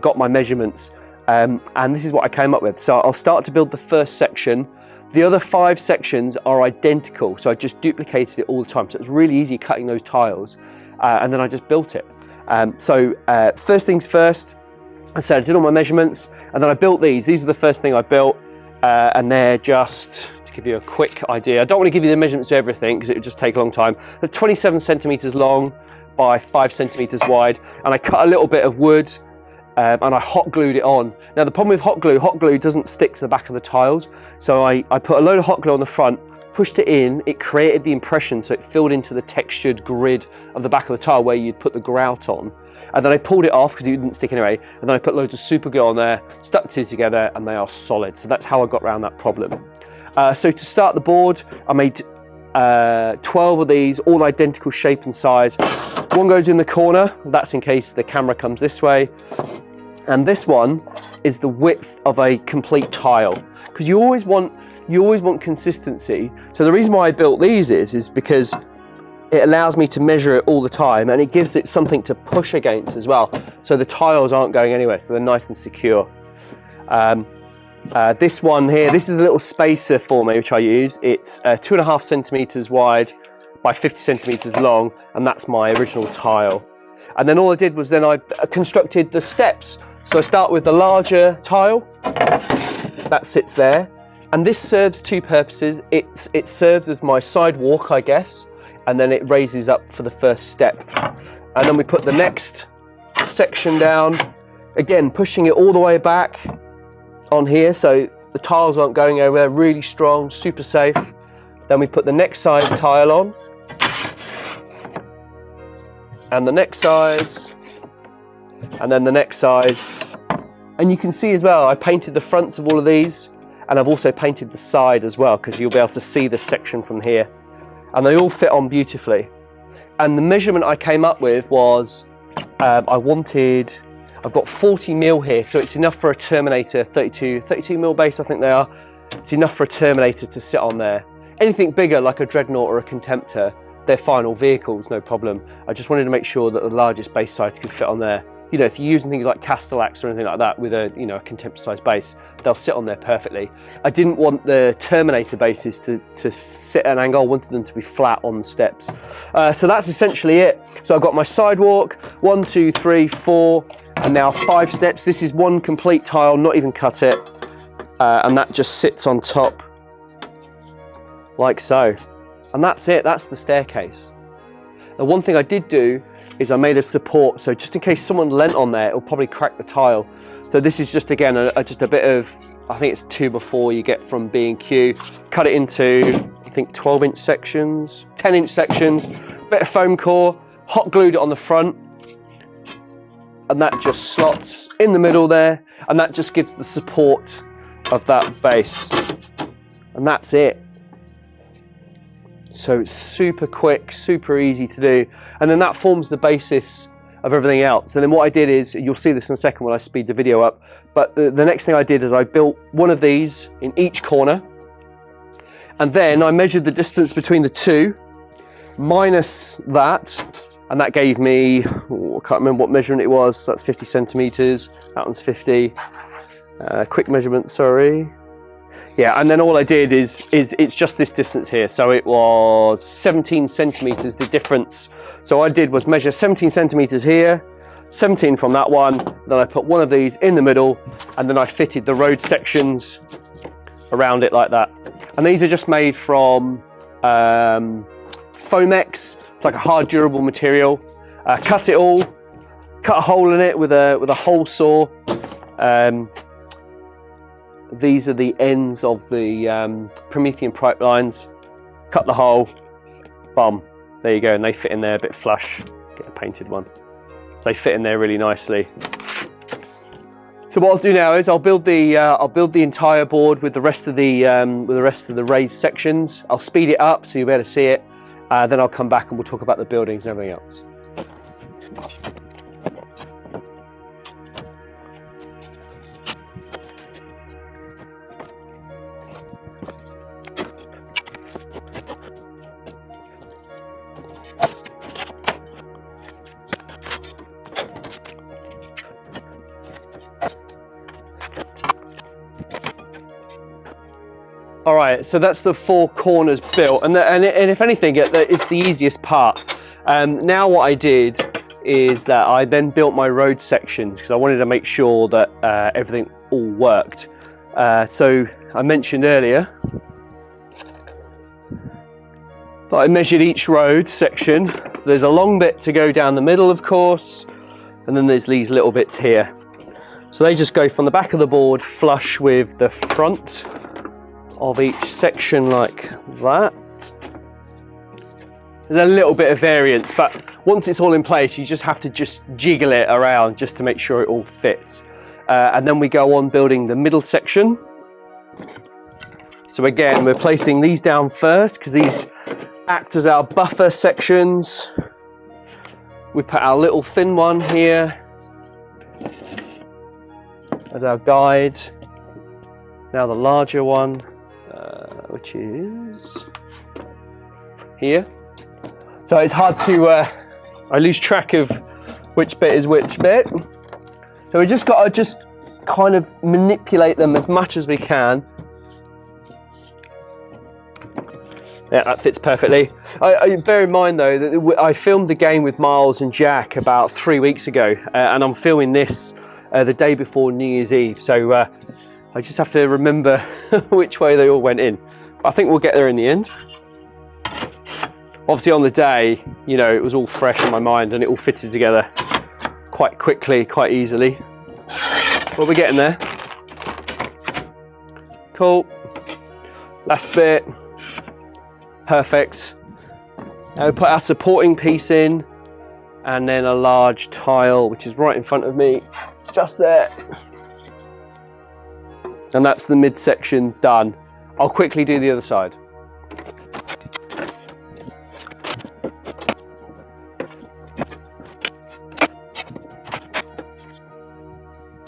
got my measurements. And this is what I came up with. So I'll start to build the first section. The other 5 sections are identical, so I just duplicated it all the time. So it's really easy cutting those tiles, and then I just built it. First things first, I said I did all my measurements, and then I built these. These are the first thing I built, and they're just, to give you a quick idea, I don't want to give you the measurements of everything because it would just take a long time. They're 27 centimeters long by 5 centimeters wide, and I cut a little bit of wood, and I hot glued it on. Now the problem with hot glue doesn't stick to the back of the tiles, so I put a load of hot glue on the front, pushed it in, it created the impression, so it filled into the textured grid of the back of the tile where you'd put the grout on. And then I pulled it off because it didn't stick anyway, and then I put loads of super glue on there, stuck the 2 together, and they are solid. So that's how I got around that problem. So to start the board, I made 12 of these, all identical shape and size. One goes in the corner, that's in case the camera comes this way. And this one is the width of a complete tile, because you always want consistency. So the reason why I built these is because it allows me to measure it all the time, and it gives it something to push against as well. So the tiles aren't going anywhere, so they're nice and secure. This one here, this is a little spacer for me, which I use. It's 2.5 centimeters wide by 50 centimeters long, and that's my original tile. And then all I did was then I constructed the steps. So I start with the larger tile, that sits there. And this serves 2 purposes. It serves as my sidewalk, I guess, and then it raises up for the first step. And then we put the next section down, again, pushing it all the way back on here, so the tiles aren't going anywhere, really strong, super safe. Then we put the next size tile on, and the next size, and then the next size. And you can see as well, I painted the fronts of all of these, and I've also painted the side as well, because you'll be able to see this section from here. And they all fit on beautifully. And the measurement I came up with was, I've got 40 mil here, so it's enough for a Terminator, 32 mil base I think they are. It's enough for a Terminator to sit on there. Anything bigger like a Dreadnought or a Contemptor, they're final vehicles, no problem. I just wanted to make sure that the largest base size could fit on there. You know, if you're using things like Castellax or anything like that with a, a Contemptor size base, they'll sit on there perfectly. I didn't want the Terminator bases to sit at an angle. I wanted them to be flat on the steps. So that's essentially it. So I've got my sidewalk, 1, 2, 3, 4, and now 5 steps. This is one complete tile, not even cut it. And that just sits on top like so. And that's it, that's the staircase. Now one thing I did do is I made a support, so just in case someone leant on there, it'll probably crack the tile. So this is just, again, just a bit of, I think it's 2x4 you get from B&Q. Cut it into, I think, 12-inch sections, 10-inch sections, bit of foam core, hot glued it on the front, and that just slots in the middle there, and that just gives the support of that base. And that's it. So it's super quick, super easy to do. And then that forms the basis of everything else. And then what I did is, you'll see this in a second when I speed the video up, but the next thing I did is I built one of these in each corner. And then I measured the distance between the two, minus that, and that gave me, I can't remember what measurement it was, that's 50 centimeters, that one's 50. Quick measurement, sorry. Yeah, and then all I did is it's just this distance here. So it was 17 centimeters, the difference. So what I did was measure 17 centimeters here, 17 from that one, then I put one of these in the middle, and then I fitted the road sections around it like that. And these are just made from Foamex. It's like a hard, durable material. Cut it all, cut a hole in it with a hole saw. These are the ends of the Promethean pipelines. Cut the hole, bum, there you go, and they fit in there a bit flush. Get a painted one. So they fit in there really nicely. So what I'll do now is I'll build the entire board with the rest of the raised sections. I'll speed it up so you'll be able to see it. Then I'll come back and we'll talk about the buildings and everything else. All right, so that's the 4 corners built, and if anything, it's the easiest part. Now what I did is that I then built my road sections because I wanted to make sure that everything all worked. So I mentioned earlier that I measured each road section. So there's a long bit to go down the middle, of course, and then there's these little bits here. So they just go from the back of the board flush with the front of each section like that. There's a little bit of variance, but once it's all in place, you just have to just jiggle it around just to make sure it all fits. And then we go on building the middle section. So again, we're placing these down first because these act as our buffer sections. We put our little thin one here as our guide. Now the larger one, which is here. So it's hard to, I lose track of which bit is which bit. So we just got to just kind of manipulate them as much as we can. Yeah, that fits perfectly. I bear in mind though that I filmed the game with Miles and Jack about 3 weeks ago, and I'm filming this the day before New Year's Eve. So I just have to remember which way they all went in. I think we'll get there in the end. Obviously on the day, you know, it was all fresh in my mind and it all fitted together quite quickly, quite easily. But we're getting there. Cool. Last bit. Perfect. Now we put our supporting piece in and then a large tile, which is right in front of me, just there. And that's the midsection done. I'll quickly do the other side.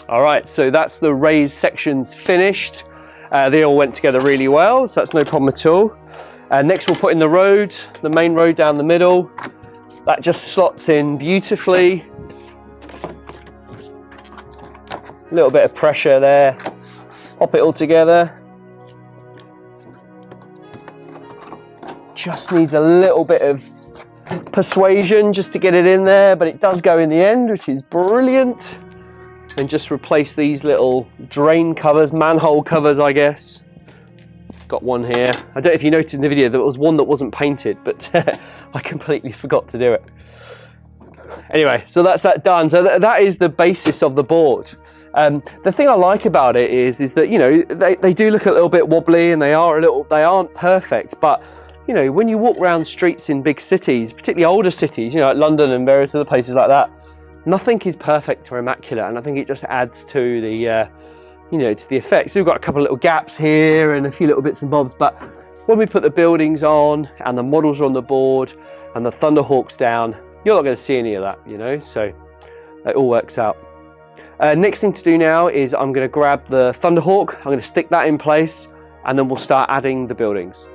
All right, so that's the raised sections finished. They all went together really well, so that's no problem at all. Next we'll put in the road, the main road down the middle. That just slots in beautifully. A little bit of pressure there. Pop it all together. Just needs a little bit of persuasion just to get it in there, but it does go in the end, which is brilliant. And just replace these little drain covers, manhole covers, I guess. Got one here. I don't know if you noticed in the video, there was one that wasn't painted, but I completely forgot to do it. Anyway, so that's that done. So that is the basis of the board. The thing I like about it is that, you know, they do look a little bit wobbly and they aren't perfect, but you know, when you walk around streets in big cities, particularly older cities, you know, like London and various other places like that, nothing is perfect or immaculate, and I think it just adds to the, you know, to the effect. So we've got a couple of little gaps here and a few little bits and bobs, but when we put the buildings on and the models are on the board and the Thunderhawks down, you're not going to see any of that, you know, so it all works out. Next thing to do now is I'm going to grab the Thunderhawk, I'm going to stick that in place, and then we'll start adding the buildings.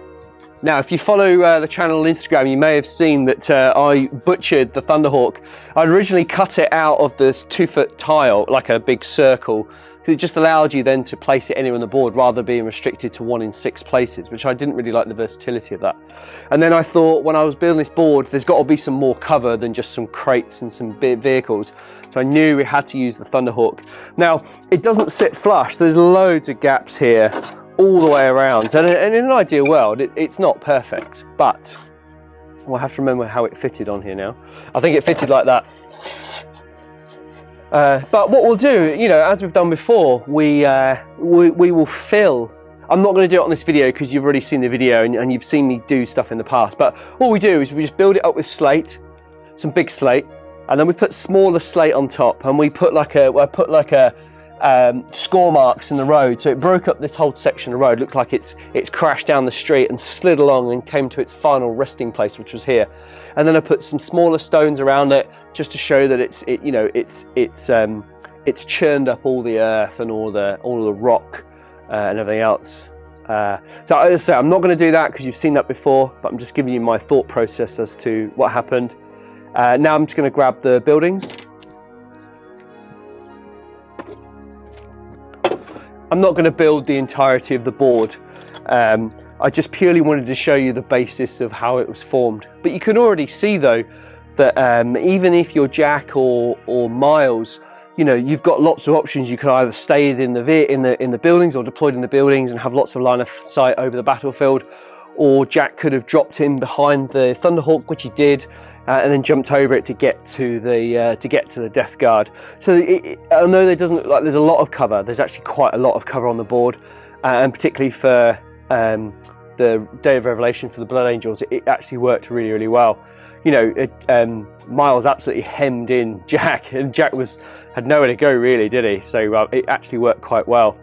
Now, if you follow the channel on Instagram, you may have seen that I butchered the Thunderhawk. I'd originally cut it out of this 2-foot tile, like a big circle, because it just allowed you then to place it anywhere on the board rather than being restricted to 1 in 6 places, which I didn't really like the versatility of that. And then I thought, when I was building this board, there's got to be some more cover than just some crates and some big vehicles. So I knew we had to use the Thunderhawk. Now, it doesn't sit flush. There's loads of gaps here all the way around, and in an ideal world it's not perfect, but we'll have to remember how it fitted on here now. I think it fitted like that, but what we'll do, you know, as we've done before, we will fill. I'm not going to do it on this video because you've already seen the video and you've seen me do stuff in the past, but all we do is we just build it up with slate, some big slate, and then we put smaller slate on top, and we put like a score marks in the road, so it broke up this whole section of road. Looked like it's crashed down the street and slid along and came to its final resting place, which was here. And then I put some smaller stones around it just to show that it's churned up all the earth and all the rock and everything else. So as I say, I'm not going to do that because you've seen that before, but I'm just giving you my thought process as to what happened. Now I'm just going to grab the buildings. I'm not going to build the entirety of the board. I just purely wanted to show you the basis of how it was formed. But you can already see though that even if you're Jack or Miles, you know, you've got lots of options. You can either stay in the buildings or deployed in the buildings and have lots of line of sight over the battlefield, or Jack could have dropped in behind the Thunderhawk, which he did, and then jumped over it to get to the Death Guard. So although it doesn't look like there's a lot of cover, there's actually quite a lot of cover on the board, and particularly for the Day of Revelation for the Blood Angels, it actually worked really, really well. You know, Miles absolutely hemmed in Jack, and Jack had nowhere to go really, did he? So it actually worked quite well.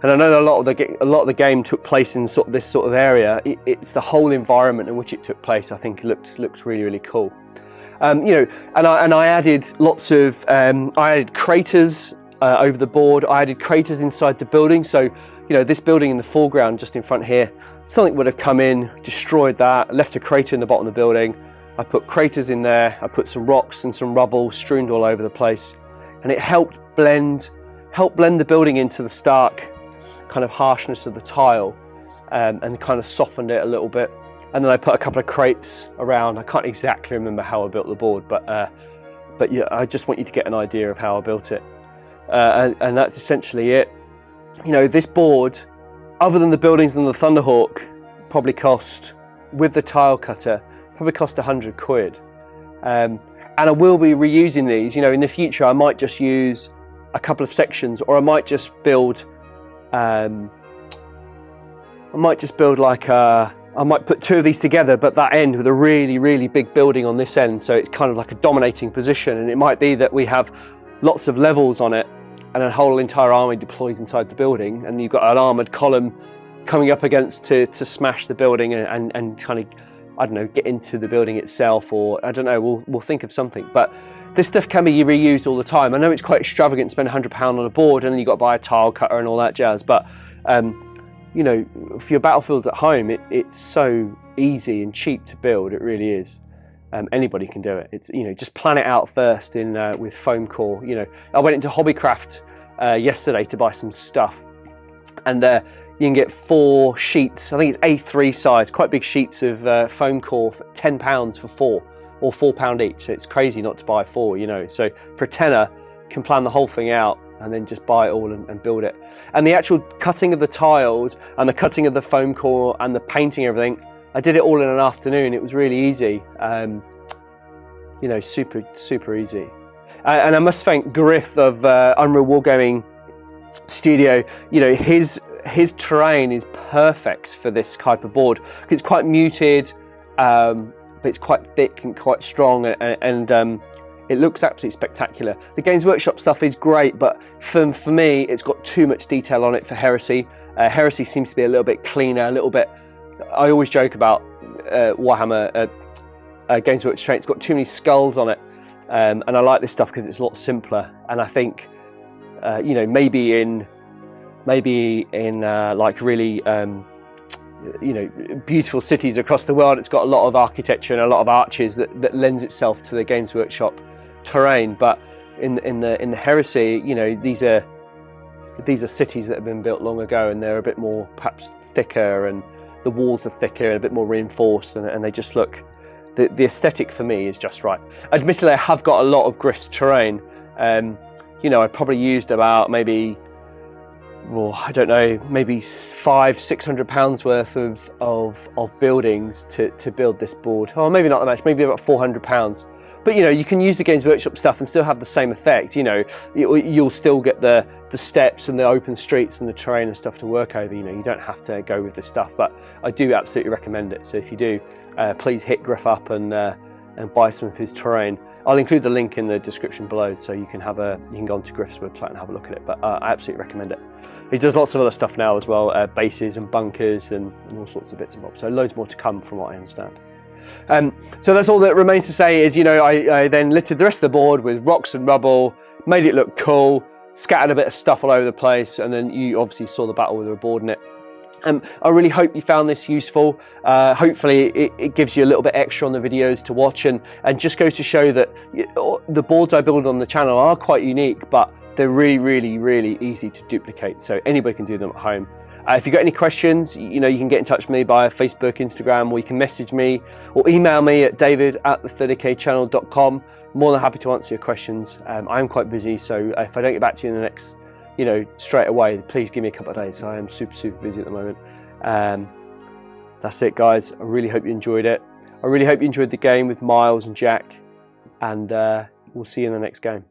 And I know that a lot of the game took place in this sort of area. It's the whole environment in which it took place. I think looked really, really cool. You know, and I added lots of I added craters over the board. I added craters inside the building. So you know, this building in the foreground, just in front here, something would have come in, destroyed that, left a crater in the bottom of the building. I put craters in there. I put some rocks and some rubble strewn all over the place, and it helped blend the building into the stark kind of harshness of the tile, and kind of softened it a little bit. And then I put a couple of crates around. I can't exactly remember how I built the board, but yeah, I just want you to get an idea of how I built it, and that's essentially it. You know, this board, other than the buildings and the Thunderhawk, probably cost, with the tile cutter, probably cost 100 quid. And I will be reusing these. You know, in the future, I might just use a couple of sections, or I might just build. I might put two of these together, but that end with a really, really big building on this end, so it's kind of like a dominating position. And it might be that we have lots of levels on it, and a whole entire army deploys inside the building, and you've got an armoured column coming up against to smash the building and kind of, I don't know, get into the building itself, or I don't know, we'll think of something. But this stuff can be reused all the time. I know it's quite extravagant to spend £100 on a board, and then you've got to buy a tile cutter and all that jazz, but you know, for your battlefields at home, it's so easy and cheap to build. It really is. Anybody can do it. It's, you know, just plan it out first in with foam core. You know, I went into Hobbycraft yesterday to buy some stuff, and you can get 4 sheets. I think it's A3 size, quite big sheets of foam core for £10 for 4, or £4 each. So it's crazy not to buy 4. You know, so for a tenner, you can plan the whole thing out and then just buy it all and build it. And the actual cutting of the tiles and the cutting of the foam core and the painting everything, I did it all in an afternoon. It was really easy, you know, super easy. And I must thank Griff of Unreal Wargaming Studio. You know, his terrain is perfect for this type of board. It's quite muted, but it's quite thick and quite strong, and it looks absolutely spectacular. The Games Workshop stuff is great, but for me, it's got too much detail on it for Heresy. Heresy seems to be a little bit cleaner, a little bit. I always joke about Warhammer Games Workshop terrain. It's got too many skulls on it, and I like this stuff because it's a lot simpler. And I think, you know, maybe in like really, you know, beautiful cities across the world, it's got a lot of architecture and a lot of arches that lends itself to the Games Workshop terrain. But in the Heresy, you know, these are cities that have been built long ago, and they're a bit more perhaps thicker, and the walls are thicker and a bit more reinforced, and they just look. The aesthetic for me is just right. Admittedly, I have got a lot of Griff's terrain. You know, I probably used about maybe, well, I don't know, maybe £500-600 worth of buildings to build this board. Oh, maybe not that much, maybe about £400. But you know, you can use the Games Workshop stuff and still have the same effect. You know, you'll still get the steps and the open streets and the terrain and stuff to work over. You know, you don't have to go with this stuff, but I do absolutely recommend it. So if you do, please hit Griff up and buy some of his terrain. I'll include the link in the description below, so you can go onto Griff's website and have a look at it. But I absolutely recommend it. He does lots of other stuff now as well, bases and bunkers and all sorts of bits and bobs. So loads more to come from what I understand. So that's all that remains to say is, you know, I then littered the rest of the board with rocks and rubble, made it look cool, scattered a bit of stuff all over the place, and then you obviously saw the battle with a board in it. I really hope you found this useful. Hopefully it gives you a little bit extra on the videos to watch, and just goes to show that the boards I build on the channel are quite unique, but they're really easy to duplicate, so anybody can do them at home. If you've got any questions, you can get in touch with me via Facebook, Instagram, or you can message me or email me at david@the30kchannel.com. More than happy to answer your questions. I am quite busy, so if I don't get back to you in the next, straight away, please give me a couple of days. I am super busy at the moment. That's it, guys. I really hope you enjoyed it. I really hope you enjoyed the game with Miles and Jack, and we'll see you in the next game.